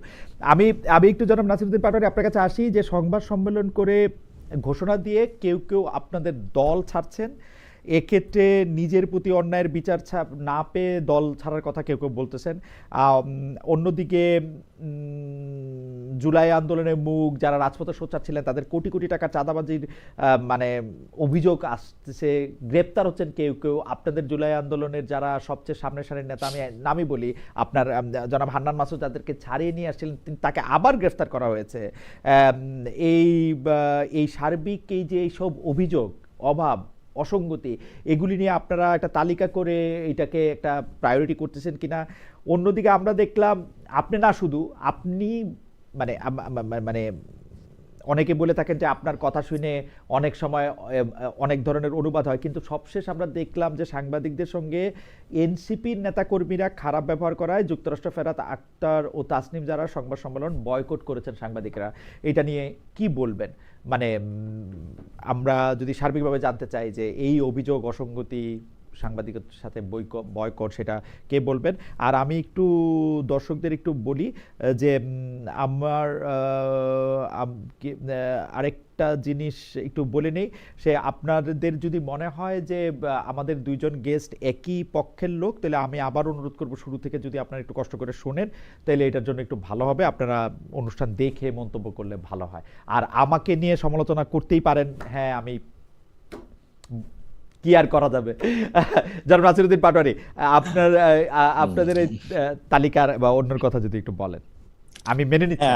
আমি একটু জনাব নাসিরউদ্দিন পাটোয়ারি আপনার কাছে আসি, যে সংবাদ সম্মেলন করে ঘোষণা দিয়ে কেউ কেউ আপনাদের দল ছাড়ছেন, এক্ষেত্রে নিজের প্রতি অন্যায়ের বিচার না পেয়ে দল ছাড়ার কথা কেউ কেউ বলতেছেন। অন্যদিকে জুলাই আন্দোলনের মুখ যারা রাজপথে সোচ্চার ছিলেন, তাদের কোটি কোটি টাকা চাঁদাবাজির মানে অভিযোগ আসতেছে, গ্রেপ্তার হচ্ছেন কেউ কেউ। আপনাদের জুলাই আন্দোলনের যারা সবচেয়ে সামনের সারির নেতা, আমি নামই বলি, আপনার জনাব হান্নান মাসুদ, যাদেরকে ছাড়িয়ে নিয়ে আসছিলেন, তাকে আবার গ্রেফতার করা হয়েছে। এই সার্বিক এই যে এইসব অভিযোগ, অভাব, অসঙ্গতি, এগুলি নিয়ে আপনারা একটা তালিকা করে এটাকে একটা প্রায়োরিটি করতেছেন কিনা? অন্যদিকে আমরা দেখলাম, আপনি না শুধু আপনি, মানে মানে অনেকে বলে থাকেন যে আপনার কথা শুনে অনেক সময় অনেক ধরনের অনুবাদ হয়, কিন্তু সবশেষ আমরা দেখলাম যে সাংবাদিকদের সঙ্গে এনসিপির নেতাকর্মীরা খারাপ ব্যবহার করায় যুক্তরাষ্ট্র ফেরাত আক্তার ও তাসনিম যারা সংবাদ সম্মেলন বয়কট করেছেন সাংবাদিকরা। এটা নিয়ে কি বলবেন? মানে আমরা যদি সার্বিকভাবে জানতে চাই যে এই অভিযোগ, অসঙ্গতি, সাংবাদিকদের সাথে বয়কট, সেটা কে বলবেন? আর আমি একটু দর্শকদের একটু বলি যে আমার আরেকটা জিনিস একটু বলে নেই, সে আপনাদের যদি মনে হয় যে আমাদের দুইজন গেস্ট একই পক্ষের লোক, তাহলে আমি আবার অনুরোধ করব শুরু থেকে যদি আপনারা একটু কষ্ট করে শোনেন, তাহলে এটার জন্য একটু ভালো হবে। আপনারা অনুষ্ঠান দেখে মন্তব্য করলে ভালো হয়। আর আমাকে নিয়ে সমালোচনা করতেই পারেন, হ্যাঁ, আমি কি আর করা যাবে। জনাব নাসিরউদ্দিন পাটোয়ারি, আপনাদের এই তালিকার বা অন্যের কথা যদি একটু বলেন, আমি মেনে নিচ্ছি।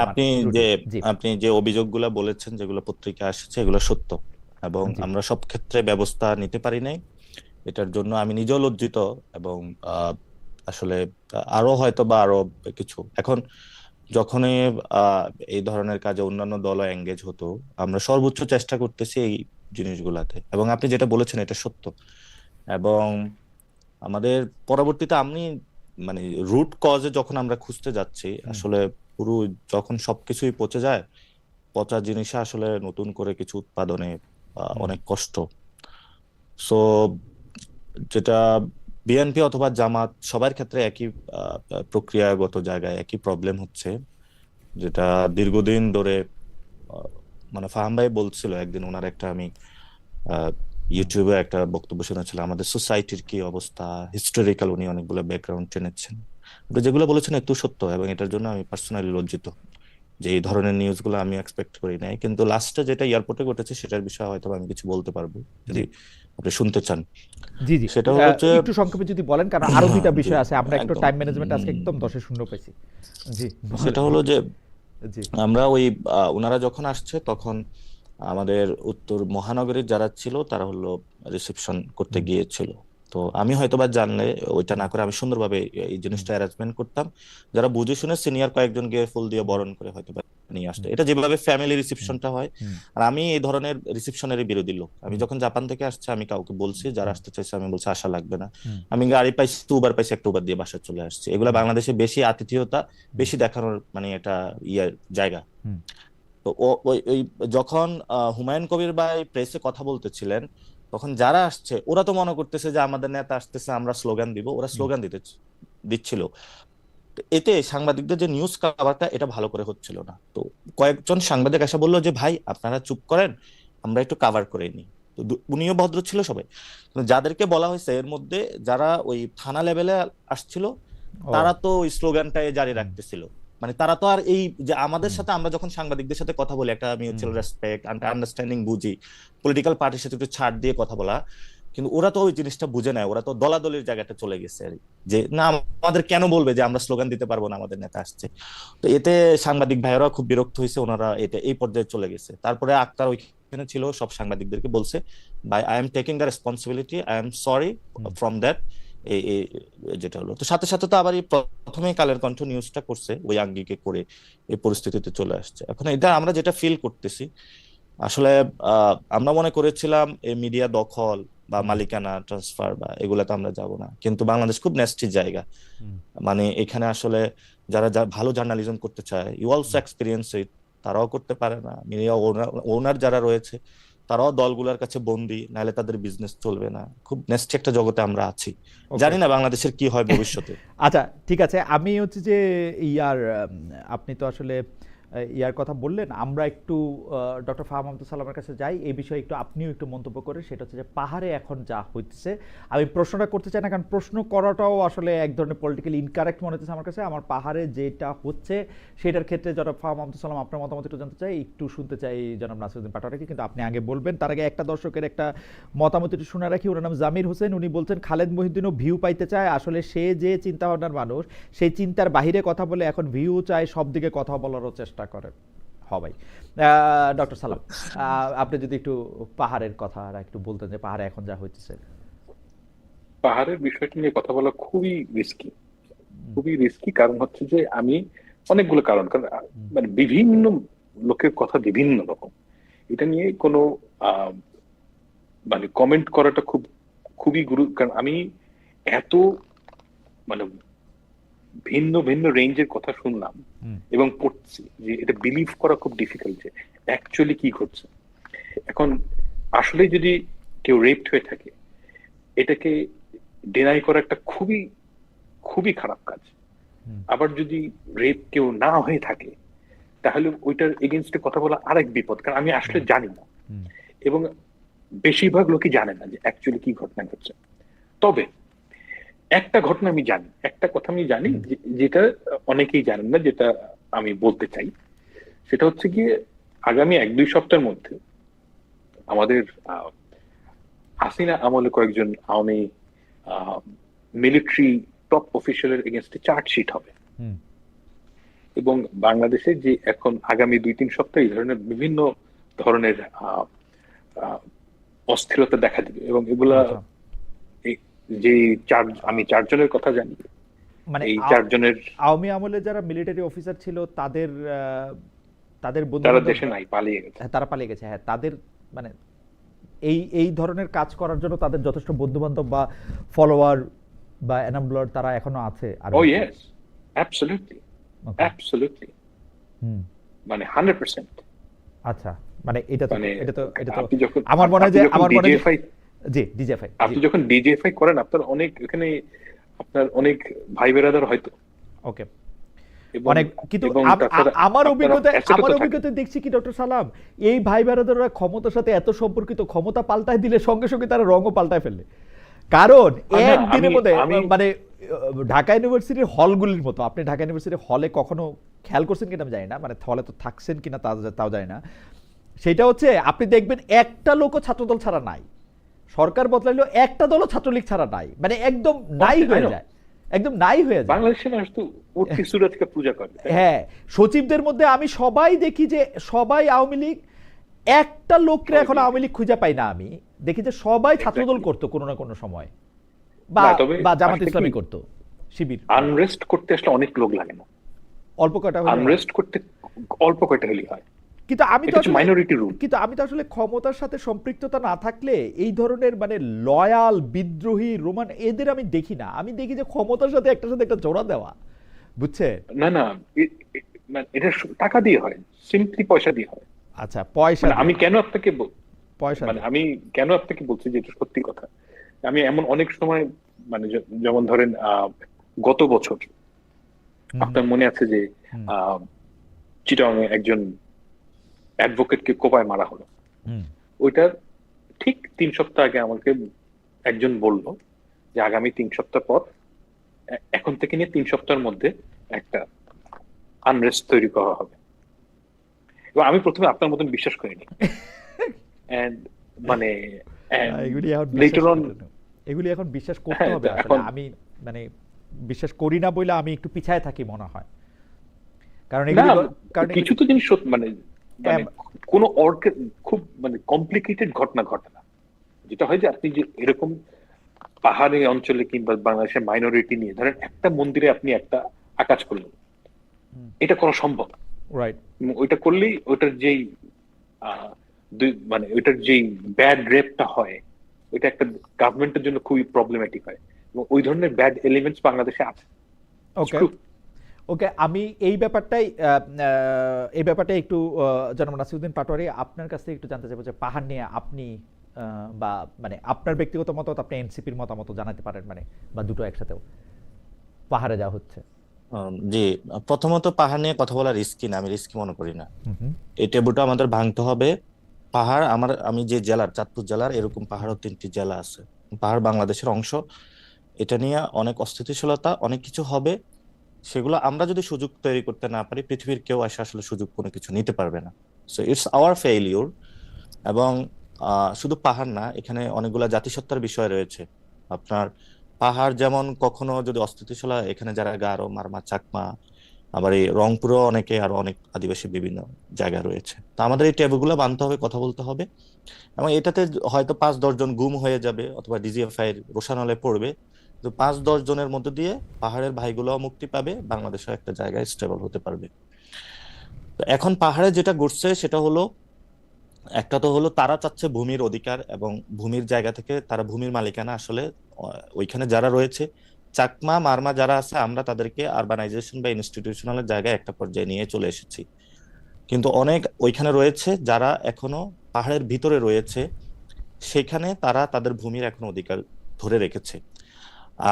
আপনি যে অভিযোগগুলো বলেছেন, যেগুলো পত্রিকা আসছে, এগুলো সত্য, এবং আমরা সব ক্ষেত্রে ব্যবস্থা নিতে পারি নাই। এটার জন্য আমি নিজেও লজ্জিত, এবং আসলে আরো হয়তো বা আরো কিছু। এখন যখনই এই ধরনের কাজে অন্যান্য দলও এঙ্গেজ হতো, আমরা সর্বোচ্চ চেষ্টা করতেছি এই জিনিসগুলাতে, এবং আপনি যেটা বলেছেন এটা সত্য। এবং আমাদের পরবর্তীতে আমি মানে রুট কজে যখন আমরা খুঁজতে যাচ্ছি, আসলে পুরো যখন সবকিছুই পচে যায়, পচা জিনিসে আসলে নতুন করে কিছু উৎপাদনে অনেক কষ্ট। সো যেটা বিএনপি অথবা জামাত সবার ক্ষেত্রে একই প্রক্রিয়াগত জায়গায় একই প্রবলেম হচ্ছে, যেটা দীর্ঘদিন ধরে মানে ফাহাম ভাই বলছিল একদিন, ওনার একটা আমি ইউটিউবে একটা বক্তব্য শুনেছিলাম, আমাদের সোসাইটির কি অবস্থা, হিস্টোরিক্যাল, উনি অনেকগুলো ব্যাকগ্রাউন্ড টেনেছেন। যেগুলো বলেছেন একটু সত্য, এবং এটার জন্য আমি পার্সোনালি লজ্জিত যে এই ধরনের নিউজগুলো আমি এক্সপেক্ট করি নাই। কিন্তু লাস্টে যেটা এয়ারপোর্টে ঘটেছে সেটার বিষয়ে হয়তো আমি কিছু বলতে পারবো যদি আপনি শুনতে চান। জি জি, সেটা হলো যে একটু সংক্ষেপে যদি বলেন, কারণ আরো দুইটা বিষয় আছে, আমরা একটু টাইম ম্যানেজমেন্ট আজকে একদম 10-0 পেয়েছি। জি, সেটা হলো যে আমরা ওই ওনারা যখন আসছে তখন আমাদের উত্তর মহানগরীর যারা ছিল তারা হলো রিসেপশন করতে গিয়েছিল। তো আমি হয়তোবা জানলে ওইটা না করে আমি সুন্দরভাবে এই জিনিসটা অ্যারেঞ্জমেন্ট করতাম, যারা বুঝে শুনে সিনিয়র কয়েকজন গিয়ে ফুল দিয়ে বরণ করে হয়তোবা নিয়ে আসতো, এটা যেভাবে ফ্যামিলি রিসেপশনটা হয়। আর আমি এই ধরনের রিসেপশনের বিরোধী লোক। আমি যখন জাপান থেকে আসছে, আমি কাউকে বলছি, যারা আসতে চাইছে আমি বলছি আসা লাগবে না, আমি গাড়ি পাইছি, উবার পাইছি, একটা উবার দিয়ে বাসায় চলে আসছি। এগুলা বাংলাদেশে বেশি আতিথেয়তা, বেশি দেখানোর মানে এটা জায়গা। তো ওই যখন হুমায়ুন কবির ভাই প্রেসে কথা বলতেছিলেন, তখন যারা আসছে ওরা তো মনে করতেছে যে আমাদের নেতা আসতেছে, আমরা স্লোগান দিব, ওরা স্লোগান দিচ্ছিল। এতে সাংবাদিকদের যে নিউজ কভারটা এটা ভালো করে হচ্ছিল না। তো কয়েকজন সাংবাদিক এসে বললো যে ভাই আপনারা চুপ করেন, আমরা একটু কাভার করে নিই। তো উনিও ভদ্র ছিল সবাই, যাদেরকে বলা হয়েছে এর মধ্যে যারা ওই থানা লেভেলে আসছিল তারা তো ওই স্লোগানটাই জারি রাখতেছিল। মানে তারা তো আর এই যে আমাদের সাথে, আমরা যখন সাংবাদিকদের সাথে কথা বলি একটা মিউচুয়াল রেসপেক্ট, আন্ডারস্ট্যান্ডিং বুঝি, পলিটিক্যাল পার্টির সাথে একটু ছাড় দিয়ে কথা বলা, কিন্তু ওরা তো ওই জিনিসটা বুঝে নেয়, ওরা তো দলাদলির জায়গাটা চলে গেছে আর কি। যে না, আমাদের কেন বলবে যে আমরা স্লোগান দিতে পারবো না, আমাদের নেতা আসছে। তো এতে সাংবাদিক ভাইয়েরা খুব বিরক্ত হয়েছে, ওনারা এটা এই পর্যায়ে চলে গেছে। তারপরে আক্তার ওইখানে ছিল, সব সাংবাদিকদেরকে বলছে, ভাই I am taking the responsibility, I am sorry from that. এই এই যেটা হলো, তো সাথে সাথে তো আবার এই প্রথমেই কালের কণ্ঠ নিউজটা করছে ওই আঙ্গিকে করে, এই পরিস্থিতিতে চলে আসছে। এখন এটা আমরা যেটা ফিল করতেছি আসলে, আমরা মনে করেছিলাম এই মিডিয়া দখল বা মালিকানা ট্রান্সফার বা এগুলাতে আমরা যাব না, কিন্তু বাংলাদেশ খুব নেস্টি জায়গা। মানে এখানে আসলে যারা ভালো জার্নালিজম করতে চায়, ইউ অলসো এক্সপিরিয়েন্স ইট, তারাও করতে পারে না। মিডিয়া ওনার যারা রয়েছে তারাও দলগুলোর কাছে বন্দী, নাহলে তাদের বিজনেস চলবে না। খুব নেস্টি একটা জগতে আমরা আছি, জানি না বাংলাদেশের কি হয় ভবিষ্যতে। আচ্ছা ঠিক আছে, আমি হচ্ছে যে আপনি তো আসলে ইয়ার কথা বললেন, আমরা একটু ডক্টর ফাহাম আব্দুল সালামের কাছে যাই এই বিষয়ে একটু, আপনিও একটু মন্তব্য করে। সেটা হচ্ছে যে পাহাড়ে এখন যা হচ্ছে, আমি প্রশ্নটা করতে চাই না, কারণ প্রশ্ন করাটাও আসলে এক ধরনের পলিটিক্যালি ইনকারেক্ট মনে হচ্ছে আমার কাছে। আমার পাহাড়ে যেটা হচ্ছে সেটার ক্ষেত্রে জনাব ফাহাম আব্দুল সালাম আপনার মতামত একটু জানতে চাই, একটু শুনতে চাই জনাব নাসিরউদ্দিন পাটোয়ারিকে, কিন্তু আপনি আগে বলবেন। তার আগে একটা দর্শকের একটা মতামত একটু শুনে রাখি। ওনার নাম জামির হোসেন, উনি বলছেন খালেদ মহিউদ্দিনও ভিউ পাইতে চায়। আসলে সে যে চিন্তাভাবনার মানুষ, সেই চিন্তার বাহিরে কথা বলে এখন ভিউ চায়, সব দিকে কথা বলারও চেষ্টা করে। হবাই ডক্টর সালাম, আপনি যদি একটু পাহাড়ের কথা একটু বলতেন, যে পাহাড়ে এখন যা হচ্ছে। পাহাড়ের বিষয়টি নিয়ে কথা বলা খুবই রিস্কি, খুবই রিস্কি। কারণ হচ্ছে যে আমি অনেকগুলো কারণ, কারণ মানে বিভিন্ন লোকের কথা বিভিন্ন রকম। এটা নিয়ে কোনো মানে কমেন্ট করাটা খুবই কারণ আমি এত মানে ভিন্ন ভিন্ন রেঞ্জের কথা শুনলাম এবং পড়ছি যে এটা বিলিভ করা খুব ডিফিকাল্ট যে অ্যাকচুয়ালি কি ঘটছে। এখন আসলে যদি কেউ রেপড হয়ে থাকে, এটাকে ডিনাই করা একটা খুবই খুবই খারাপ কাজ। আবার যদি রেপ কেউ না হয়ে থাকে, তাহলে ওইটার এগেনস্টে কথা বলা আরেক বিপদ, কারণ আমি আসলে জানি না এবং বেশিরভাগ লোকই জানে না যে অ্যাকচুয়ালি কি ঘটনা ঘটছে। তবে একটা ঘটনা আমি জানি, একটা কথা আমি জানি যেটা অনেকেই জানেন না, যেটা আমি বলতে চাই। সেটা হচ্ছে গিয়ে আগামী 1-2 সপ্তাহের মধ্যে আমাদের হাসিনা আমলে কয়েকজন আওয়ামী মিলিটারি টপ অফিসিয়ালের এগেনস্টে চার্জশিট হবে এবং বাংলাদেশে যে এখন আগামী 2-3 সপ্তাহ এই ধরনের বিভিন্ন ধরনের অস্থিরতা দেখা দিবে এবং এগুলা যে আমি 4 জনের কথা জানি, মানে এই 4 জনের আওয়ামী আমলে যারা মিলিটারি অফিসার ছিল তাদের তারা দেশে নাই, পালিয়ে গেছে। তারা পালিয়ে গেছে, হ্যাঁ। তাদের মানে এই ধরনের কাজ করার জন্য তাদের যথেষ্ট বন্ধু বান্ধব বা ফলোয়ার বা এনাবলার তারা এখনো আছে। ও ইয়েস, অ্যাবসলিউটলি অ্যাবসলিউটলি, মানে 100%। আচ্ছা, মানে এটা তো আপনি যখন আমার মনে হয় যে জি ডিজিএফআই, আপনি যখন ডিজিএফআই করেন, আপনার অনেক এখানে আপনার অনেক ভাই বেরাদার হয়তো। ওকে, অনেক। কিন্তু আমার অভিজ্ঞতা দেখছি কি ডক্টর সালাম, এই ভাই বেরাদাররা ক্ষমতার সাথে এত সম্পর্কিত, ক্ষমতা পাল্টায় দিলে সঙ্গে সঙ্গে তারা রঙও পাল্টায় ফেলে। কারণ একদিনের মধ্যে মানে ঢাকা ইউনিভার্সিটির হলগুলির মতো, আপনি ঢাকা ইউনিভার্সিটির হলে কখনো খেয়াল করছেন কিনা আমি জানি না, মানে হলে তো থাকছেন কিনা তাও জানি না। সেটা হচ্ছে আপনি দেখবেন একটা লোকও ছাত্রদল ছাড়া নাই, সরকার বদলাইলেও একটা দলও ছাত্রলীগ ছাড়া নাই, মানে একদম নাই হয়ে যায়, একদম নাই হয়ে যায়। বাংলাদেশের মানুষ তো উঠতি সূরজকে পূজা করে। হ্যাঁ, সচিবদের মধ্যে আমি সবাই দেখি যে সবাই আওয়ামী লীগ, একটা লোকরে এখন আওয়ামী লীগ খুঁজে পাই না। আমি দেখি যে সবাই ছাত্রদল করতো কোনো না কোনো সময়, বা জামাত ইসলামী করতো, শিবির। আনরেস্ট করতে আসলে অনেক লোক লাগে না, অল্প কয়টা আনরেস্ট করতে অল্প কয়টা হলেই হয়। কিন্তু আমি তো আসলে ক্ষমতার সাথে সম্পৃক্ততা না থাকলে এই ধরনের মানে লয়াল বিদ্রোহী রোমান এদের আমি দেখি না। আমি দেখি যে ক্ষমতার সাথে একটা জোড়া দেওয়া, বুঝছে? না এটা টাকা দিয়ে হয়, সিম্পলি পয়সা দিয়ে হয়। আচ্ছা, পয়সা। আমি কেন আপনাকে পয়সা মানে আমি কেন আপনাকে বলছি যে এটা সত্যি কথা। আমি এমন অনেক সময় মানে যেমন ধরেন গত বছর আপনার মনে আছে যে চিটাগাং একজন অ্যাডভোকেটকে কোপায় মারা হলো। ওইটার ঠিক 3 সপ্তাহ আগে আমাকে একজন বলল যে আগামী 3 সপ্তাহ পর, এখন থেকে নিয়ে 3 সপ্তাহের মধ্যে একটা আনরেস্ট তৈরি করা হবে। এবং আমি প্রথমে আপনার মতন বিশ্বাস করিনি। মানে and এগুলি এখন later বিশ্বাস on করতে এগুলি এখন বিশ্বাস করতে হ্যাঁ, হবে তো আসলে। এখন আমি মানে বিশ্বাস করি না বলে আমি একটু পিছায় থাকি মনে হয়, কারণ না, এগুলি কারণ কিছু এগুলি তো জিনিস মানে মানে এম, কোনো খুব মানে কমপ্লিকেটেড ঘটনা ঘটে না। যেটা হয় যে আপনি যে এরকম পাহাড়ি অঞ্চলে কিংবা বাংলাদেশের মাইনরিটি নিয়ে ধরেন একটা মন্দিরে আপনি একটা আকাজ করলেন, এটা করা সম্ভব। রাইট। ওইটা করলেই ওইটার যেই আহ, মানে ওইটার যেই ব্যাড রেপটা হয়, ওইটা একটা গভর্নমেন্টের জন্য খুবই প্রবলেমেটিক হয়, এবং ওই ধরনের ব্যাড এলিমেন্টস বাংলাদেশে আছে। ওকে, ওকে, আমি এই ব্যাপারটা একটু জনাব নাসিরউদ্দিন পাটোয়ারি আপনার কাছ থেকে একটু জানতে চাইবো যে পাহাড় নিয়ে আপনি বা মানে আপনার ব্যক্তিগত মতামত, আপনি এনসিপির মতামত জানাতে পারেন, মানে বা দুটো একসাথেও পাহাড়ে যা হচ্ছে। জি, প্রথমত পাহাড় নিয়ে কথা বলা রিস্কি না, আমি রিস্কি মনে করি না। হুম হুম এই টেবুটা আমাদের ভাঙতে হবে। পাহাড় আমি যে জেলার, চাঁদপুর জেলার, এরকম পাহাড়ও 3টি জেলা আছে। পাহাড় বাংলাদেশের অংশ। এটা নিয়ে অনেক অস্থিতিশীলতা, অনেক কিছু হবে। সেগুলো আমরা যদি সুযোগ তৈরি করতে না পারি, পৃথিবীর কেউ আসলে সুযোগ কোনো কিছু নিতে পারবে না। So it's hour failure. এবং শুধু পাহাড় না, এখানে অনেকগুলা জাতিসত্তার বিষয় রয়েছে। আপনার পাহাড় যেমন কখনো যদি অস্থিতিশীল হয়, এখানে যারা গারো, মারমা, চাকমা, আবার এই রংপুরেও অনেকে, আরো অনেক আদিবাসী বিভিন্ন জায়গা রয়েছে। তো আমাদের এই টেবুলগুলো বানতে হবে, কথা বলতে হবে। এবং এটাতে হয়তো 5-10 জন গুম হয়ে যাবে অথবা ডিজিএফআই এর রোষানলে পড়বে, তো 5-10 জনের মধ্যে দিয়ে পাহাড়ের ভাইগুলোও মুক্তি পাবে, বাংলাদেশও একটা জায়গায় স্টেবল হতে পারবে। তো এখন পাহাড়ে যেটা ঘটছে সেটা হলো, একটা তো হলো তারা চাচ্ছে ভূমির অধিকার, এবং ভূমির জায়গা থেকে তারা ভূমির মালিকানা আসলে ওইখানে যারা রয়েছে, চাকমা, মারমা যারা আছে, আমরা তাদেরকে আরবানাইজেশন বা ইনস্টিটিউশনাল জায়গায় একটা পর্যায়ে নিয়ে চলে এসেছি। কিন্তু অনেক ওইখানে রয়েছে যারা এখনো পাহাড়ের ভিতরে রয়েছে, সেখানে তারা তাদের ভূমির এখনো অধিকার ধরে রেখেছে।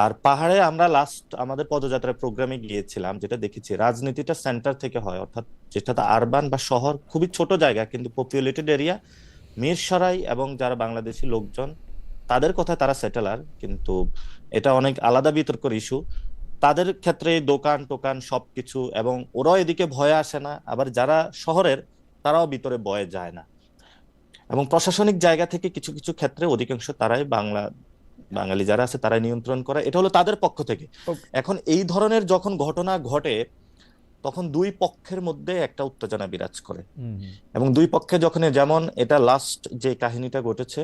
আর পাহাড়ে আমরা লাস্ট আমাদের পদযাত্রার প্রোগ্রামে গিয়েছিলাম, যেটা দেখেছি রাজনীতিটা সেন্টার থেকে হয়, অর্থাৎ যেটা আরবান বা শহর, খুবই ছোট জায়গা কিন্তু পপুলেটেড এরিয়া, মিরসরাই এবং যারা বাংলাদেশি লোকজন, তাদের কথায় তারা সেটেলার, কিন্তু এটা অনেক আলাদা বিতর্কের ইস্যু। তাদের ক্ষেত্রে দোকান টোকান সবকিছু, এবং ওরাও এদিকে ভয়ে আসে না, আবার যারা শহরের তারাও ভিতরে ভয়ে যায় না। এবং প্রশাসনিক জায়গা থেকে কিছু কিছু ক্ষেত্রে অধিকাংশ তারাই বাঙালি যারা আছে তারাই নিয়ন্ত্রণ করে, এটা হলো তাদের পক্ষ থেকে। এখন এই ধরনের যখন ঘটনা ঘটে, তখন দুই পক্ষের মধ্যে একটা উত্তেজনা বিরাজ করে। এবং দুই পক্ষে যখন, যেমন এটা লাস্ট যে কাহিনীটা ঘটেছে,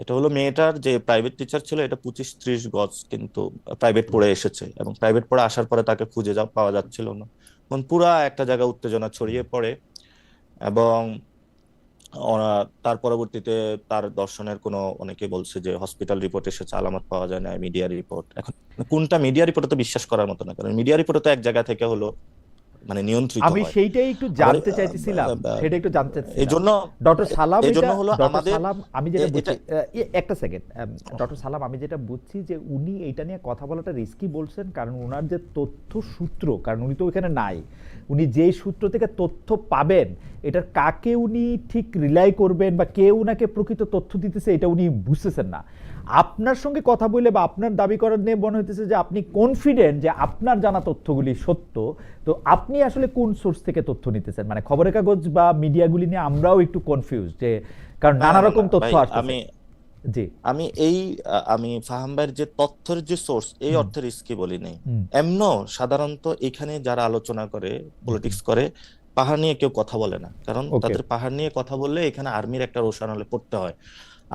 এটা হলো মেয়েটার যে প্রাইভেট টিচার ছিল, এটা 25-30 গজ কিন্তু প্রাইভেট পড়ে এসেছে, এবং প্রাইভেট পড়ে আসার পরে তাকে খুঁজে পাওয়া যাচ্ছিল না। এবং পুরা একটা জায়গায় উত্তেজনা ছড়িয়ে পড়ে। এবং তার পরবর্তীতে তার দর্শনের কোনো, অনেকে বলছে যে হসপিটাল রিপোর্ট এসেছে, আলামত পাওয়া যায় না, মিডিয়া রিপোর্ট। এখন কোনটা মিডিয়া রিপোর্টে তো বিশ্বাস করার মতো না, কারণ মিডিয়া রিপোর্টে তো এক জায়গা থেকে হলো মানে নিয়ন্ত্রিত আমি হয়। সেইটাই একটু জানতে চাইতেছিলাম, সেটা একটু জানতে চাইতেছিলাম। এই জন্য ডক্টর সালাম, এই জন্য এটা হলো ডক্টর আমাদের সালাম, আমি যেটা বুঝছি, একটা সেকেন্ড, ডক্টর সালাম, আমি যেটা বুঝছি যে উনি এটা নিয়ে কথা বলাটা রিস্কি বলছেন, কারণ ওনার যে তথ্য সূত্র, কারণ উনি তো ওখানে নাই, উনি যেই সূত্র থেকে তথ্য পাবেন, এটার কাকে উনি ঠিক রিলাই করবেন বা কে উনাকে প্রকৃত তথ্য দিতেছে, এটা উনি বুঝতেছেন না। আপনার সঙ্গে কথা বলে বা আপনার দাবি করার নিয়ে মনে হইতেছে যে আপনি কনফিডেন্ট যে আপনার জানা তথ্যগুলি সত্য। তো আপনি আসলে কোন সোর্স থেকে তথ্য নিতেছেন? মানে খবরের কাগজ বা মিডিয়াগুলি নিয়ে আমরাও একটু কনফিউজ, যে কারণ নানা রকম তথ্য আসছে। জি, আমি ফাহাম ভাইয়ের যে তথ্যের যে সোর্স, এই অর্থে রিস্কি বলি নাই। এমনও সাধারণত এখানে যারা আলোচনা করে, পলিটিক্স করে, পাহাড় নিয়ে কেউ কথা বলে না, কারণ তাদের পাহাড় নিয়ে কথা বললে এখানে আর্মির একটা রোষানলে পড়তে হয়।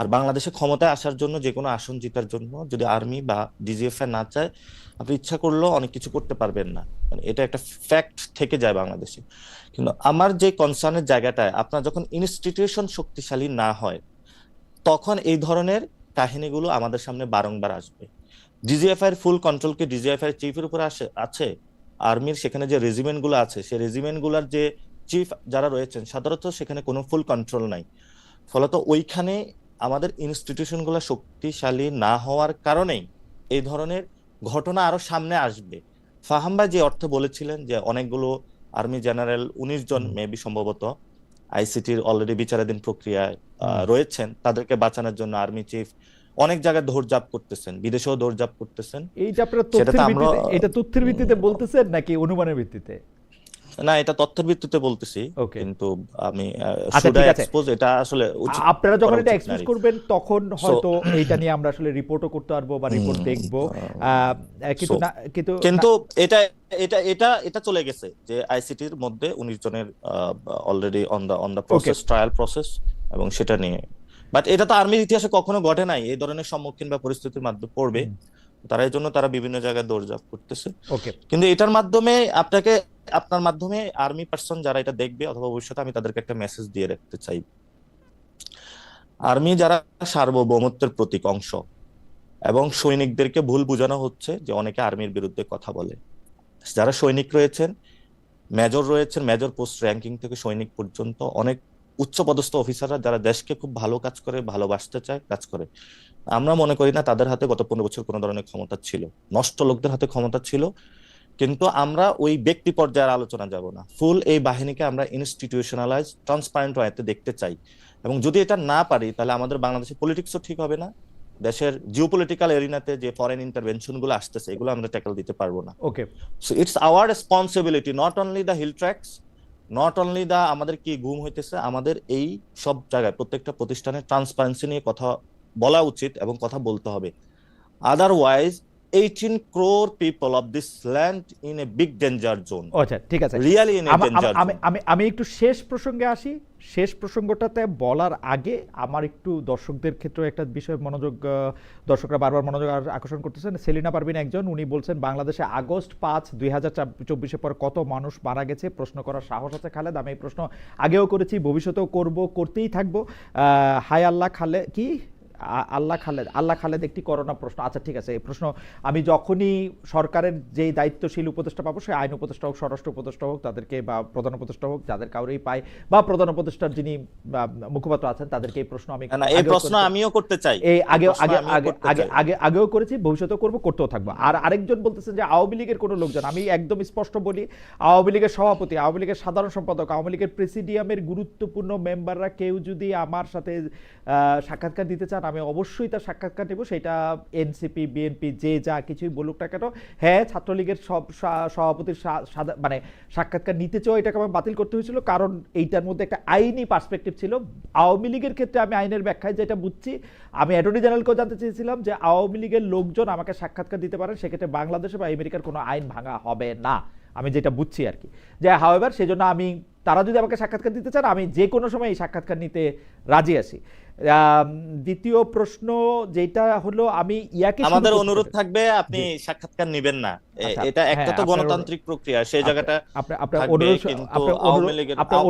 আর বাংলাদেশে ক্ষমতায় আসার জন্য, যে কোনো আসন জিতার জন্য, যদি আর্মি বা ডিজিএফআই না চায়, আপনি ইচ্ছা করলেও অনেক কিছু করতে পারবেন না, মানে এটা একটা ফ্যাক্ট থেকে যায় বাংলাদেশে। কিন্তু আমার যে কনসার্নের জায়গাটায়, আপনার যখন ইনস্টিটিউশন শক্তিশালী না হয়, তখন এই ধরনের কাহিনীগুলো আমাদের সামনে বারংবার আসবে। ডিজিএফআই এর ফুল কন্ট্রোল কি ডিজিএফআই এর চিফের উপরে আছে? আর্মির সেখানে যে রেজিমেন্ট গুলো আছে, সেই রেজিমেন্ট গুলার যে চিফ যারা রয়েছেন, সাধারণত সেখানে কোনো ফুল কন্ট্রোল নাই। ফলত ওইখানে আমাদের ইনস্টিটিউশন গুলো শক্তিশালী না হওয়ার কারণেই এই ধরনের ঘটনা আরো সামনে আসবে। ফাহাম ভাই যে অর্থে বলেছিলেন যে অনেকগুলো আর্মি জেনারেল, 19 জন মেবি সম্ভবত আইসিটির অলরেডি বিচারাধীন প্রক্রিয়ায় রয়েছেন, তাদেরকে বাঁচানোর জন্য আর্মি চিফ অনেক জায়গায় দৌড়ঝাঁপ করতেছেন, বিদেশেও দৌড়ঝাঁপ করতেছেন। এইটা আপনারা তথ্যের ভিত্তিতে, এটা তথ্যের ভিত্তিতে বলতেছেন নাকি অনুমানের ভিত্তিতে? না, এটা তথ্যের ভিত্তিতে বলতেছি, ওকে, কিন্তু আমি আচ্ছা শুড আই ঠিক আছে। এক্সপোজ, এটা আসলে উচিত আপনারা যখন করা এটা উচিত এক্সপোজ নারী। করবেন তখন সো হয়তো এইটা নিয়ে আমরা আসলে রিপোর্টও করতে পারবো বা রিপোর্ট দেখবো। সো কিন্তু না, কিন্তু কিন্তু এটা এটা এটা এটা চলে গেছে যে আইসিটির মধ্যে 19 জনের already on the okay, process, trial process, এবং সেটা নিয়ে। বাট এটা তো আর্মির ইতিহাসে কখনো ঘটে নাই, এই ধরনের সম্মুখীন বা পরিস্থিতির মাধ্যমে পড়বে তারা, এই জন্য তারা বিভিন্ন জায়গায় দৌড়ঝাঁপ করতেছে। ওকে, কিন্তু এটার মাধ্যমে আপনার মাধ্যমে আর্মি পার্সন যারা এটা দেখবে অথবা ভবিষ্যতে, আমি তাদেরকে একটা মেসেজ দিয়ে রাখতে চাই। আর্মি যারা সার্বভৌমত্বের প্রতীক অংশ, এবং সৈনিকদেরকে ভুল বোঝানো হচ্ছে যে অনেকে আর্মির বিরুদ্ধে কথা বলে। যারা সৈনিক রয়েছেন, মেজর রয়েছেন, মেজর পোস্ট র্যাঙ্কিং থেকে সৈনিক পর্যন্ত অনেক উচ্চপদস্থ অফিসাররা যারা দেশকে খুব ভালো কাজ করে, ভালোবাসতে চায়, কাজ করে। আমরা মনে করি না তাদের হাতে গত 15 বছর কোনো ধরনের ক্ষমতা ছিল, নষ্ট লোকদের হাতে ক্ষমতা ছিল। কিন্তু আমরা ওই ব্যক্তি পর্যায়ের আলোচনা যাব না, ফুল এই বাহিনীকে আমরা ইনস্টিটিউশনালাইজ, ট্রান্সপারেন্ট ওয়েতে দেখতে চাই। এবং যদি এটা না পারি, তাহলে আমাদের বাংলাদেশের পলিটিক্সও ঠিক হবে না, দেশের জিওপলিটিক্যাল এরিনাতে যে ফরেন ইন্টারভেনশন গুলো আসতেছে এগুলো আমরা ট্যাকল দিতে পারবো না। Okay, so it's our responsibility, not only the hill tracts, not only the আমাদের কি ঘুম হইতেছে, আমাদের এই সব জায়গায় প্রত্যেকটা প্রতিষ্ঠানে ট্রান্সপারেন্সি নিয়ে কথা বলা উচিত এবং কথা বলতে হবে। Otherwise, 18 crore people of this land in a big danger zone. আচ্ছা ঠিক আছে। Really in a আমি danger আমি zone. আমি আমি একটু শেষ প্রসঙ্গে আসি। শেষ প্রসঙ্গটাতে বলার আগে আমার একটু দর্শকদের ক্ষেত্রে একটা বিষয় মনোযোগ, দর্শকরা বারবার মনোযোগ আকর্ষণ করতেছেন। সেলিনা পারভিন একজন, উনি বলছেন বাংলাদেশে আগস্ট 5, 2024 পর কত মানুষ মারা গেছে, প্রশ্ন করার সাহস আছে খালেদ? আমি এই প্রশ্ন আগেও করেছি, ভবিষ্যতেও করব, করতেই থাকবো। হাই আল্লাহ খালেদ, কি আল্লাহ খালেদ একটি করোনা প্রশ্ন। আচ্ছা ঠিক আছে, এই প্রশ্ন আমি যখনই সরকারের যেই দায়িত্বশীল উপদেষ্টা পাবো, সে আইন উপদেষ্টা হোক, স্বরাষ্ট্র উপদেষ্টা হোক, তাদেরকে, বা প্রধান উপদেষ্টা হোক, যাদের কাউরেই পাই, বা প্রধান উপদেষ্টার যিনি মুখপাত্র আছেন, তাদেরকে এই প্রশ্ন আমি এই প্রশ্ন আমিও করতে চাই, এই আগেও করেছি, ভবিষ্যতেও করব, করতেও থাকবো। আর আরেকজন বলতেছেন যে আওয়ামী লীগের কোনো লোকজন, আমি একদম স্পষ্ট বলি, আওয়ামী লীগের সভাপতি, আওয়ামী লীগের সাধারণ সম্পাদক, আওয়ামী লীগের প্রেসিডিয়ামের গুরুত্বপূর্ণ মেম্বাররা কেউ যদি আমার সাথে সাক্ষাৎকার দিতে চান, আমি অবশ্যই তার সাক্ষাৎকার নেব। সেটা এনসিপি, বিএনপি, যে যা কিছুই বলুক না কেন। হ্যাঁ, ছাত্রলীগের সব সভাপতির মানে সাক্ষাৎকার নিতে চাও, এটাকে আমার বাতিল করতে হয়েছিল, কারণ এইটার মধ্যে একটা আইনি পার্সপেক্টিভ ছিল। আওয়ামী লীগের ক্ষেত্রে আমি আইনের ব্যাখ্যায় যেটা বুঝছি, আমি অ্যাটর্নি জেনারেলকেও জানতে চেয়েছিলাম যে আওয়ামী লীগের লোকজন আমাকে সাক্ষাৎকার দিতে পারেন, সেক্ষেত্রে বাংলাদেশে বা আমেরিকার কোনো আইন ভাঙা হবে না, আমি যেটা বুঝছি আর কি। যে হাওয়েভার, সেজন্য আমি, তারা যদি আমাকে সাক্ষাৎকার দিতে চান, আমি যে কোনো সময় এই সাক্ষাৎকার নিতে রাজি আছি। দ্বিতীয় প্রশ্ন যেটা হলো, আমি ইয়াকে, আমাদের অনুরোধ থাকবে আপনি সাক্ষাৎকার নেবেন না, এটা একটা তো গণতান্ত্রিক প্রক্রিয়া, সেই জায়গাটা আপনার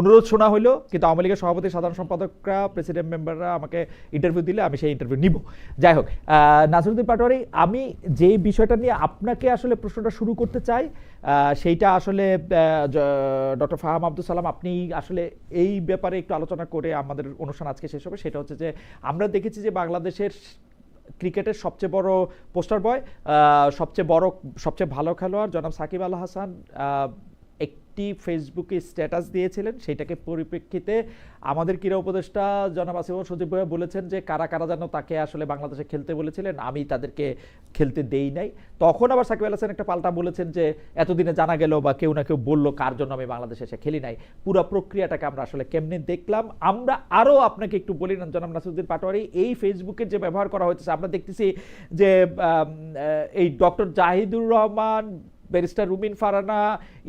অনুরোধ শোনা হলো, কিন্তু আওয়ামী লীগের সভাপতি, সাধারণ সম্পাদকরা, প্রেসিডেন্ট মেম্বাররা আমাকে ইন্টারভিউ দিলে আমি সেই ইন্টারভিউ নিব। যাই হোক, নাসিরউদ্দিন পাটোয়ারি, আমি যে বিষয়টা নিয়ে আপনাকে আসলে প্রশ্নটা শুরু করতে চাই, সেইটা আসলে ডক্টর ফাহাম আব্দুল সালাম, আপনি আসলে এই ব্যাপারে একটু আলোচনা করে আমাদের অনুষ্ঠান আজকে শেষ হবে। সেটা হচ্ছে যে আমরা দেখেছি যে বাংলাদেশের ক্রিকেটের সবচেয়ে বড় পোস্টার বয়, সবচেয়ে ভালো খেলোয়াড় জনাব সাকিব আল হাসান একটি ফেসবুকে স্ট্যাটাস দিয়েছিলেন। সেইটাকে পরিপ্রেক্ষিতে আমাদের ক্রীড়া উপদেষ্টা জনাব আসিফ সজীব ভাইয়া বলেছেন যে কারা কারা যেন তাকে আসলে বাংলাদেশে খেলতে বলেছিলেন, আমি তাদেরকে খেলতে দেই নাই। তখন আবার সাকিব আল হাসান একটা পাল্টা বলেছেন যে এতদিনে জানা গেল বা কেউ না কেউ বললো কার জন্য আমি বাংলাদেশে এসে খেলি নাই। পুরো প্রক্রিয়াটাকে আমরা আসলে কেমনে দেখলাম? আমরা আরও আপনাকে একটু বলি না জনাব নাসিরউদ্দিন পাটোয়ারি, এই ফেসবুকের যে ব্যবহার করা হয়েছে, আমরা দেখতেছি যে এই ডক্টর জাহিদুর রহমান, ব্যারিস্টার রুমিন ফারানা,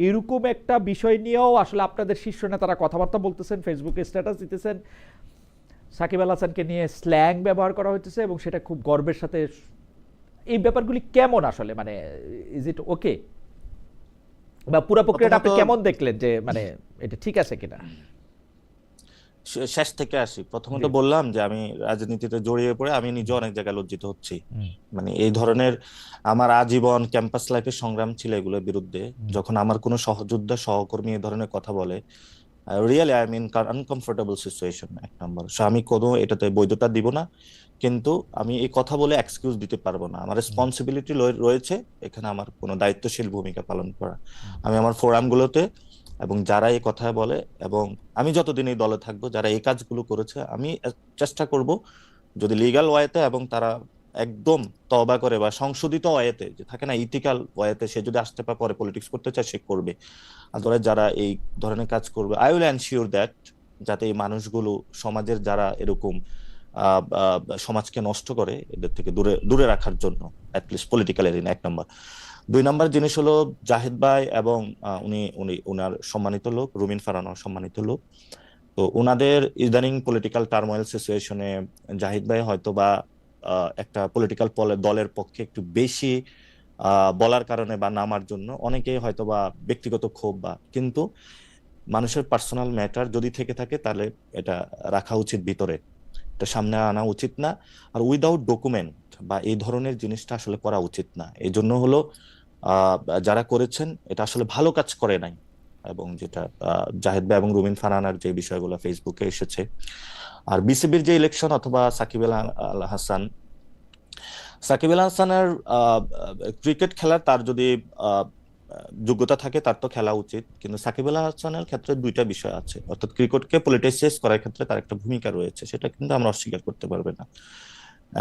এরকম একটা বিষয় নিয়েও আসলে আপনাদের শীর্ষ নেতারা কথাবার্তা বলতেছেন, ফেসবুকে স্ট্যাটাস দিতেছেন, সাকিব আল হাসানকে নিয়ে স্ল্যাং ব্যবহার করা হচ্ছে, এবং সেটা খুব গর্বের সাথে। এই ব্যাপারগুলি কেমন আসলে, মানে ইজ ইট ওকে, বা পুরো প্রক্রিয়াটা আপনি কেমন দেখলেন, যে মানে এটা ঠিক আছে কিনা? শেষ থেকে আসি। প্রথমত বললাম যে আমি রাজনীতিতে জড়িয়ে পড়ে আমি নিজে অনেক জায়গায় লজ্জিত হচ্ছি। মানে এই ধরনের আমার আজীবন ক্যাম্পাস লাইফের সংগ্রাম ছিল এগুলোর বিরুদ্ধে। যখন আমার কোনো সহযোদ্ধা, সহকর্মী এই ধরনের কথা বলে, really I mean uncomfortable situation, এক নম্বর। সো আমি কোনো এটাতে বৈধতা দিব না, কিন্তু আমি এই কথা বলে এক্সকিউজ দিতে পারবো না। আমার রেসপন্সিবিলিটি রয়েছে এখানে, আমার কোনো দায়িত্বশীল ভূমিকা পালন করা। আমি আমার ফোরামগুলোতে এবং যারা এই কথা বলে, এবং আমি যতদিন এই দলে থাকবো, যারা এই কাজগুলো করেছে, আমি চেষ্টা করব যদি লিগ্যাল ওয়েতে এবং তারা একদম তওবা করে বা সংশোধিত ওয়েতে, যে থাকে না ইথিক্যাল ওয়েতে, সে যদি আসতে পরে পলিটিক্স করতে চায় সে করবে। আদালত যারা এই ধরনের কাজ করবে, আই উইল এনশিওর দ্যাট, যাতে এই মানুষগুলো, সমাজের যারা এরকম সমাজকে নষ্ট করে, এদের থেকে দূরে দূরে রাখার জন্য, অ্যাটলিস্ট পলিটিক্যাল এরিনা। 1 নম্বর। 2 নম্বর জিনিস হলো জাহিদ ভাই এবং উনি উনি উনার সম্মানিত লোক রুমিন ফারহানা সম্মানিত লোক। তো ওনাদের ইদানিং পলিটিক্যাল টার্মোয়েল সিচুয়েশনে জাহিদ ভাই হয়তো বা একটা পলিটিক্যাল দলের পক্ষে একটু বেশি বলার কারণে বা নামার জন্য অনেকেই হয়তো বা ব্যক্তিগত ক্ষোভ বা, কিন্তু মানুষের পার্সোনাল ম্যাটার যদি থেকে থাকে তাহলে এটা রাখা উচিত ভিতরে, এটা সামনে আনা উচিত না। আর উইদাউট ডকুমেন্ট বা এই ধরনের জিনিসটা আসলে করা উচিত না। এই জন্য হলো যারা করেছেন এটা আসলে ভালো কাজ করে নাই। এবং যেটা জাহেদ ভাই এবং রুমিন ফারহানার যে বিষয়গুলো ফেসবুকে এসেছে, আর বিসিবির যে ইলেকশন অথবা সাকিব আল হাসানের ক্রিকেট খেলার তার যদি যোগ্যতা থাকে তার তো খেলা উচিত, কিন্তু সাকিব আল হাসানের ক্ষেত্রে 2টা বিষয় আছে, অর্থাৎ ক্রিকেটকে পলিটিসাইজ করার ক্ষেত্রে তার একটা ভূমিকা রয়েছে, সেটা কিন্তু আমরা অস্বীকার করতে পারবে না।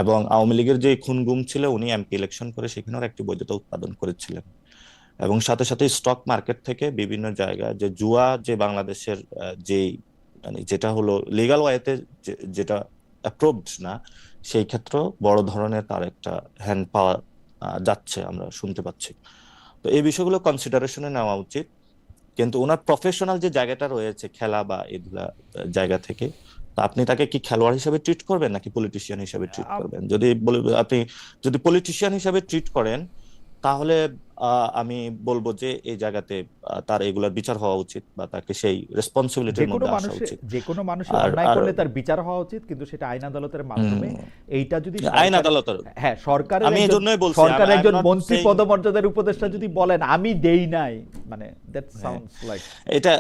এবং আওয়ামী লীগের যে খুন গুম ছিল, উনি এমপি ইলেকশন করে সেখানেও একটি বৈধতা উৎপাদন করেছিলেন। এবং সাথে সাথে স্টক মার্কেট থেকে বিভিন্ন জায়গায় যে জুয়া, যে বাংলাদেশের যে মানে যেটা হলো লিগাল ওয়েতে যেটা অ্যাপ্রুভড না, সেই ক্ষেত্রে বড় ধরনের তার একটা হ্যান্ড পাওয়া যাচ্ছে, আমরা শুনতে পাচ্ছি। তো এই বিষয়গুলো কনসিডারেশনে নেওয়া উচিত। কিন্তু ওনার প্রফেশনাল যে জায়গাটা রয়েছে খেলা বা এগুলা জায়গা থেকে, তো আপনি তাকে কি খেলোয়াড় হিসেবে ট্রিট করবেন নাকি পলিটিশিয়ান হিসেবে ট্রিট করবেন? আপনি যদি পলিটিশিয়ান হিসেবে ট্রিট করেন, তাহলে আমি বলবো যে এই জায়গাতে তার এগুলার বিচার হওয়া উচিত বা তাকে সেই রেসপন্সিবিলিটির মধ্যে আসা উচিত। যে কোনো মানুষের আর অন্যায় আর করলে তার বিচার হওয়া উচিত, কিন্তু সেটা আইন আদালতের মাধ্যমে। এইটা যদি আইন আদালতের, হ্যাঁ, আমি এই জন্যই বলছি, সরকারের একজন I'm not মন্ত্রী saying- পদমর্যাদার উপদেষ্টা যদি বলেন আমি দেই নাই, মানে দ্যাট সাউন্ডস লাইক, এটা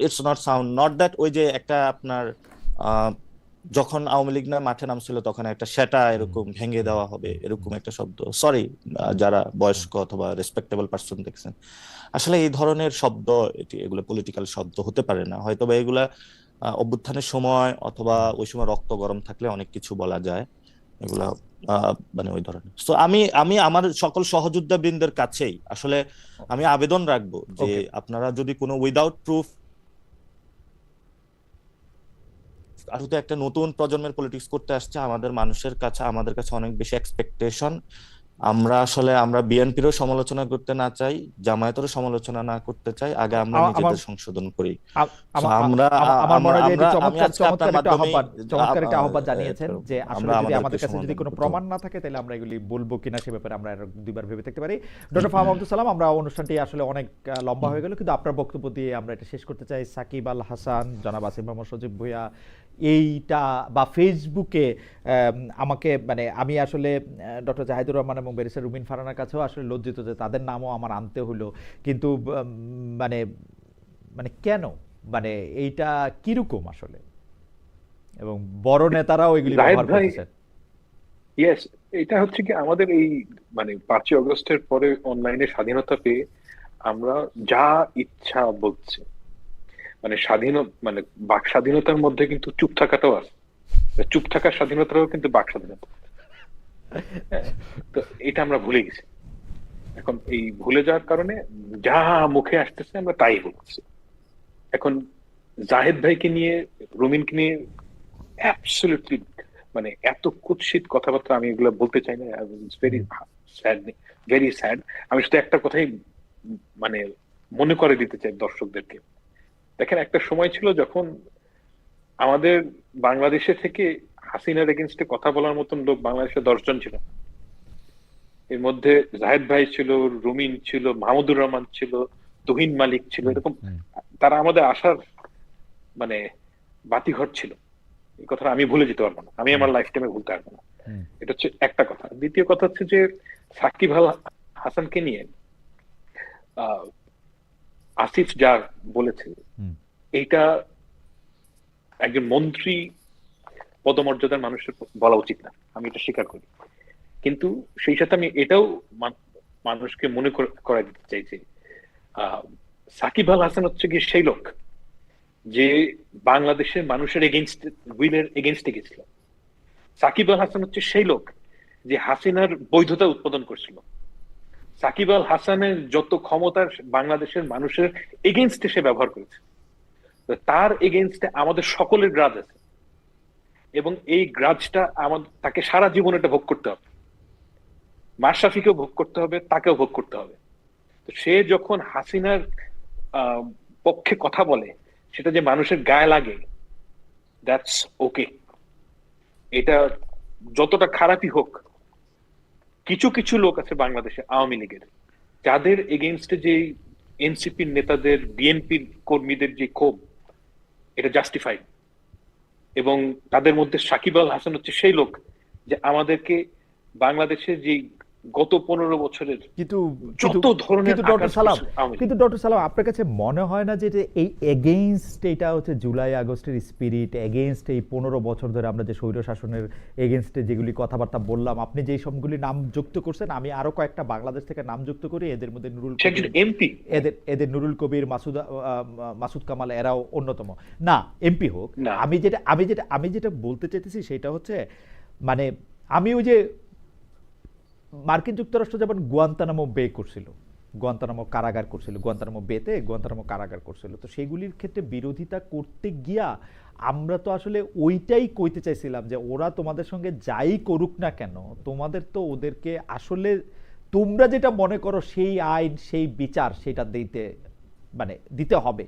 it's not sound not that. ওই যে একটা আপনার যখন আওয়ামী লীগ না মাঠে নামছিল তখন একটা সেটা এরকম ভেঙে দেওয়া হবে, এরকম একটা শব্দ, সরি যারা বয়স্ক অথবা রেসপেক্টেবল পার্সন দেখছেন, আসলে এই ধরনের শব্দ এগুলো পলিটিক্যাল শব্দ হতে পারে না। হয়তো বা এগুলা অভ্যুত্থানের সময় অথবা ওই সময় রক্ত গরম থাকলে অনেক কিছু বলা যায়, এগুলা মানে ওই ধরনের। তো আমি আমি আমার সকল সহযোদ্ধা বৃন্দের কাছেই আসলে আমি আবেদন রাখবো যে আপনারা যদি কোনো উইদাউট প্রুফ, আসলে একটা নতুন প্রজন্মের পলিটিক্স করতে আসছে, আমাদের কাছে অনেক বেশি এক্সপেকটেশন। আমরা বিএনপিরও সমালোচনা করতে না চাই, জামায়াতেরও সমালোচনা না করতে চাই, আগে আমরা নিজেদের সংশোধন করি। আমার মনে হয় যে চমৎকার একটা আহ্বান জানিয়েছেন যে আসলে যদি আমাদের কাছে যদি কোনো প্রমাণ না থাকে তাহলে আমরা এগুলি বলবো কিনা সে ব্যাপারে আমরা দুইবার ভেবে থাকতে পারি। ডক্টর ফাহাম আব্দুল সালাম, আমরা অনুষ্ঠানটি আসলে অনেক লম্বা হয়ে গেল, কিন্তু আপনার বক্তব্য দিয়ে আমরা এটা শেষ করতে চাই। সাকিব আল হাসান, জনাব আসিফ মোহাম্মদ সজীব ভুঁইয়া, এইটা বা ফেসবুকে আমাকে মানে আমি আসলে ডক্টর জাহিদুর রহমান এবং ব্যারিস্টার রুমিন ফারহানার কাছেও আসলে লজ্জিত যে তাদের নামও আমার আনতে হলো, কিন্তু মানে মানে কেন, মানে এইটা কিরকম আসলে, এবং বড় নেতারাও এগুলি ব্যবহার করতেছেন। ইয়েস, এটা হচ্ছে কি আমাদের এই মানে 5ই আগস্টের পরে অনলাইনে স্বাধীনতা পেয়ে আমরা যা ইচ্ছা বলছি, মানে মানে বাক স্বাধীনতার মধ্যে কিন্তু চুপ থাকাটাও আছে, চুপ থাকার স্বাধীনতাও কিন্তু বাক স্বাধীনতা। তো এটা আমরা ভুলে গেছি। এখন এই ভুলে যাওয়ার কারণে যা মুখে আসতেছে আমরা তাই বলছি। এখন জাহেদ ভাইকে নিয়ে, রুমিনকে নিয়ে অ্যাবসলিউটলি মানে এত কুৎসিত কথাবার্তা, আমি এগুলো বলতে চাই না, ভেরি স্যাড। আমি শুধু একটা কথাই মানে মনে করে দিতে চাই দর্শকদেরকে। দেখেন, একটা সময় ছিল যখন আমাদের বাংলাদেশে থেকে হাসিনার এগেনস্টে কথা বলার মতন লোক বাংলাদেশে 10 জন ছিল। এর মধ্যে জাহেদ ভাই ছিল, রুমিন ছিল, মাহমুদুর রহমান ছিল, তুহিন মালিক ছিল, এরকম তারা আমাদের আশার মানে বাতিঘর ছিল। এই কথাটা আমি ভুলে যেতে পারবো না, আমি আমার লাইফ টাইমে ভুলতে পারবো না। এটা হচ্ছে একটা কথা। দ্বিতীয় কথা হচ্ছে যে সাকিব আল হাসানকে নিয়ে আসিফ যা বলেছে, এইটা একজন মন্ত্রী পদমর্যাদার মানুষের বলা উচিত না, আমি এটা স্বীকার করি। কিন্তু সেই সাথে আমি এটাও মানুষকে মনে করাই দিতে চাই যে সাকিব আল হাসান হচ্ছে গিয়ে সেই লোক যে বাংলাদেশের মানুষের উইলের এগেনস্টে গেছিল। সাকিব আল হাসান হচ্ছে সেই লোক যে হাসিনার বৈধতা উৎপাদন করছিল। সাকিব আল হাসানের যত ক্ষমতা বাংলাদেশের মানুষের এগেইনস্টে সে ব্যবহার করেছে, তার এগেইনস্টে আমাদের সকলের গ্রাজ আছে, এবং এই গ্রাজটা আমাদের, তাকে সারা জীবন এটা ভোগ করতে হবে। মাশরাফিকেও ভোগ করতে হবে, তাকেও ভোগ করতে হবে। তো সে যখন হাসিনার পক্ষে কথা বলে, সেটা যে মানুষের গায়ে লাগে, দ্যাটস ওকে। এটা যতটা খারাপই হোক, কিছু কিছু লোক আছে বাংলাদেশে আওয়ামী লীগের, যাদের এগেইনস্টে যে এনসিপির নেতাদের, বিএনপির কর্মীদের যে ক্ষোভ, এটা জাস্টিফাইড। এবং তাদের মধ্যে সাকিব আল হাসান হচ্ছে সেই লোক যে আমাদেরকে বাংলাদেশের যে গত 15 বছরের কিন্তু যত ধরনের কিন্তু ডক্টর সালাম, আপনার কাছে মনে হয় না যে এই এগেইনস্ট, এটা হচ্ছে জুলাই আগস্টের স্পিরিট, এগেইনস্ট এই 15 বছর ধরে আমরা যে স্বৈর শাসনের এগেইনস্টে যেগুলি কথাবার্তা বললাম, আপনি যেই সবগুলি নাম যুক্ত করছেন, আমি আরো কয়েকটা বাংলাদেশ থেকে নাম যুক্ত করি, এদের মধ্যে নুরুল কবির, এমপি, এদের নুরুল কবির, মাসুদ কামাল, এরাও অন্যতম। না এমপি হোক, আমি যেটা বলতে চাইতেছি সেটা হচ্ছে, মানে আমি ওই যে মার্কিন যুক্তরাষ্ট্র যেমন গুয়ান্তানামো বে করছিল, গুয়ান্তানামো কারাগার করছিল, গুয়ান্তানামো বেতে গুয়ান্তানামো কারাগার করছিল, তো সেগুলির ক্ষেত্রে বিরোধিতা করতে গিয়া আমরা তো আসলে ওইটাই কইতে চাইছিলাম যে ওরা তোমাদের সঙ্গে যাই করুক না কেন, তোমাদের তো ওদেরকে আসলে তোমরা যেটা মনে করো সেই আইন, সেই বিচার, সেটা দিতে হবে।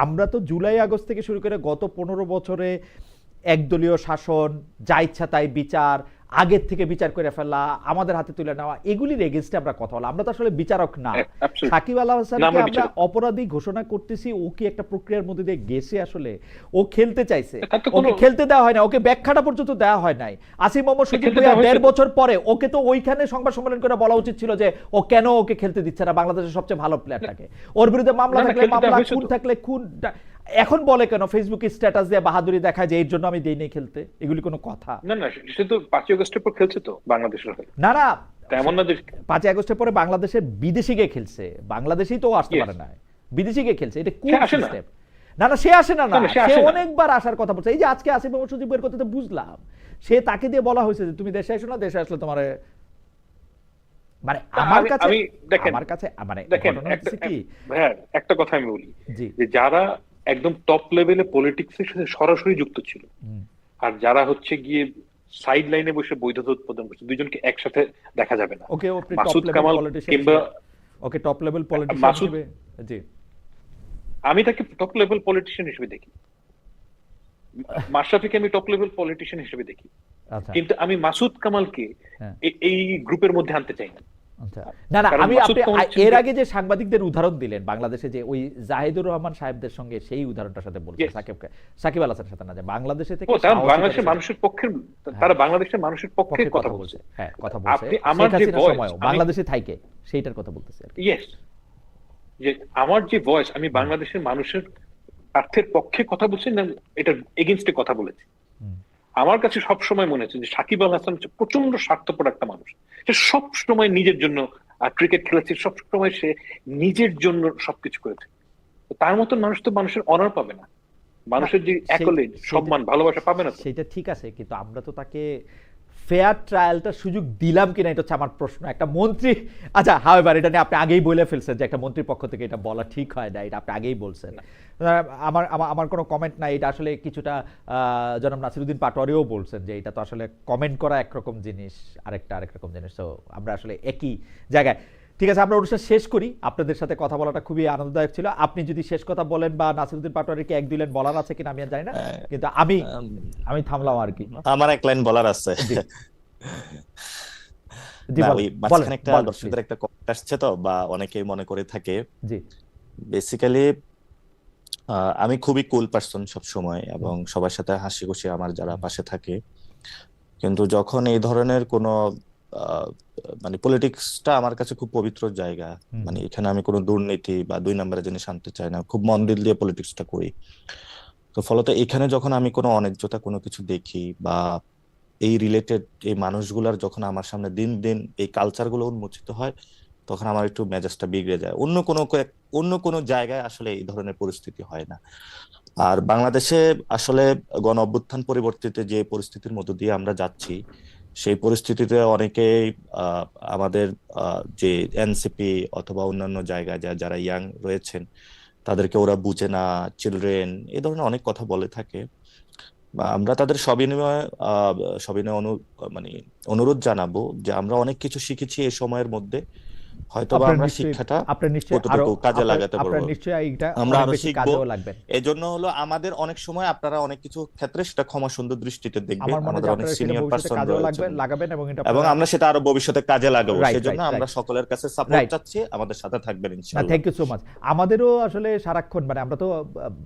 আমরা তো জুলাই আগস্ট থেকে শুরু করে গত 15 বছরে একদলীয় শাসন, যা ইচ্ছা তাই বিচার, আগের থেকে বিচার করে ফেলা, আমাদের হাতে তুলে নেওয়া, এগুলির এগেইনস্টে আমরা কথা বলা। আমরা তো আসলে বিচারক না। সাকিব আল হাসানকে আমরা অপরাধী ঘোষণা করতেছি, ও কি একটা প্রক্রিয়ার মধ্যে দিয়ে গেছে? আসলে ও খেলতে চাইছে, ওকে খেলতে দেওয়া হয় না, ওকে ব্যাখ্যাটা পর্যন্ত দেওয়া হয় নাই। আসিফ মোহাম্মদ সুজিব ভাইয়া 1.5 বছর পরে ওকে তো ওইখানে সংবাদ সম্মেলন করে বলা উচিত ছিল যে ও কেন ওকে খেলতে দিচ্ছে না বাংলাদেশের সবচেয়ে ভালো প্লেয়ারটাকে। ওর বিরুদ্ধে মামলা থাকলে মামলা, খুন থাকলে খুন। এখন বলে কেন ফেসবুকে স্ট্যাটাস দিয়ে বাহাদুরি দেখায় যে এর জন্য আমি দেই নাই খেলতে? এগুলি কোনো কথা? না না, সে তো 5 আগস্টের পর খেলছে তো বাংলাদেশের হয়ে। না না, তেমন না যে 5 আগস্টের পরে বাংলাদেশের বিদেশে গিয়ে খেলছে, বাংলাদেশেই তো আসতে পারে না, বিদেশে গিয়ে খেলছে। এটা কোন সিস্টেম? না না, সে আসে না, সে অনেকবার আসার কথা বলছে। এই যে আজকে আসিফ মোহাম্মদ সুজিবের কথা তো বুঝলাম, সে তাকে দিয়ে বলা হয়েছে যে তুমি দেশে আসো না, দেশে আসলে তোমার, মানে আমার কাছে মানে একটা কথা আমি বলি যে যারা একদম টপ লেভেলে পলিটিক্সের সাথে সরাসরি যুক্ত ছিল, আর যারা হচ্ছে গিয়ে সাইড লাইনে বসে বৈধতা উৎপাদন করছে, দুইজনকে একসাথে দেখা যাবে না। ওকে, মাসুদ কামাল কিংবা ওকে টপ লেভেল পলিটিশিয়ান হিসেবে, জি আমি তাকে টপ লেভেল পলিটিশিয়ান হিসেবে দেখি, মাশরাফিকে আমি টপ লেভেল পলিটিশিয়ান হিসেবে দেখি, কিন্তু আমি মাসুদ কামালকে এই গ্রুপের মধ্যে আনতে চাই না। না না, আমি এর আগে যে সাংবাদিকদের উদাহরণ দিলেন বাংলাদেশে, যে ওই জাহিদুর রহমান সাহেবদের সঙ্গে, সেই উদাহরণটার সাথে বলছেন সাকিব আল হাসানের সাথে না, যে বাংলাদেশে থেকে বাংলাদেশের মানুষের পক্ষে, তারা বাংলাদেশের মানুষের পক্ষে কথা বলছে। হ্যাঁ, কথা বলছে। আপনি আমার যে ভয়েস বাংলাদেশে থাকে সেইটার কথা বলতেছি আর কি। ইয়েস, যে আমার যে ভয়েস, আমি বাংলাদেশের মানুষের স্বার্থের পক্ষে কথা বলছি না, এটার এগেইনস্টে কথা বলেছি। আমার কাছে সব সময় মনে হচ্ছে যে সাকিব আল হাসান হচ্ছে প্রচন্ড স্বার্থপর একটা মানুষ। সে সব সময় নিজের জন্য ক্রিকেট খেলেছে, সব সময় সে নিজের জন্য সবকিছু করেছে। তার মতন মানুষ তো মানুষের অনার পাবে না, মানুষের যে অ্যাকোলেজ, সম্মান, ভালোবাসা পাবে না। সেটা ঠিক আছে, কিন্তু আমরা তো তাকে ফেয়ার ট্রায়ালটা সুযোগ দিলাম কিনা, এটা হচ্ছে আমার প্রশ্ন। একটা মন্ত্রী, আচ্ছা হাওয়েভার, এটা নিয়ে আপনি আগেই বলে ফেলছেন যে একটা মন্ত্রীর পক্ষ থেকে এটা বলা ঠিক হয় না, এটা আপনি আগেই বলছেন। আমার কোনো কমেন্ট নাই, এটা আসলে কিছুটা জনাব নাসিরউদ্দিন পাটোয়ারিও বলছেন যে এটা তো আসলে কমেন্ট করা একরকম জিনিস, আরেকটা আরেক রকম জিনিস, তো আমরা আসলে একই জায়গায়। ঠিক আছে, আমরা অনুষ্ঠান শেষ করি। আপনাদের সাথে কথা বলাটা খুবই আনন্দদায়ক ছিল। আপনি যদি শেষ কথা বলেন, বা নাসিরউদ্দিন পাটোয়ারিকে 1-2 লাইন বলার আছে কিনা আমি জানি না, কিন্তু আমি থামলাম আর কি। আমার এক লাইন বলার আছে। জি বলেন। একটা দর্শকদের একটা কমেন্ট আসছে তো, বা অনেকেই মনে করে থাকে, জি বেসিক্যালি আমি খুবই কুল পারসন সব সময়, এবং সবার সাথে হাসি খুশি আমার যারা পাশে থাকে, কিন্তু যখন এই ধরনের কোনো মানে পলিটিক্সটা আমার কাছে খুব পবিত্র জায়গা, মানে এখানে আমি কোনো দুর্নীতি বা 2 নম্বরের জিনিস আনতে চাই না, খুব মন দিল দিয়ে পলিটিক্সটা করি। তো ফলত এখানে যখন আমি কোনো অন্যায্যতা কোনো কিছু দেখি, বা এই রিলেটেড এই মানুষগুলার যখন আমার সামনে দিন দিন এই কালচারগুলো উন্মোচিত হয়, তখন আমার একটু মেজাজটা বিগড়ে যায়। অন্য কোনো জায়গায় আসলে এই ধরনের পরিস্থিতি হয় না। আর বাংলাদেশে আসলে গণ অভ্যুত্থান পরিবর্তিত যে পরিস্থিতির মধ্য দিয়ে আমরা যাচ্ছি, সেই পরিস্থিতিতে অনেকেই আহ, আমাদের যে এনসিপি অথবা অন্যান্য জায়গায় যারা ইয়াং রয়েছেন, তাদেরকে ওরা বুঝে না, চিলড্রেন, এই ধরনের অনেক কথা বলে থাকে। বা আমরা তাদের সবিনয়ে সবিনয়ে মানে অনুরোধ জানাবো যে আমরা অনেক কিছু শিখেছি এই সময়ের মধ্যে, হয়তোবা আপনার আমরা নিশ্চয়ই শিক্ষাটা আপনার নিশ্চয়ই আরো কতটুকু কাজে লাগাতে আপনার পারবো। নিশ্চয়ই এইটা আমরা অনেক আরো বেশি শিখবো। কাজেও লাগবেন। এজন্য হলো আমাদের অনেক সময় আপনারা অনেক কিছু ক্ষেত্রে সেটা ক্ষমা সুন্দর দৃষ্টিতে দেখবেন, আমার মনে হয় আমাদের যে অনেক আপনারা সেটা সিনিয়র ভবিষ্যতে পার্সন কাজেও রয়েছেন, লাগাবেন এবং এটা এবং আপনারা আমরা সেটা আরো ভবিষ্যতে কাজে লাগাবো। রাইট সেজন্য রাইট আমরা রাইট সকলের কাছে সাপোর্ট রাইট। চাচ্ছি, আমাদের সাথে থাকবেন না, ইনশাআল্লাহ। Thank you so much. আমাদেরও আসলে সারাক্ষণ মানে আমরা তো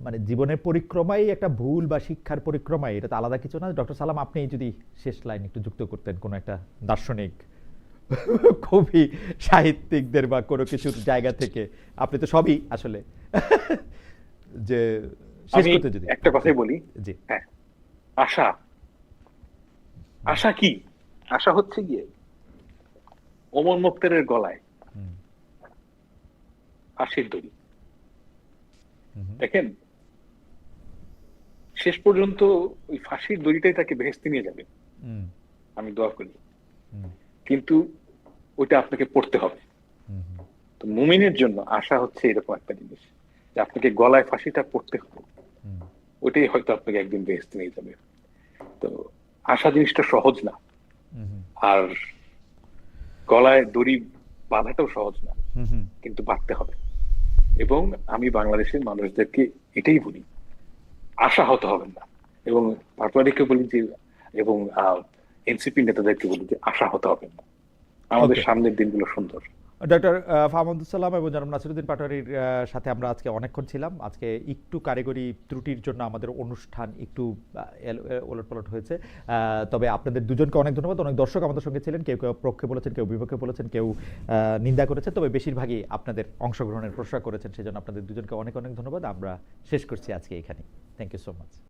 মানে জীবনের পরিক্রমাই একটা ভুল বা শিক্ষার পরিক্রমাই, এটা তো আলাদা কিছু না। ডক্টর সালাম, আপনি যদি শেষ লাইন একটু যুক্ত করতেন কোনো একটা দার্শনিক, কবি, সাহিত্যিকদের বা কোনো কিছুর জায়গা থেকে, আপনি তো সবই আসলে যে শেষ আমি করতে যদি একটা কথাই বলি, জি হ্যাঁ, আশা। আশা কি? আশা হচ্ছে গিয়ে ওমর মুখতারের গলায় হুম, ফাঁসির দড়ি। হুম, দেখেন, শেষ পর্যন্ত ওই ফাঁসির দড়িটাই তাকে বেহেশতে নিয়ে যাবে, হুম, আমি দোয়া করি। হুম, কিন্তু ওইটা আপনাকে পড়তে হবে। হুম, হুম, তো মুমিনের জন্য আশা হচ্ছে এরকম একটা জিনিস, যে আপনাকে গলায় ফাঁসিটা পড়তে হবে, হুম, ওইটাই হয়তো আপনাকে একদিন বেহেশতে নিয়ে যাবে। তো আশা জিনিসটা সহজ না, হুম, আর গলায় দড়ি বাঁধাটাও সহজ না, হুম, হুম, কিন্তু বাঁধতে হবে। এবং আমি বাংলাদেশের মানুষদেরকে এটাই বলি, আশা হতে হবে না। এবং পাটোয়ারিকে বলি যে, এবং এনসিপি নেতাদেরকে বলি যে আশা হতে হবে না, আমাদের ওকে। সামনের দিনগুলো সুন্দর। ডক্টর ফাহমুদুল সালাম এবং জনাব নাসিরুদ্দিন পাটোয়ারির সাথে আমরা আজকে অনেকক্ষণ ছিলাম। আজকে একটু কারিগরি ত্রুটির জন্য আমাদের অনুষ্ঠান একটু ওলটপালট হয়েছে। তবে আপনাদের দুজনকে অনেক ধন্যবাদ। অনেক দর্শক আমাদের সঙ্গে ছিলেন, কেউ কেউ পক্ষে বলেছেন, কেউ বিপক্ষে বলেছেন, কেউ নিন্দা করেছেন, তবে বেশিরভাগই আপনাদের অংশগ্রহণের প্রশংসা করেছেন। সেজন্য আপনাদের দুজনকে অনেক অনেক ধন্যবাদ। আমরা শেষ করছি আজকে এখানে। Thank you so much.